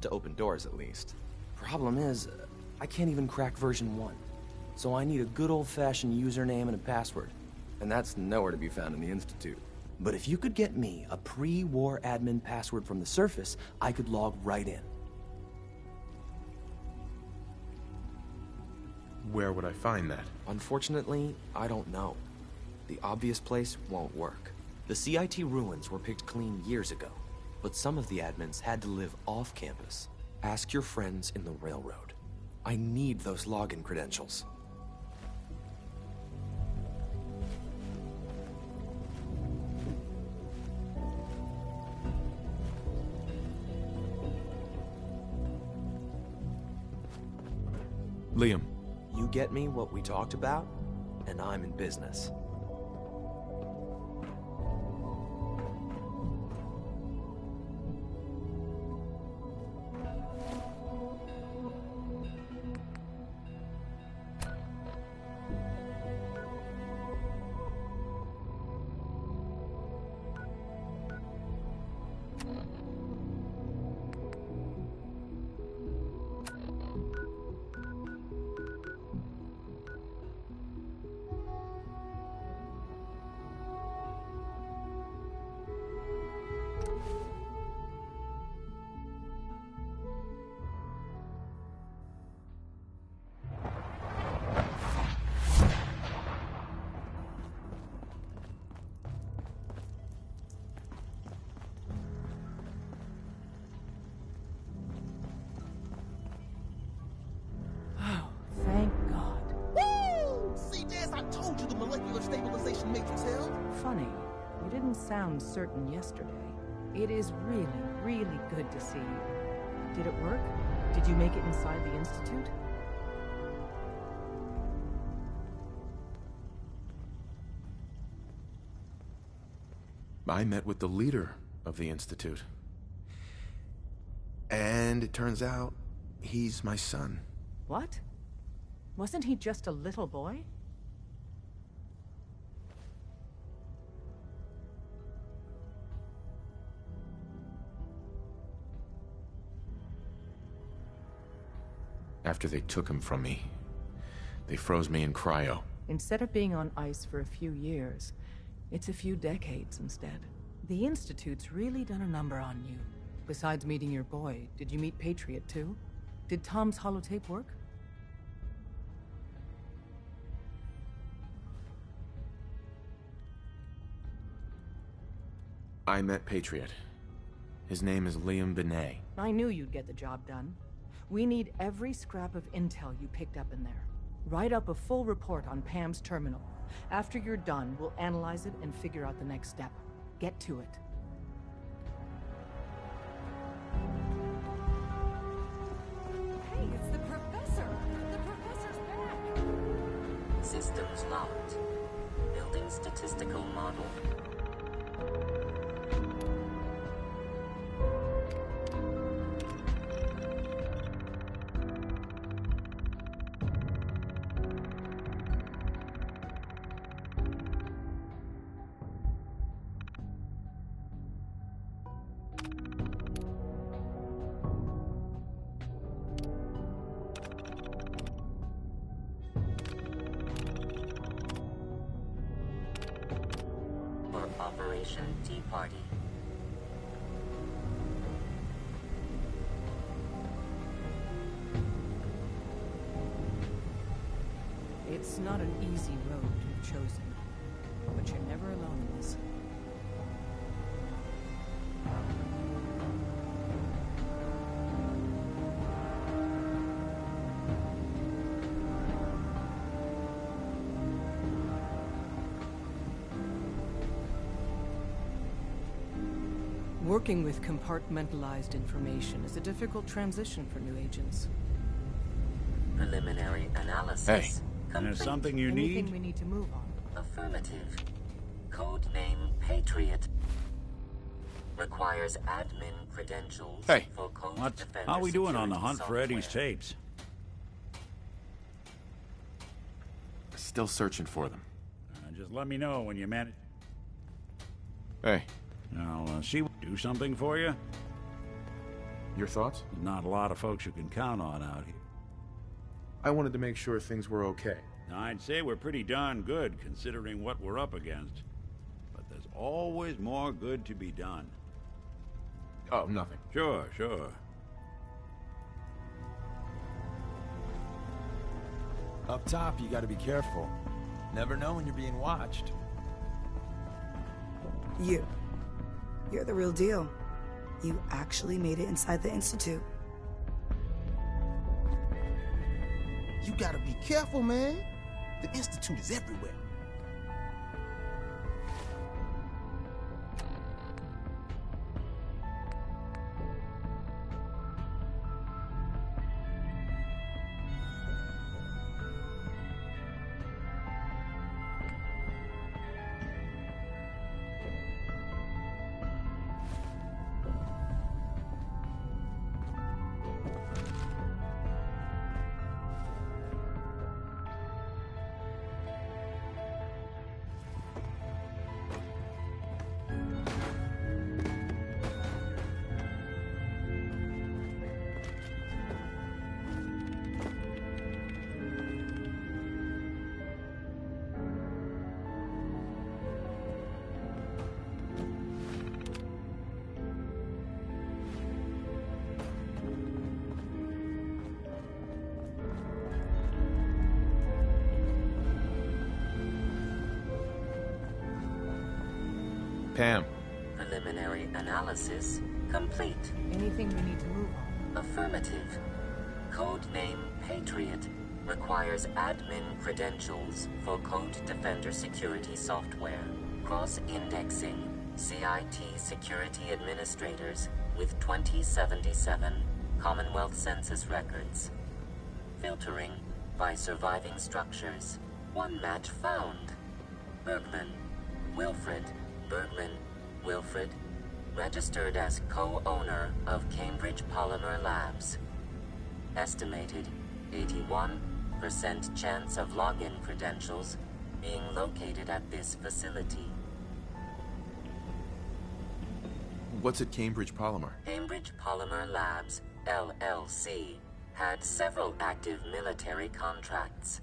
[SPEAKER 7] to open doors, at least. Problem is, I can't even crack version 1. So I need a good old-fashioned username and a password. And that's nowhere to be found in the Institute. But if you could get me a pre-war admin password from the surface, I could log right in.
[SPEAKER 3] Where would I find that?
[SPEAKER 7] Unfortunately, I don't know. The obvious place won't work. The CIT ruins were picked clean years ago, but some of the admins had to live off campus. Ask your friends in the railroad. I need those login credentials.
[SPEAKER 3] Liam.
[SPEAKER 7] You get me what we talked about, and I'm in business.
[SPEAKER 10] Thank God.
[SPEAKER 16] Woo! CJS, I told you the molecular stabilization matrix held.
[SPEAKER 10] Funny, you didn't sound certain yesterday. It is really, really good to see you. Did it work? Did you make it inside the Institute?
[SPEAKER 3] I met with the leader of the Institute. And it turns out, he's my son.
[SPEAKER 10] What? Wasn't he just a little boy?
[SPEAKER 3] After they took him from me, they froze me in cryo.
[SPEAKER 10] Instead of being on ice for a few years, it's a few decades instead. The Institute's really done a number on you. Besides meeting your boy, did you meet Patriot too? Did Tom's holotape work?
[SPEAKER 3] I met Patriot. His name is Liam Benet.
[SPEAKER 10] I knew you'd get the job done. We need every scrap of intel you picked up in there. Write up a full report on Pam's terminal. After you're done, we'll analyze it and figure out the next step. Get to it.
[SPEAKER 15] Hey, it's the professor! The professor's back!
[SPEAKER 14] Systems locked. Building statistical model. Operation Tea Party.
[SPEAKER 10] It's not an easy road you've chosen, but you're never alone in this. Working with compartmentalized information is a difficult transition for new agents.
[SPEAKER 14] Preliminary analysis.
[SPEAKER 3] Hey.
[SPEAKER 8] And there's something you
[SPEAKER 10] Anything
[SPEAKER 8] need?
[SPEAKER 10] we need to move on.
[SPEAKER 14] Affirmative. Codename Patriot. Requires admin credentials
[SPEAKER 3] Hey.
[SPEAKER 14] for code
[SPEAKER 8] What?
[SPEAKER 14] defender
[SPEAKER 8] How we doing on the
[SPEAKER 14] security
[SPEAKER 8] hunt for Eddie's
[SPEAKER 14] software.
[SPEAKER 8] tapes?
[SPEAKER 3] Still searching for them.
[SPEAKER 8] Just let me know when you manage.
[SPEAKER 3] Hey.
[SPEAKER 8] I'll do something for you.
[SPEAKER 3] Your thoughts?
[SPEAKER 8] Not a lot of folks you can count on out here.
[SPEAKER 3] I wanted to make sure things were okay.
[SPEAKER 8] I'd say we're pretty darn good, considering what we're up against. But there's always more good to be done.
[SPEAKER 3] Oh, nothing.
[SPEAKER 8] Sure, sure.
[SPEAKER 9] Up top, you gotta be careful. Never know when you're being watched.
[SPEAKER 13] You're the real deal. You actually made it inside the Institute.
[SPEAKER 9] You gotta be careful, man. The Institute is everywhere.
[SPEAKER 3] Pam.
[SPEAKER 14] Preliminary analysis complete.
[SPEAKER 10] Anything we need to move on?
[SPEAKER 14] Affirmative. Codename Patriot requires admin credentials for Code Defender security software. Cross-indexing CIT security administrators with 2077 Commonwealth Census records. Filtering by surviving structures. One match found. Bergman. Wilfred. Bergman. Wilfred. Registered as co-owner of Cambridge Polymer Labs. Estimated 81% chance of login credentials being located at this facility.
[SPEAKER 3] What's at Cambridge Polymer?
[SPEAKER 14] Cambridge Polymer Labs, LLC, had several active military contracts,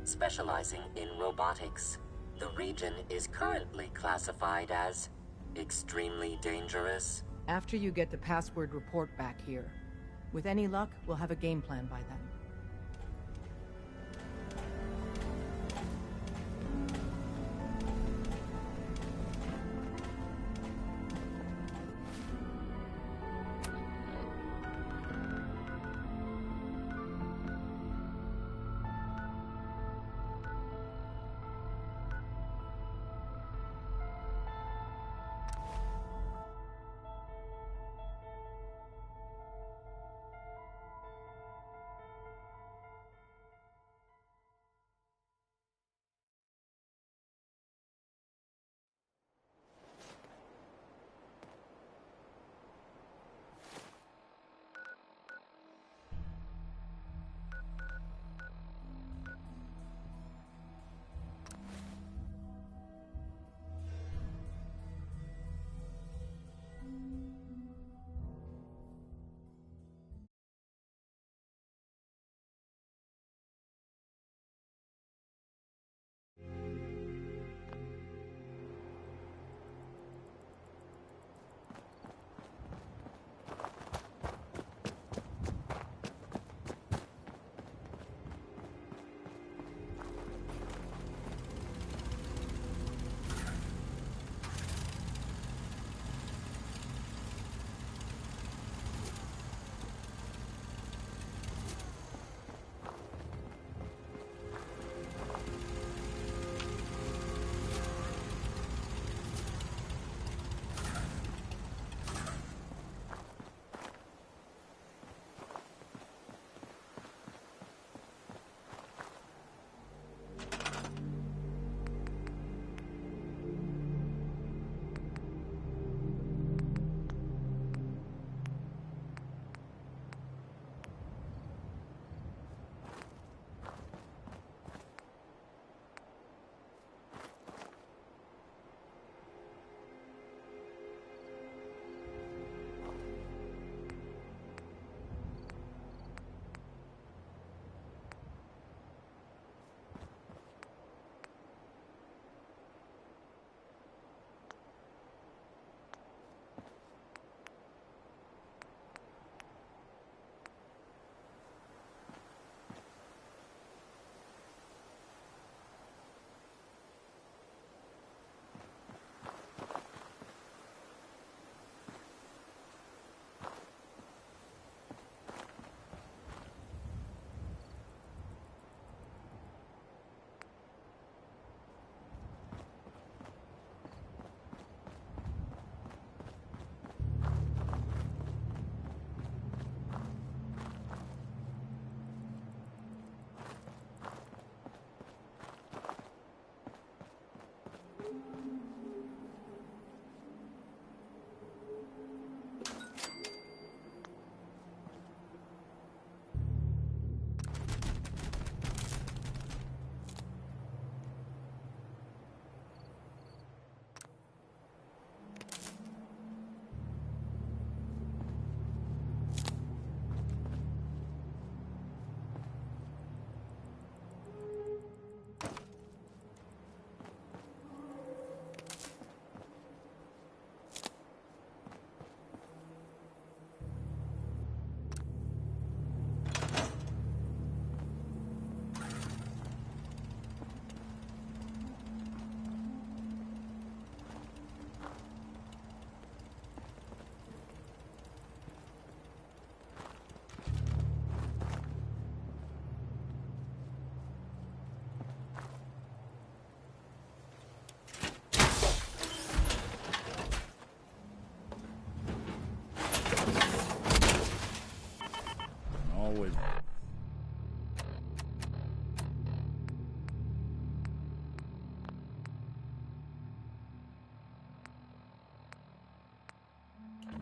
[SPEAKER 14] specializing in robotics. The region is currently classified as extremely dangerous.
[SPEAKER 10] After you get the password report back here. With any luck, we'll have a game plan by then.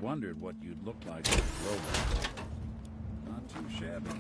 [SPEAKER 6] wondered what you'd look like as a robot. Not too shabby.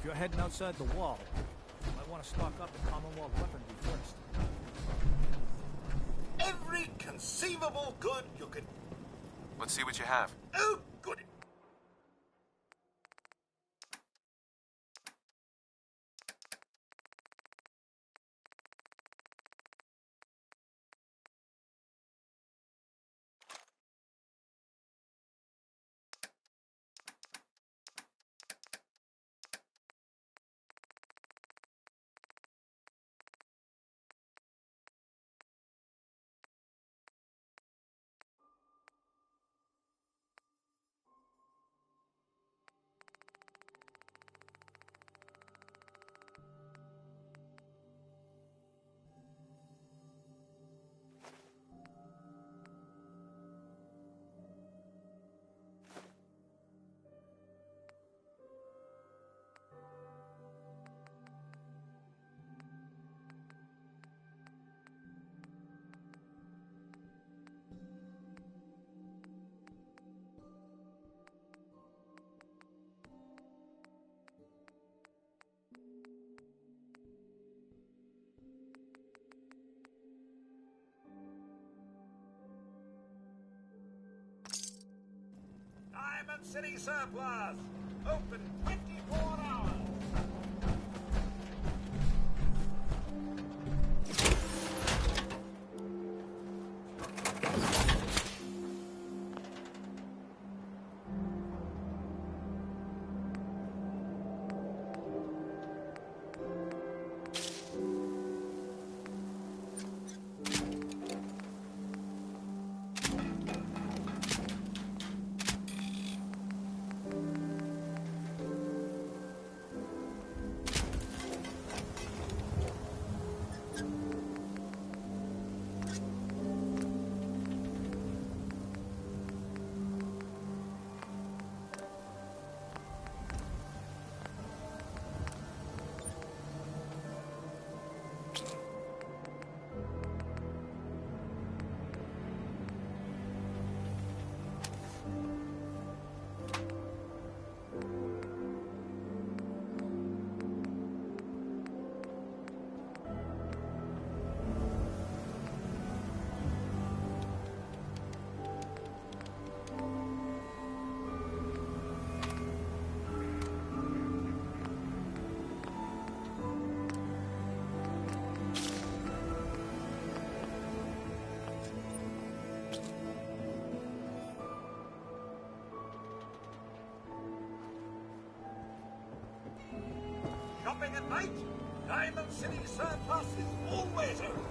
[SPEAKER 12] If you're heading outside the wall, you might want to stock up the Commonwealth weaponry first.
[SPEAKER 17] Every conceivable good you can...
[SPEAKER 22] Let's see what you have.
[SPEAKER 17] Oh, good. Diamond City Surplus! Open 24 hours! Shopping at night? Diamond City Surplus is always open.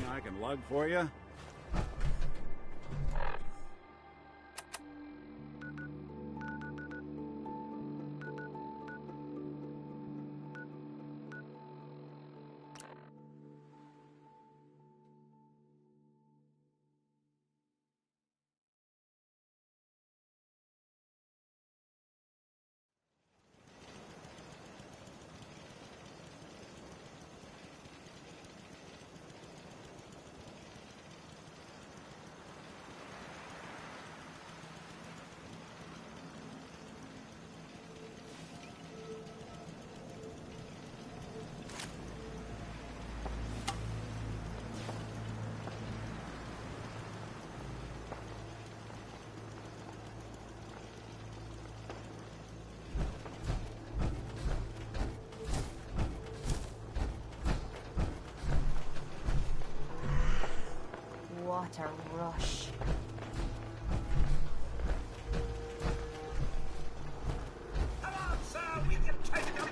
[SPEAKER 6] Anything I can lug for you?
[SPEAKER 4] What a rush.
[SPEAKER 17] Come on, sir, we can take them.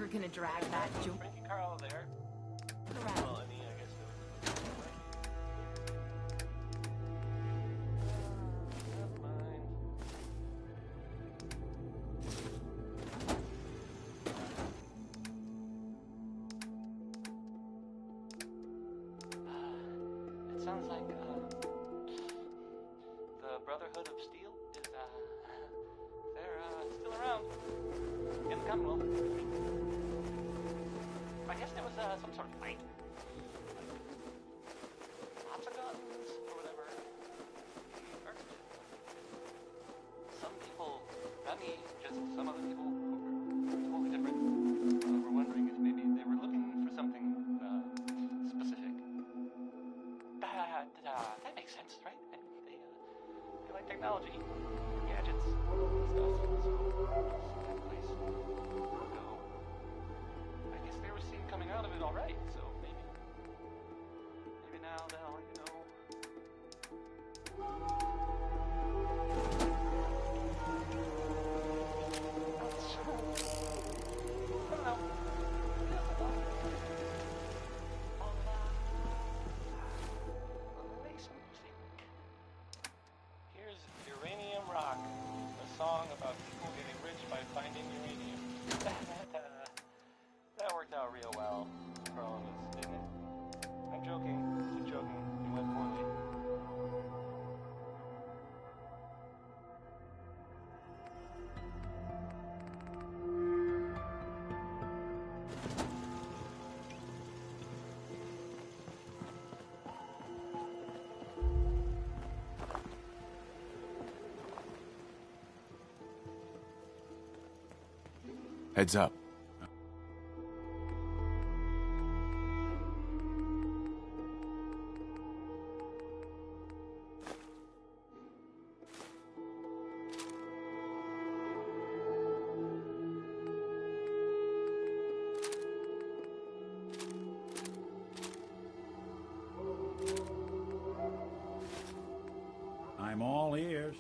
[SPEAKER 4] You're gonna drag that joke.
[SPEAKER 5] Frankie Carl there.
[SPEAKER 4] Correct.
[SPEAKER 5] Well, I mean, I guess there was... Never mind. It sounds like, the Brotherhood of Steel is, they're, still around. In the Commonwealth. I guess there was, some sort of fight. Lots of guns, or whatever. First, some people, not me, just some other people who were totally different, were wondering if maybe they were looking for something, specific. That makes sense, right? They like technology, gadgets, stuff, so that place. So, I guess they were seen coming out of it alright, so maybe now they'll let you know. I don't know. Here's Uranium Rock, a song about people getting rich by finding uranium. That worked out real well for all of us, didn't it? I'm joking, just joking. It went poorly.
[SPEAKER 3] Heads up.
[SPEAKER 6] I'm all ears.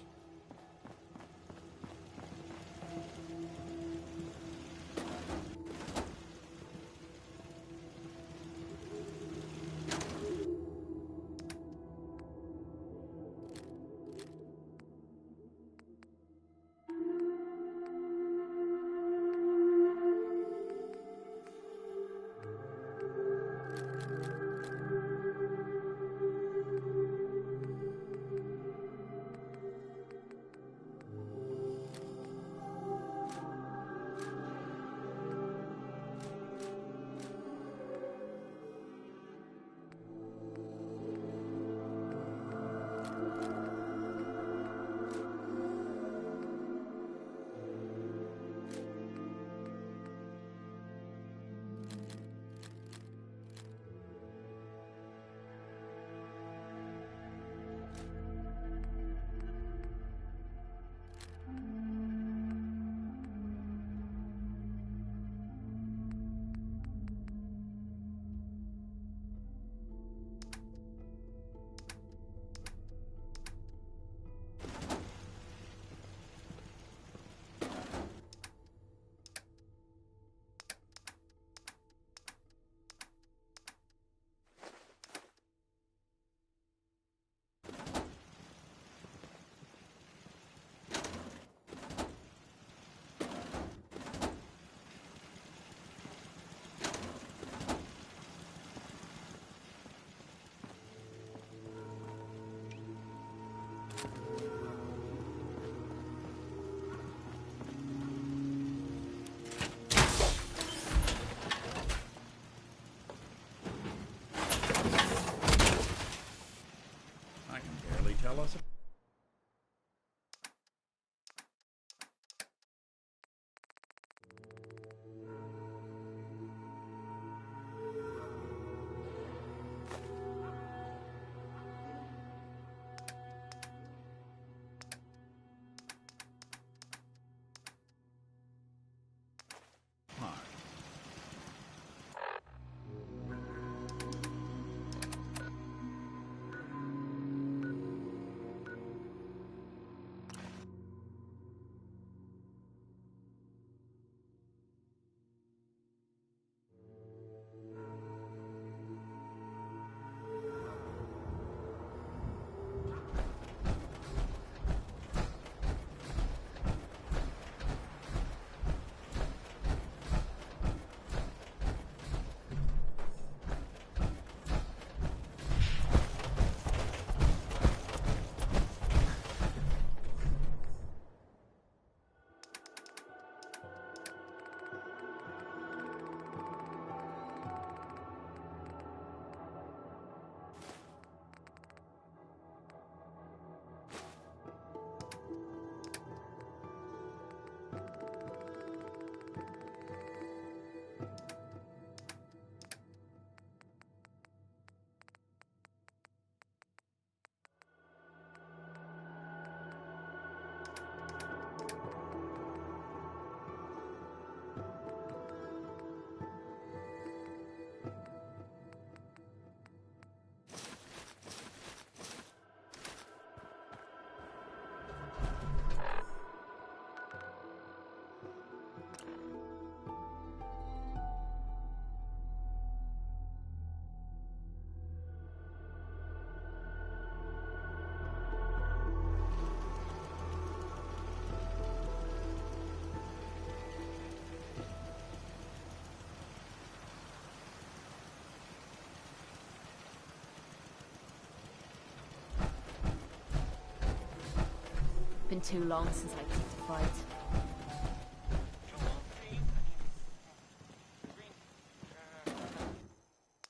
[SPEAKER 19] been too long since I picked a fight.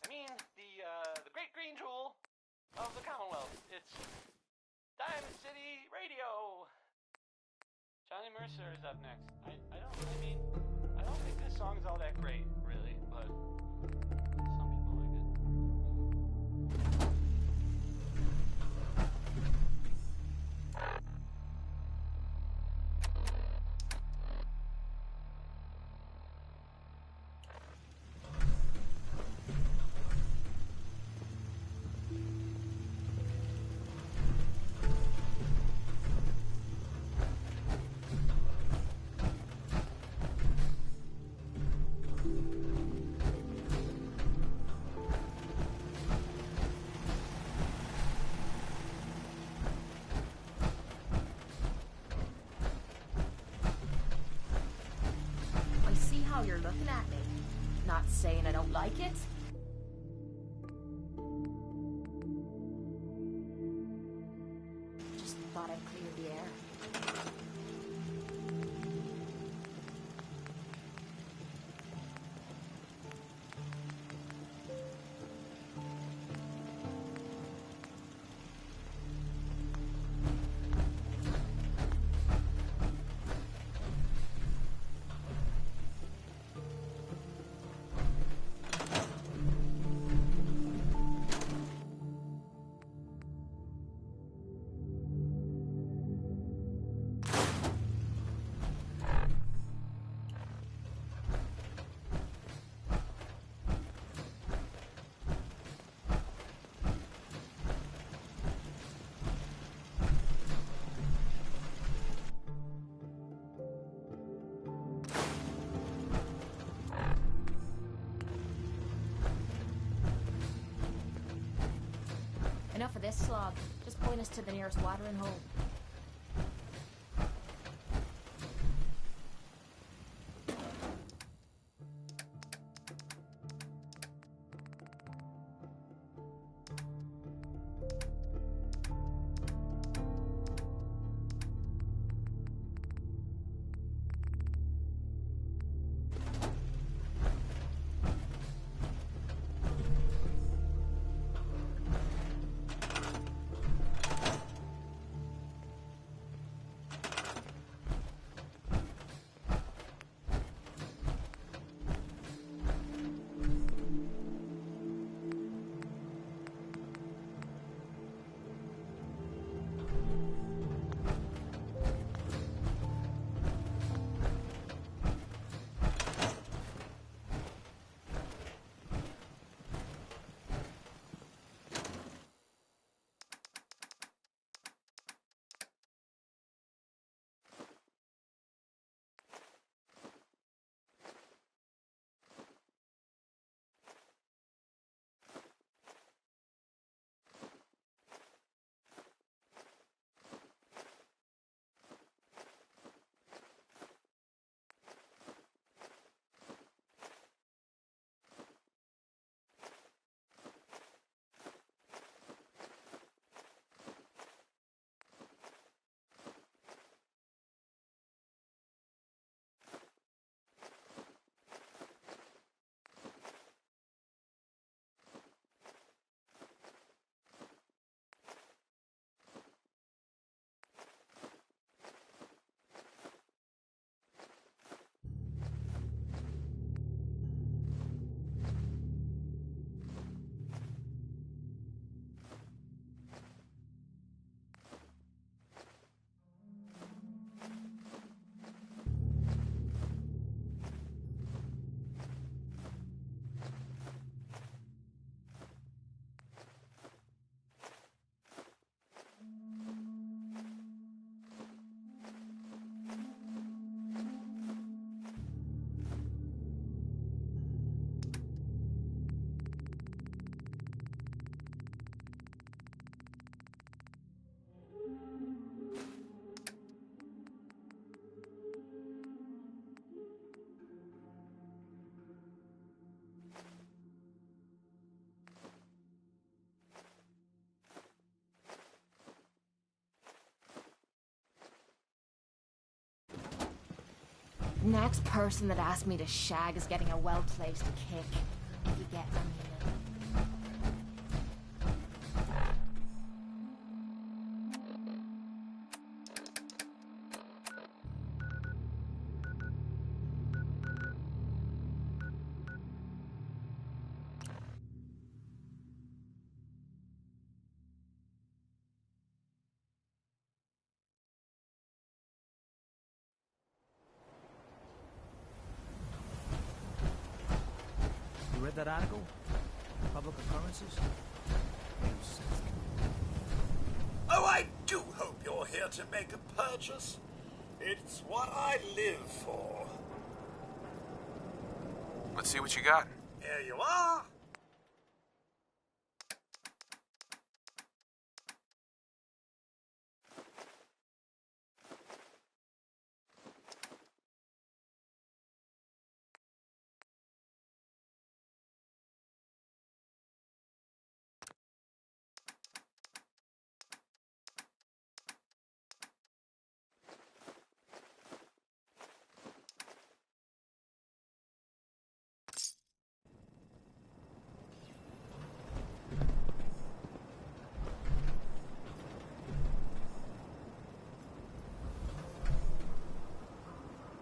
[SPEAKER 5] I mean, the great green jewel of the Commonwealth. It's Diamond City Radio. Johnny Mercer is up next. I don't think this song's all that great, really, but some people like it.
[SPEAKER 19] I see how you're looking at me. Not saying I don't like it. Just thought I'd clear the air. Enough of this slog. Just point us to the nearest watering hole. Next person that asks me to shag is getting a well-placed kick. If you get what I mean.
[SPEAKER 12] You read that article? Public occurrences?
[SPEAKER 17] Oh, I do hope you're here to make a purchase. It's what I live for.
[SPEAKER 3] Let's see what you got.
[SPEAKER 17] Here you are.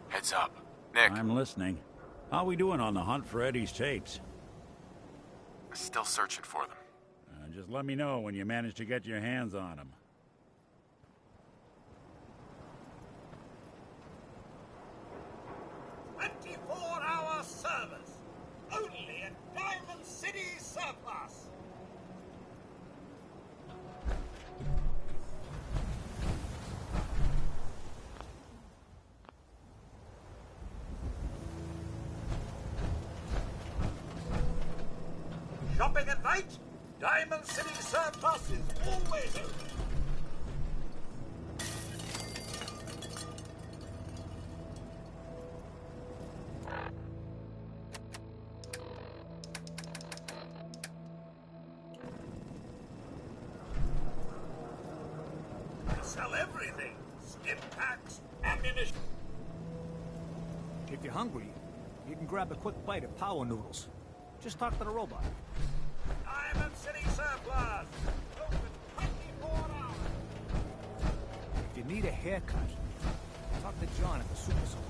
[SPEAKER 3] Heads up. Nick.
[SPEAKER 6] I'm listening. How we doing on the hunt for Eddie's tapes?
[SPEAKER 3] Still searching for them.
[SPEAKER 6] Just let me know when you manage to get your hands on them.
[SPEAKER 17] "24-hour service. Only at Diamond City Surplus." Shopping at night? Diamond City Surplus is always open. We sell everything. Stim packs, ammunition.
[SPEAKER 12] If you're hungry, you can grab a quick bite of power noodles. Just talk to the robot.
[SPEAKER 17] Diamond City Surplus. Open 24 hours.
[SPEAKER 12] If you need a haircut, talk to John at the super salon.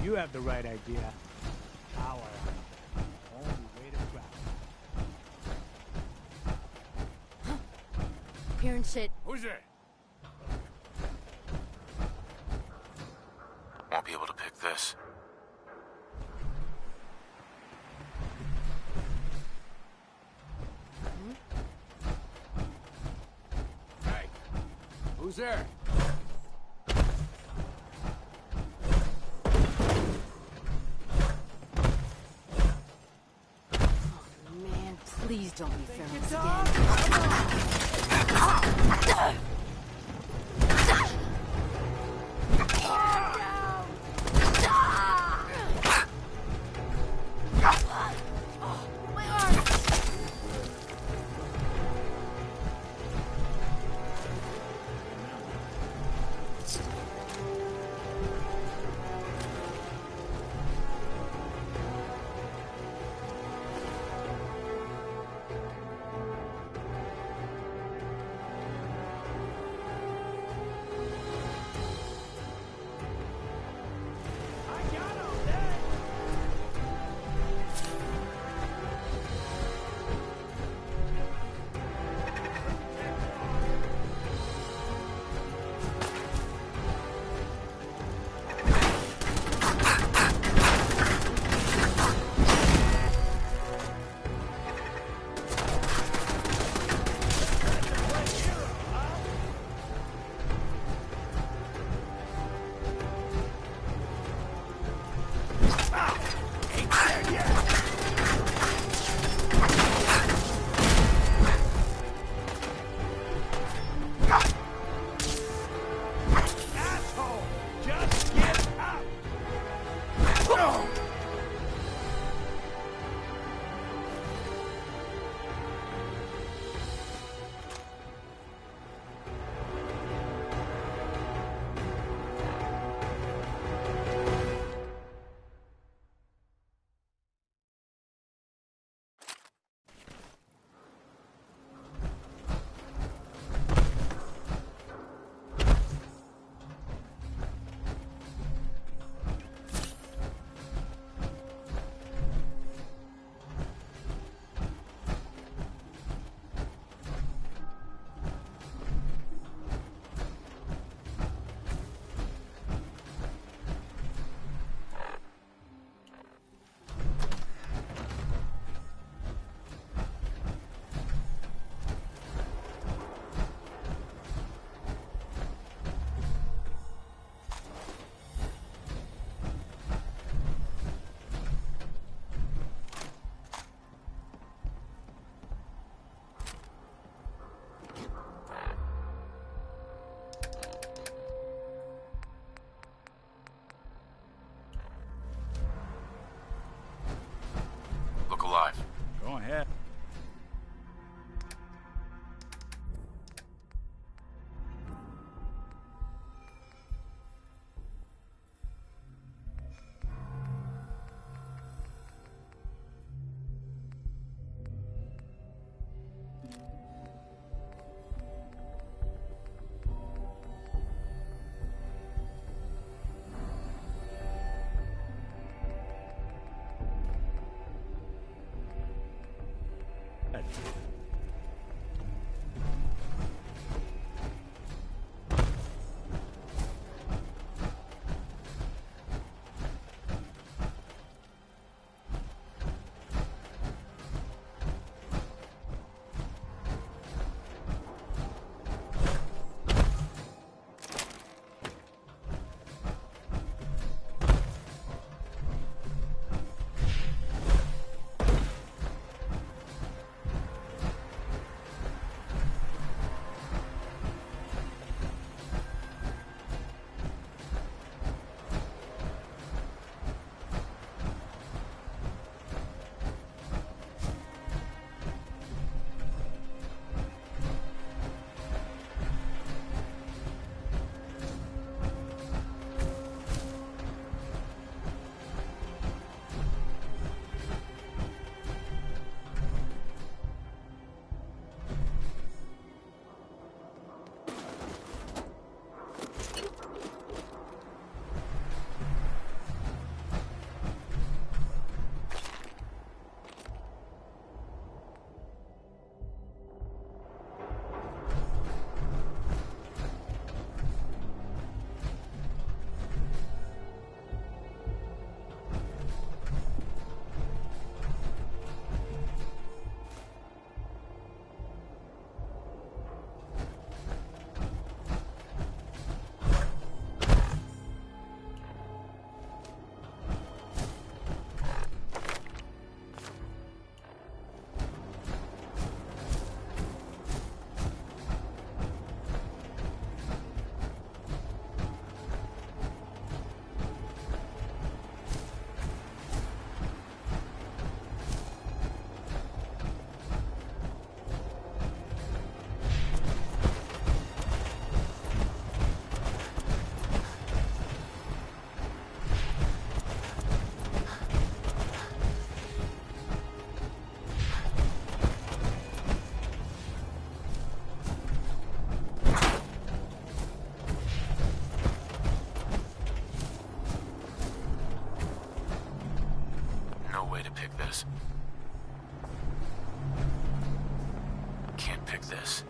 [SPEAKER 12] You have the right idea. Power. Only way to travel.
[SPEAKER 1] Parent shit.
[SPEAKER 8] Who's there?
[SPEAKER 3] Won't be able to pick this.
[SPEAKER 8] Hey, who's there?
[SPEAKER 1] Man, please don't be fearless again.
[SPEAKER 3] Can't pick this.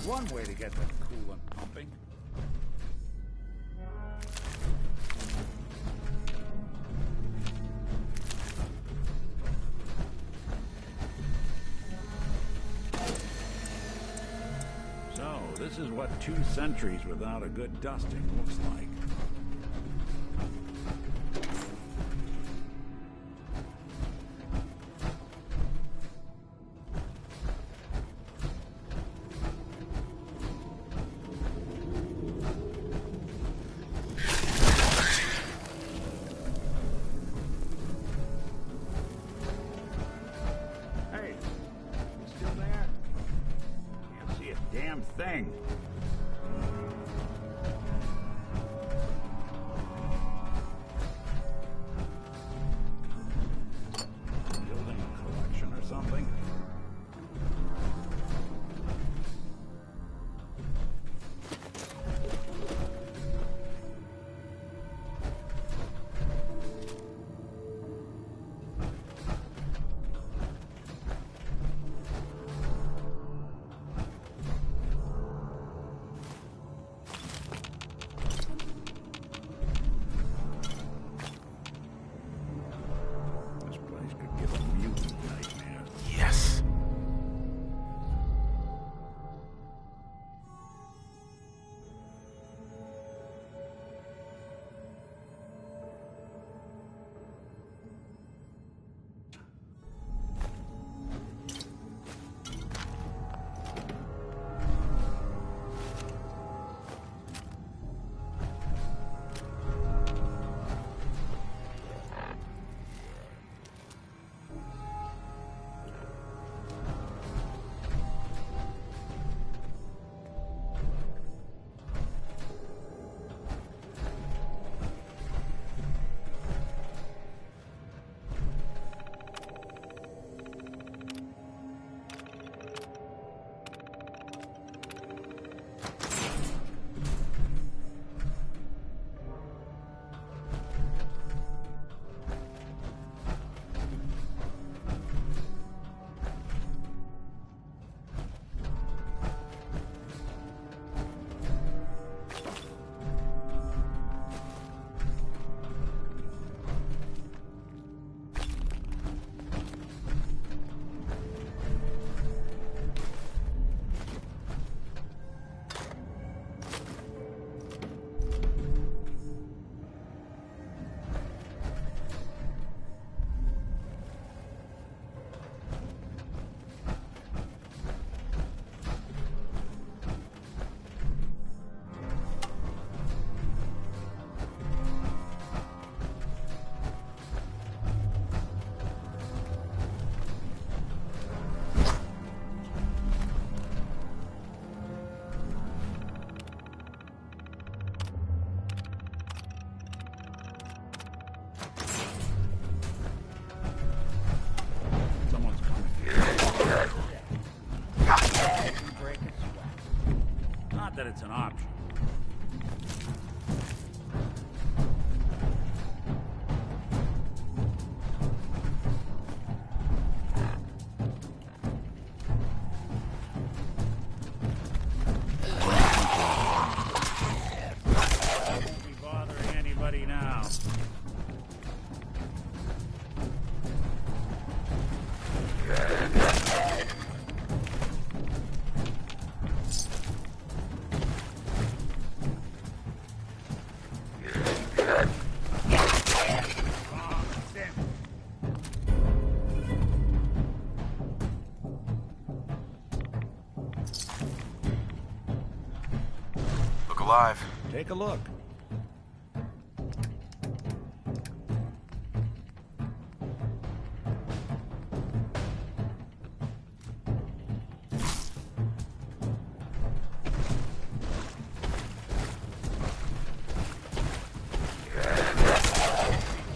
[SPEAKER 6] One way to get them cool and pumping. So, this is what 2 centuries without a good dusting looks like. thing. Building a collection or something?
[SPEAKER 3] Yes.
[SPEAKER 6] Not that it's an option. Won't be bothering anybody now.
[SPEAKER 3] Look alive.
[SPEAKER 6] Take a look.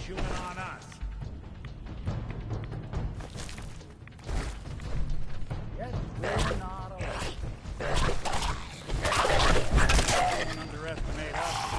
[SPEAKER 6] Chewing on us. Yes, we're not alone. Don't underestimate us.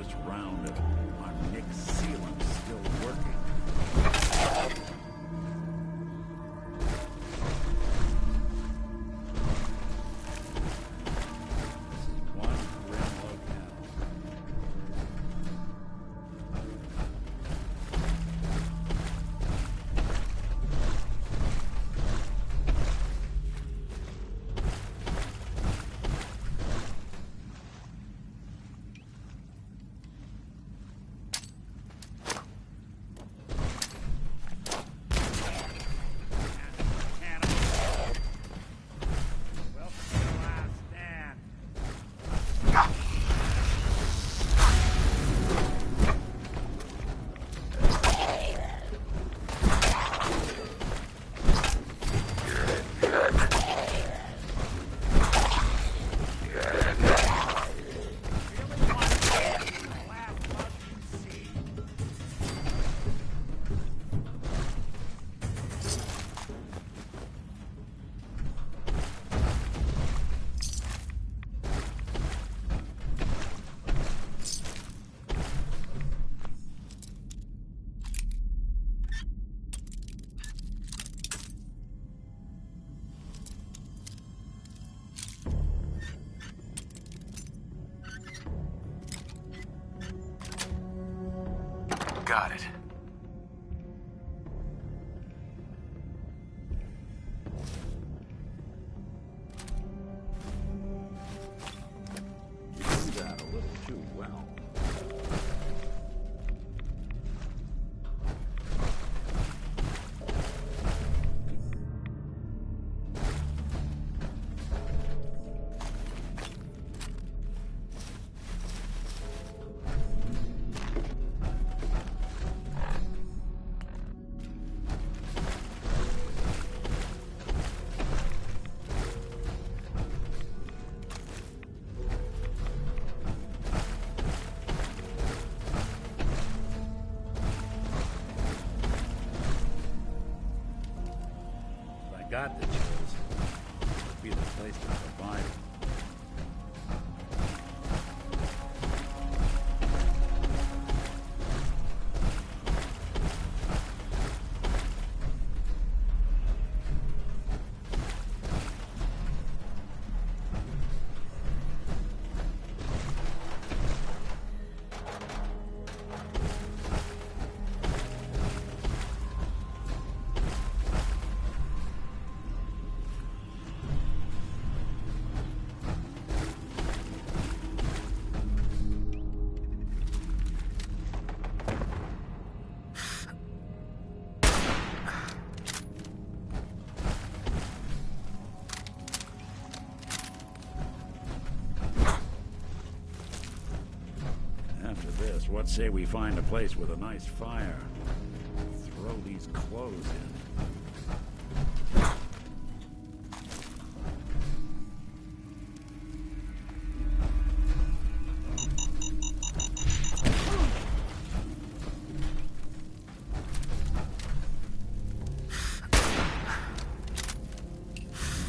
[SPEAKER 6] latest round of our Nick sealant still working.
[SPEAKER 3] Got it.
[SPEAKER 6] You do that a little too well. Got the chills. Would be the place to survive. After this, what say we find a place with a nice fire? Throw these clothes in.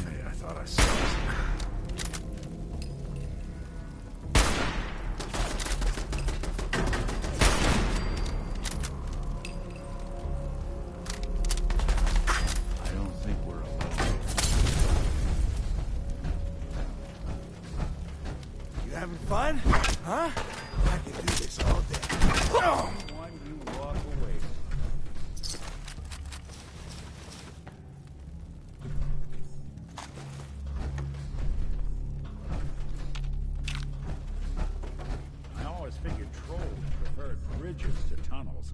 [SPEAKER 6] Hey, I thought I saw something.
[SPEAKER 12] Having fun? Huh? I can do this all day.
[SPEAKER 6] Why do you walk away? I always figured trolls preferred bridges to tunnels.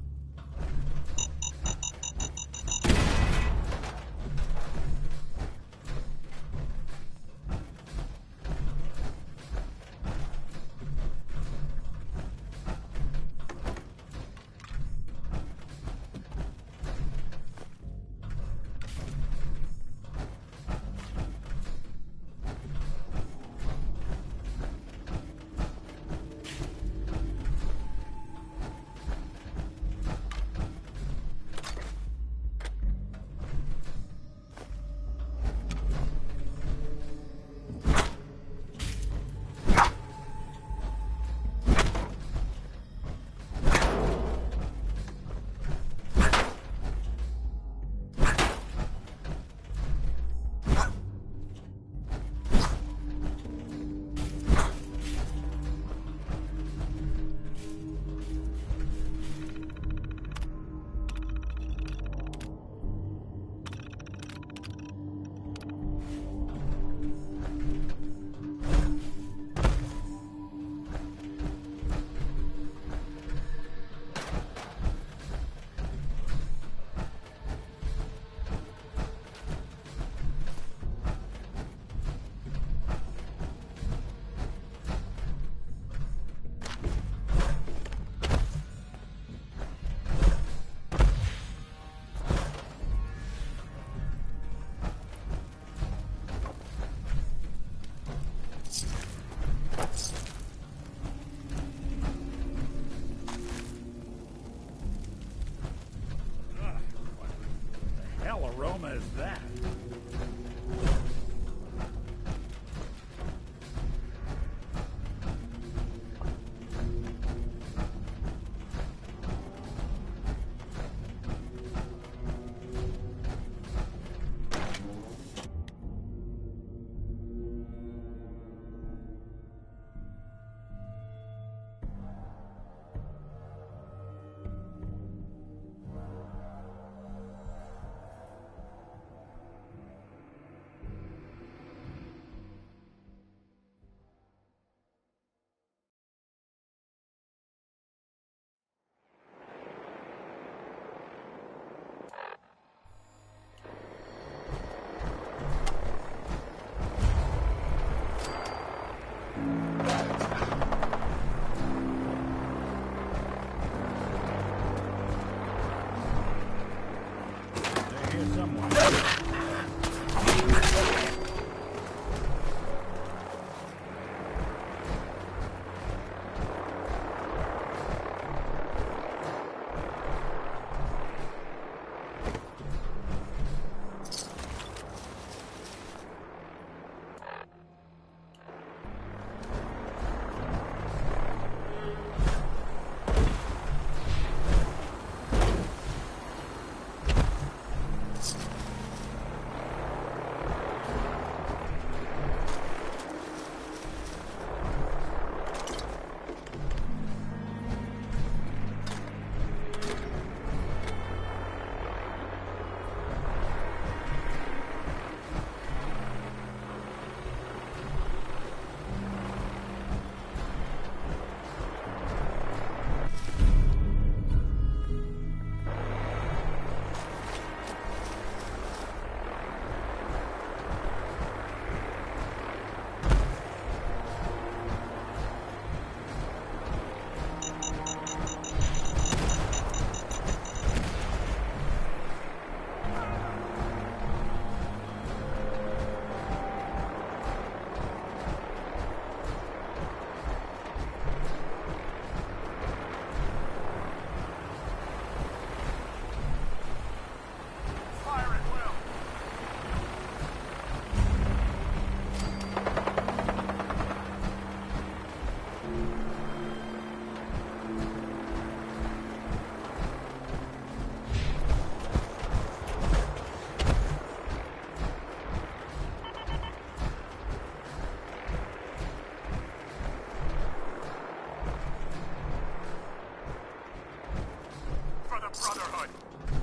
[SPEAKER 6] as that.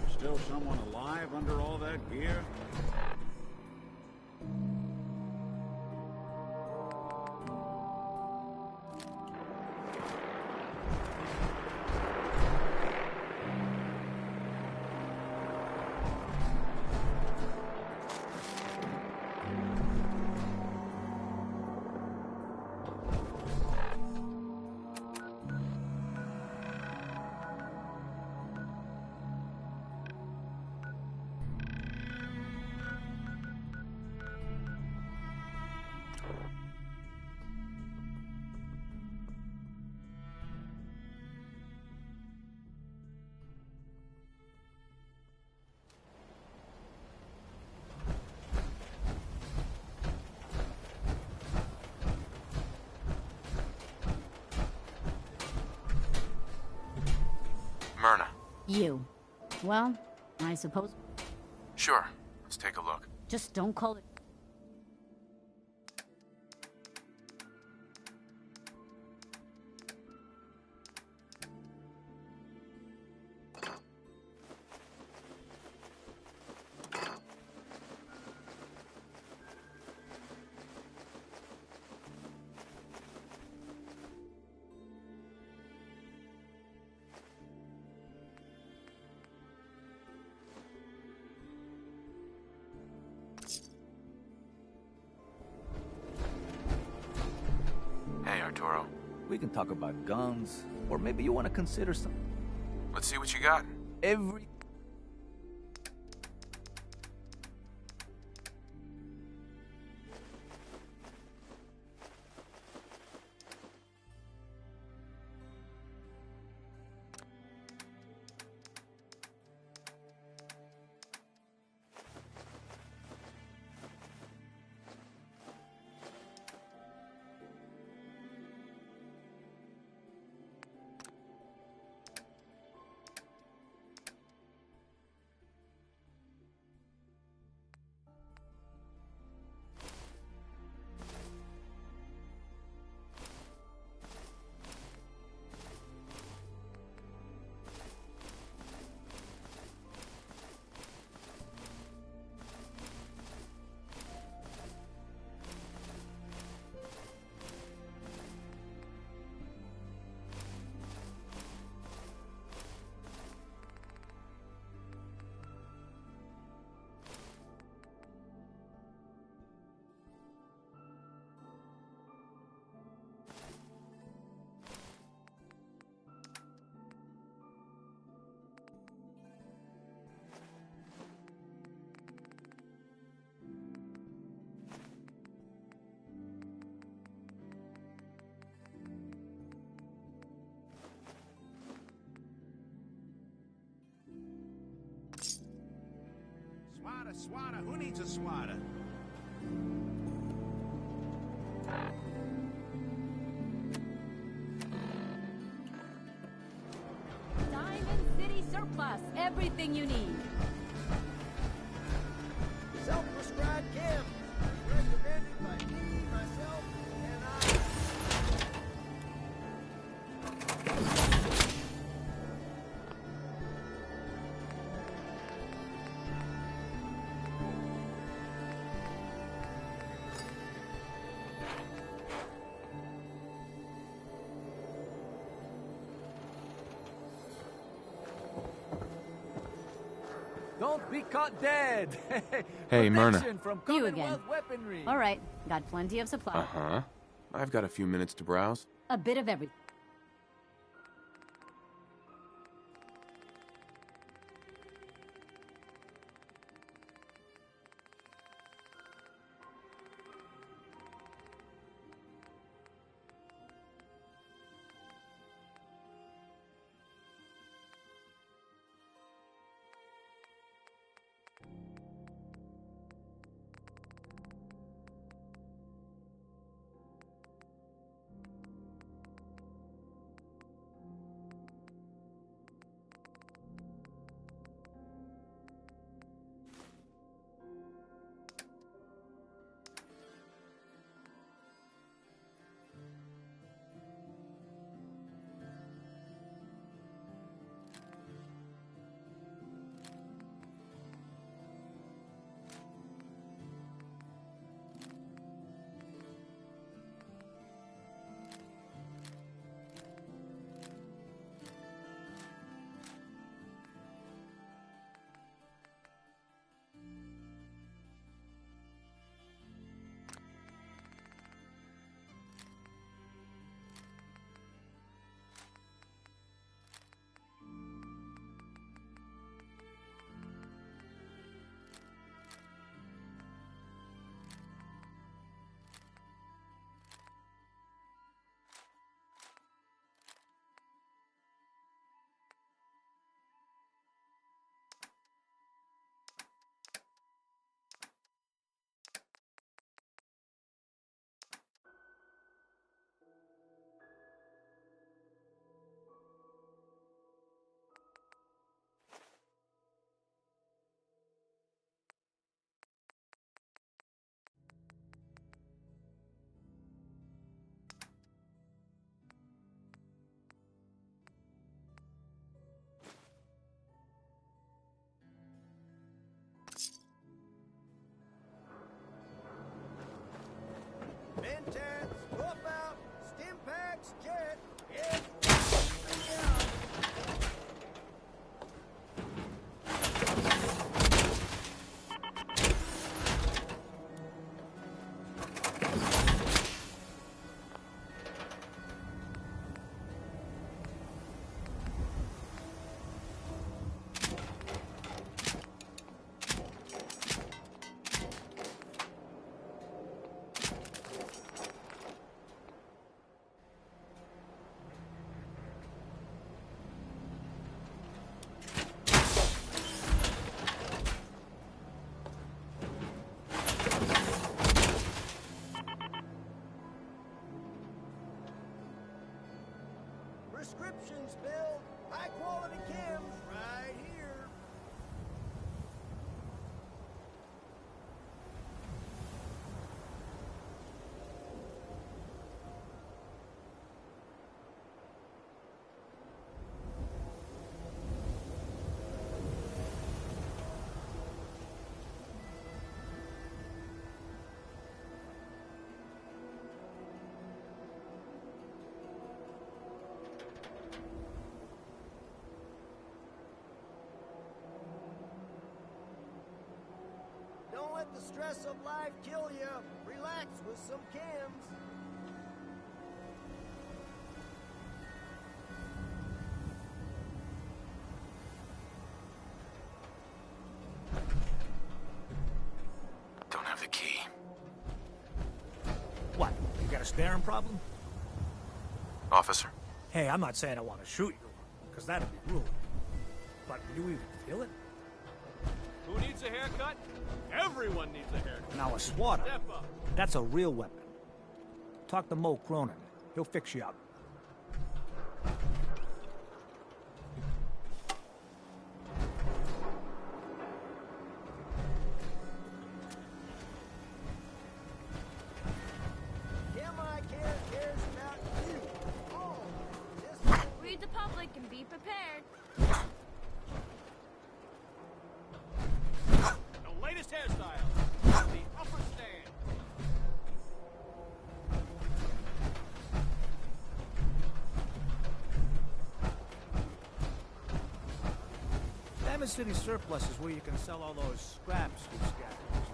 [SPEAKER 6] Still someone alive under all that gear?
[SPEAKER 3] Myrna.
[SPEAKER 11] You. Well, I suppose...
[SPEAKER 3] Sure. Let's take a look.
[SPEAKER 11] Just don't call it...
[SPEAKER 3] Hey, Arturo.
[SPEAKER 20] We can talk about guns, or maybe you want to consider some...
[SPEAKER 3] Let's see what you got.
[SPEAKER 20] Every...
[SPEAKER 8] Swatter, swatter. Who needs a swatter?
[SPEAKER 11] Diamond City Surplus. Everything you need.
[SPEAKER 2] Self-prescribed chem. Recommended by me, myself, and I.
[SPEAKER 20] Don't be caught dead.
[SPEAKER 3] Hey, Myrna.
[SPEAKER 20] Protection from
[SPEAKER 11] You again.
[SPEAKER 20] Commonwealth weaponry.
[SPEAKER 11] All right. Got plenty of supply.
[SPEAKER 3] Uh-huh. I've got a few minutes to browse.
[SPEAKER 11] A bit of everything.
[SPEAKER 2] Mentats, swap out, stim packs, jet. Yes. Prescriptions filled, high quality chems right here. Don't let the stress of life kill you. Relax with some chems.
[SPEAKER 3] Don't have the key.
[SPEAKER 12] What? You got a staring problem?
[SPEAKER 3] Officer?
[SPEAKER 12] Hey, I'm not saying I want to shoot you, because that'd be rude. But do you even feel it? Who needs a haircut? Everyone needs a haircut. Now a swatter. Step up. That's a real weapon. Talk to Mo Cronin. He'll fix you up.
[SPEAKER 11] Read the public and be prepared.
[SPEAKER 12] The latest hairstyle. The upper stand. Diamond City Surplus is where you can sell all those scraps you scattered.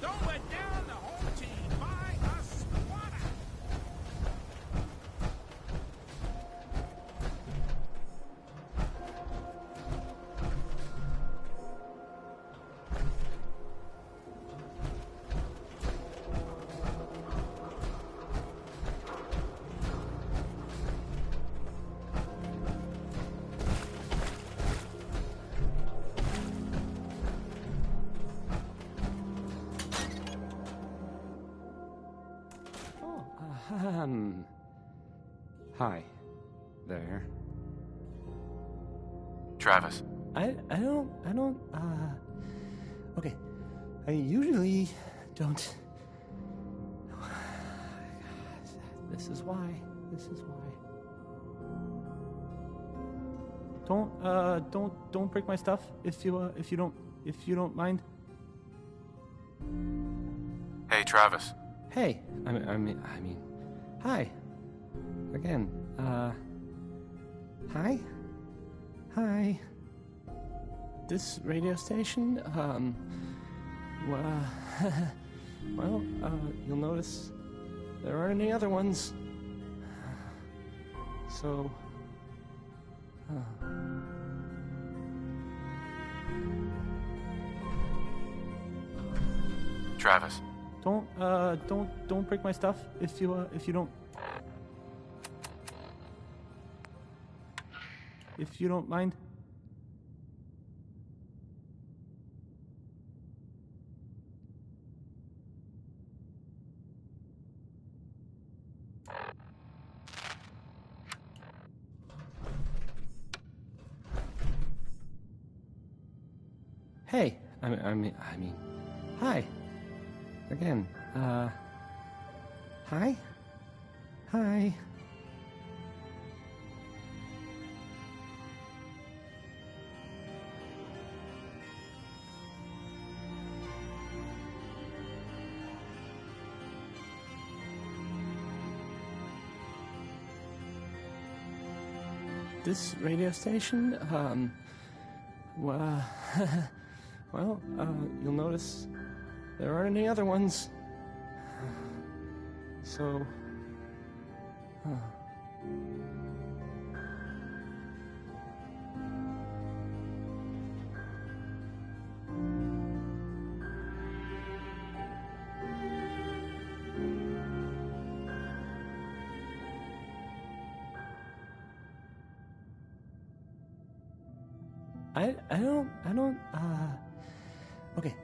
[SPEAKER 8] Don't let down the home team. Buy a squatter.
[SPEAKER 7] Hi. There.
[SPEAKER 3] Travis.
[SPEAKER 18] I don't, okay. I usually don't. This is why. Don't break my stuff if you don't mind.
[SPEAKER 3] Hey, Travis.
[SPEAKER 18] Hey, I mean, hi. Again, hi? Hi. This radio station, well, you'll notice there aren't any other ones. So,
[SPEAKER 3] Travis.
[SPEAKER 18] Don't break my stuff if you don't mind. Hey, I mean, hi. Again, hi? Hi. This radio station, well, you'll notice there aren't any other ones. So, I don't, okay.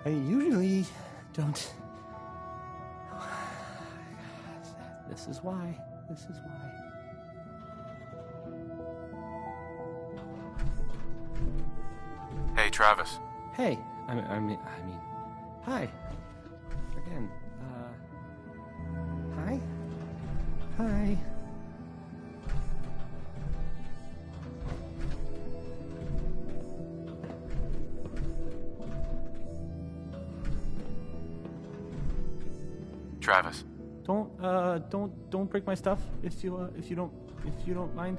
[SPEAKER 18] I usually don't. This is why.
[SPEAKER 3] Hey, Travis.
[SPEAKER 18] Hey, I mean, hi. Again, hi? Hi.
[SPEAKER 3] Travis.
[SPEAKER 18] Don't break my stuff if you don't mind.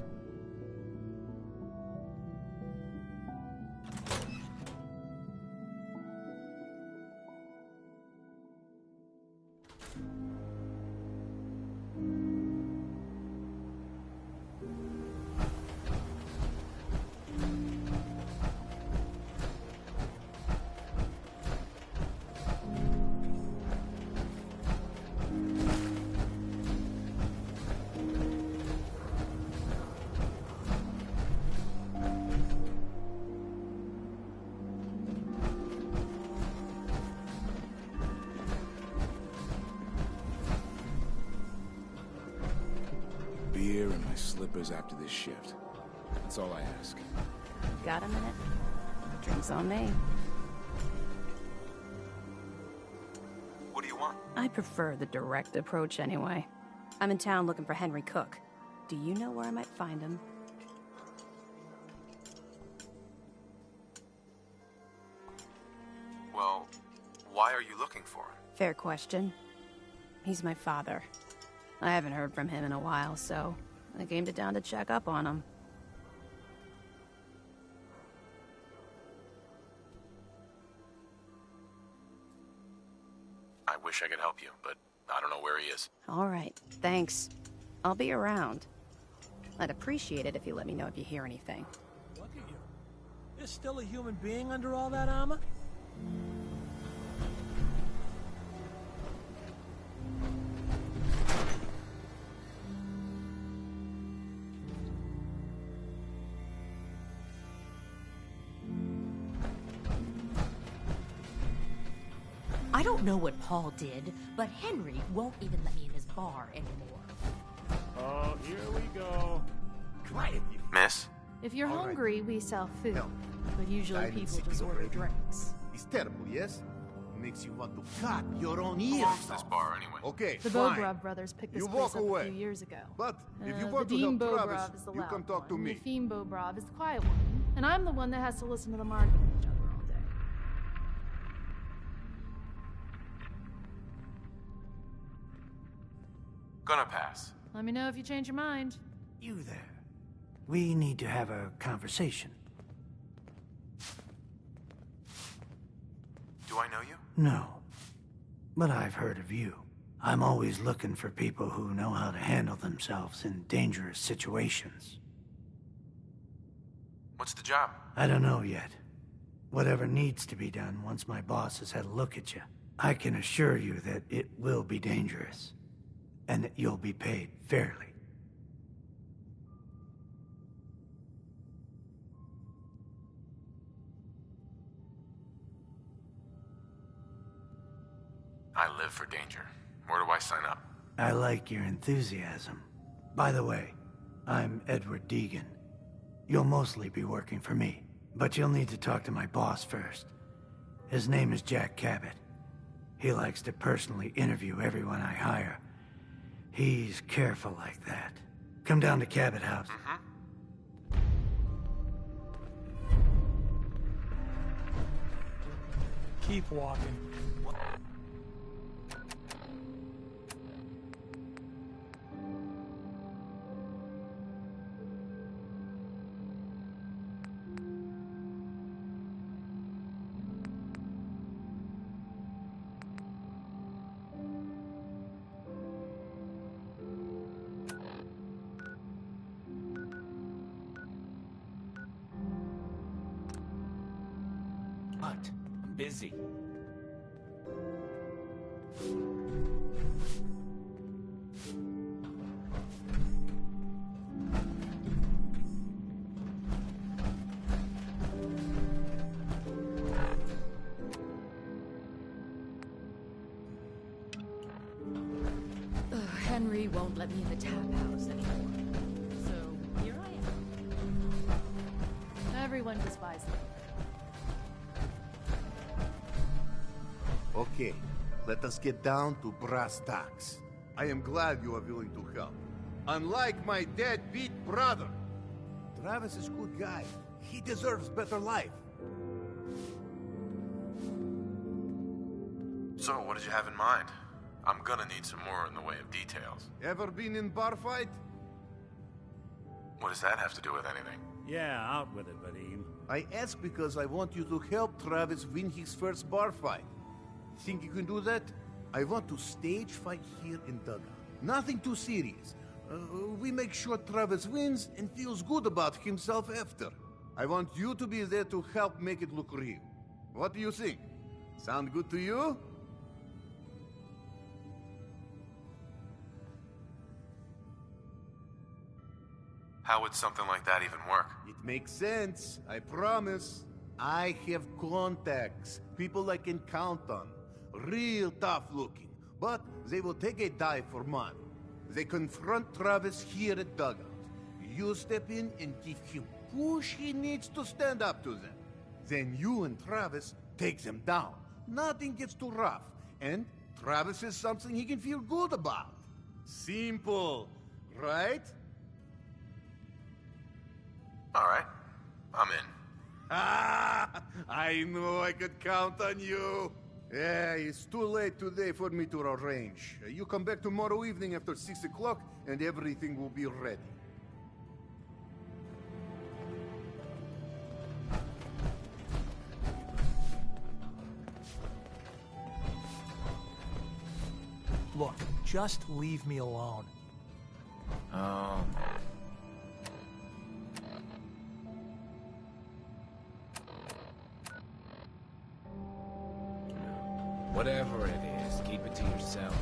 [SPEAKER 3] beer and my slippers after this shift. That's all I ask.
[SPEAKER 16] Got a minute? Drinks on me.
[SPEAKER 7] What do you want?
[SPEAKER 16] I prefer the direct approach anyway. I'm in town looking for Henry Cook. Do you know where I might find him?
[SPEAKER 7] Well, why are you looking for him?
[SPEAKER 16] Fair question. He's my father. I haven't heard from him in a while, so I came to town to check up on him.
[SPEAKER 3] I wish I could help you, but I don't know where he is.
[SPEAKER 16] All right, thanks. I'll be around. I'd appreciate it if you let me know if you hear anything.
[SPEAKER 12] Look at you. There's still a human being under all that armor?
[SPEAKER 11] I don't know what Paul did, but Henry won't even let me in his bar anymore.
[SPEAKER 8] Oh, here we go.
[SPEAKER 2] Quiet, you.
[SPEAKER 3] Miss?
[SPEAKER 21] If you're
[SPEAKER 2] All right.
[SPEAKER 21] hungry, we sell food.
[SPEAKER 2] Help.
[SPEAKER 21] But usually
[SPEAKER 2] Died in
[SPEAKER 21] people
[SPEAKER 2] sickness
[SPEAKER 21] just order
[SPEAKER 2] already.
[SPEAKER 21] drinks.
[SPEAKER 2] It's terrible, yes? Makes you want to cut your own
[SPEAKER 3] Who
[SPEAKER 2] ears
[SPEAKER 3] owns this
[SPEAKER 2] off.
[SPEAKER 3] bar anyway?
[SPEAKER 2] Okay,
[SPEAKER 21] The
[SPEAKER 2] fine.
[SPEAKER 21] Bobrov brothers picked this
[SPEAKER 2] You
[SPEAKER 21] place
[SPEAKER 2] walk
[SPEAKER 21] up
[SPEAKER 2] away.
[SPEAKER 21] a few years ago.
[SPEAKER 2] But if you want
[SPEAKER 21] the
[SPEAKER 2] to
[SPEAKER 21] Dean
[SPEAKER 2] help
[SPEAKER 21] Bobrov
[SPEAKER 2] Travis,
[SPEAKER 21] is the
[SPEAKER 2] you
[SPEAKER 21] loud
[SPEAKER 2] can talk to
[SPEAKER 21] one,
[SPEAKER 2] me.
[SPEAKER 21] Yefim Bobrov is the quiet one, and I'm the one that has to listen to them argue with each other all day.
[SPEAKER 3] Gonna pass.
[SPEAKER 21] Let me know if you change your mind.
[SPEAKER 12] You there. We need to have a conversation.
[SPEAKER 3] Do I know you?
[SPEAKER 12] No. But I've heard of you. I'm always looking for people who know how to handle themselves in dangerous situations.
[SPEAKER 3] What's the job?
[SPEAKER 12] I don't know yet. Whatever needs to be done once my boss has had a look at you. I can assure you that it will be dangerous. And that you'll be paid fairly.
[SPEAKER 3] I live for danger. Where do I sign up?
[SPEAKER 12] I like your enthusiasm. By the way, I'm Edward Deegan. You'll mostly be working for me, but you'll need to talk to my boss first. His name is Jack Cabot. He likes to personally interview everyone I hire. He's careful like that. Come down to Cabot House. Keep walking.
[SPEAKER 18] What? I'm busy.
[SPEAKER 11] Henry won't let me in the tap house anymore. So, here I am.
[SPEAKER 21] Everyone despises them.
[SPEAKER 2] Okay, let us get down to brass tacks. I am glad you are willing to help. Unlike my deadbeat brother. Travis is a good guy. He deserves better life.
[SPEAKER 3] So, what did you have in mind? I'm gonna need some more in the way of details.
[SPEAKER 2] Ever been in bar fight?
[SPEAKER 3] What does that have to do with anything?
[SPEAKER 6] Yeah, out with it, Vadim.
[SPEAKER 2] I ask because I want you to help Travis win his first bar fight. Think you can do that? I want to stage fight here in Dugout. Nothing too serious. We make sure Travis wins and feels good about himself after. I want you to be there to help make it look real. What do you think? Sound good to you?
[SPEAKER 3] How would something like that even work?
[SPEAKER 2] It makes sense, I promise. I have contacts, people I can count on. Real tough looking, but they will take a dive for money. They confront Travis here at Dugout. You step in and give him push he needs to stand up to them. Then you and Travis take them down. Nothing gets too rough. And Travis is something he can feel good about. Simple, right?
[SPEAKER 3] All right. I'm in.
[SPEAKER 2] Ah, I knew I could count on you. Yeah, it's too late today for me to arrange. You come back tomorrow evening after 6 o'clock and everything will be ready.
[SPEAKER 13] Look, just leave me alone.
[SPEAKER 15] Whatever it is, keep it to yourself.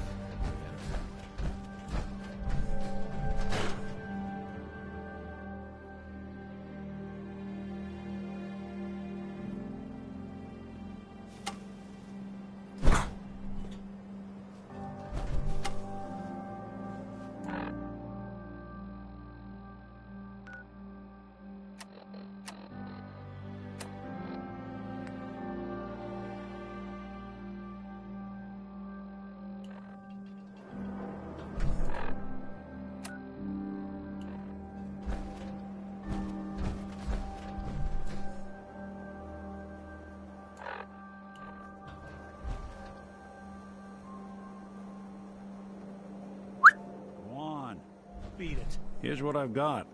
[SPEAKER 13] Beat it.
[SPEAKER 6] Here's what I've got.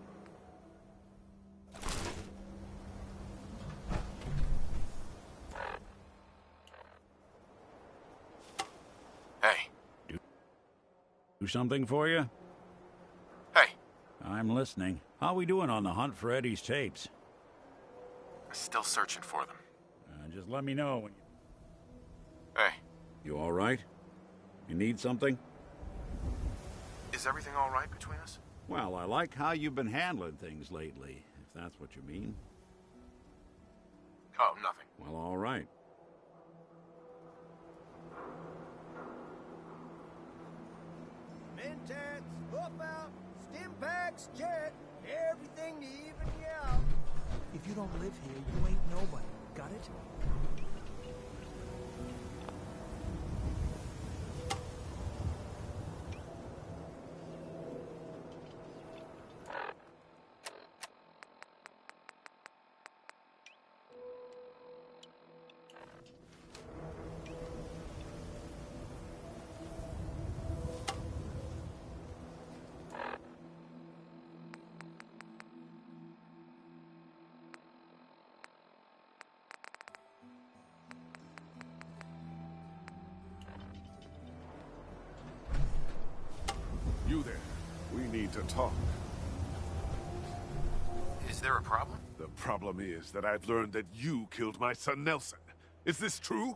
[SPEAKER 3] Hey.
[SPEAKER 6] Do something for you?
[SPEAKER 3] Hey.
[SPEAKER 6] I'm listening. How we doing on the hunt for Eddie's tapes?
[SPEAKER 3] Still searching for them.
[SPEAKER 6] Just let me know when you...
[SPEAKER 3] Hey.
[SPEAKER 6] You all right? You need something?
[SPEAKER 3] Is everything all right between us?
[SPEAKER 6] Well, I like how you've been handling things lately, if that's what you mean.
[SPEAKER 3] Oh, nothing.
[SPEAKER 6] Well, all right.
[SPEAKER 9] Mentats, hoof out, stim packs, jet, everything to even you out.
[SPEAKER 13] If you don't live here, you ain't nobody. Got it?
[SPEAKER 23] You there. We need to talk.
[SPEAKER 3] Is there a problem?
[SPEAKER 23] The problem is that I've learned that you killed my son Nelson. Is this true?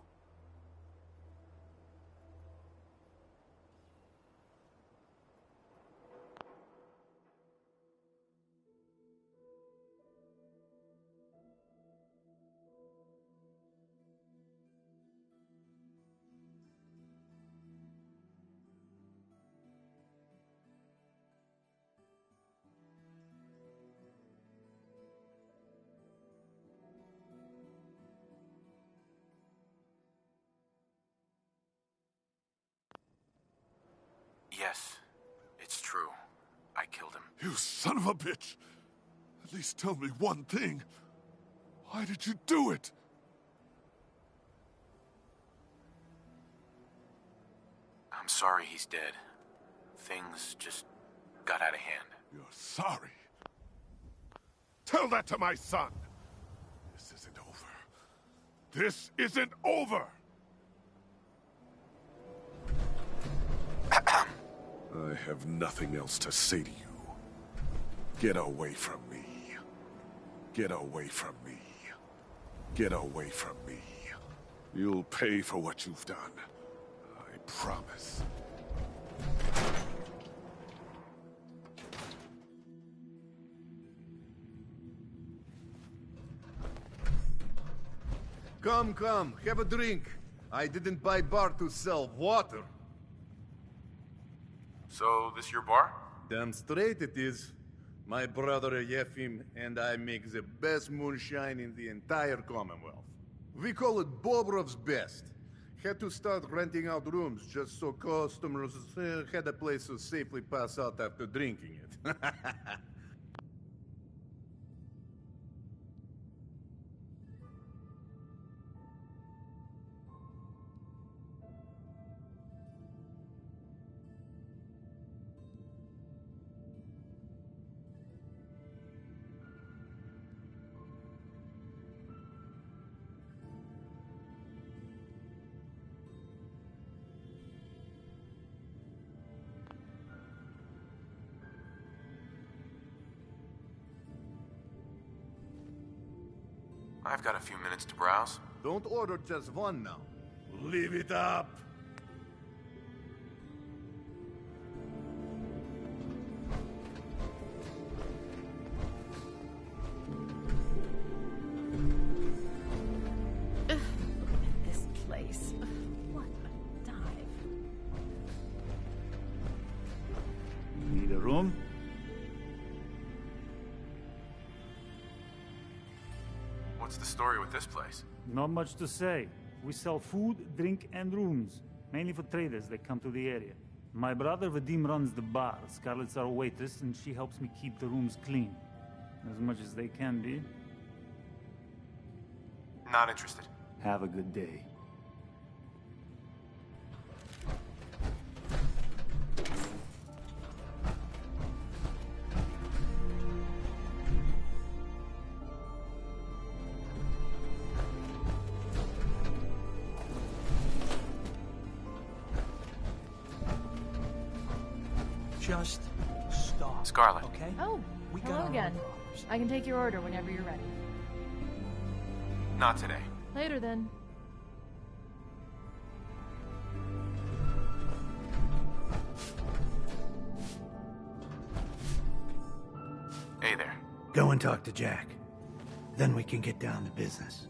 [SPEAKER 3] Yes, it's true. I killed him.
[SPEAKER 23] You son of a bitch! At least tell me one thing. Why did you do it?
[SPEAKER 3] I'm sorry he's dead. Things just got out of hand.
[SPEAKER 23] You're sorry? Tell that to my son! This isn't over. This isn't over! I have nothing else to say to you. Get away from me. Get away from me. Get away from me. You'll pay for what you've done. I promise.
[SPEAKER 2] Come, have a drink. I didn't buy bar to sell water.
[SPEAKER 3] So, this your bar?
[SPEAKER 2] Damn straight it is. My brother Yefim and I make the best moonshine in the entire Commonwealth. We call it Bobrov's Best. Had to start renting out rooms just so customers had a place to safely pass out after drinking it.
[SPEAKER 3] I've got a few minutes to browse.
[SPEAKER 2] Don't order just one now. Leave it up!
[SPEAKER 11] This place. What a dive.
[SPEAKER 8] Need a room?
[SPEAKER 3] What's the story with this place?
[SPEAKER 8] Not much to say. We sell food, drink, and rooms. Mainly for traders that come to the area. My brother Vadim runs the bar. Scarlett's our waitress, and she helps me keep the rooms clean. As much as they can be.
[SPEAKER 3] Not interested.
[SPEAKER 8] Have a good day.
[SPEAKER 13] Just stop.
[SPEAKER 3] Scarlett.
[SPEAKER 13] Okay?
[SPEAKER 21] Oh,
[SPEAKER 13] We got
[SPEAKER 21] hello
[SPEAKER 13] our
[SPEAKER 21] again.
[SPEAKER 13] own problems.
[SPEAKER 21] I can take your order whenever you're ready.
[SPEAKER 3] Not today.
[SPEAKER 21] Later then.
[SPEAKER 3] Hey there.
[SPEAKER 12] Go and talk to Jack. Then we can get down to business.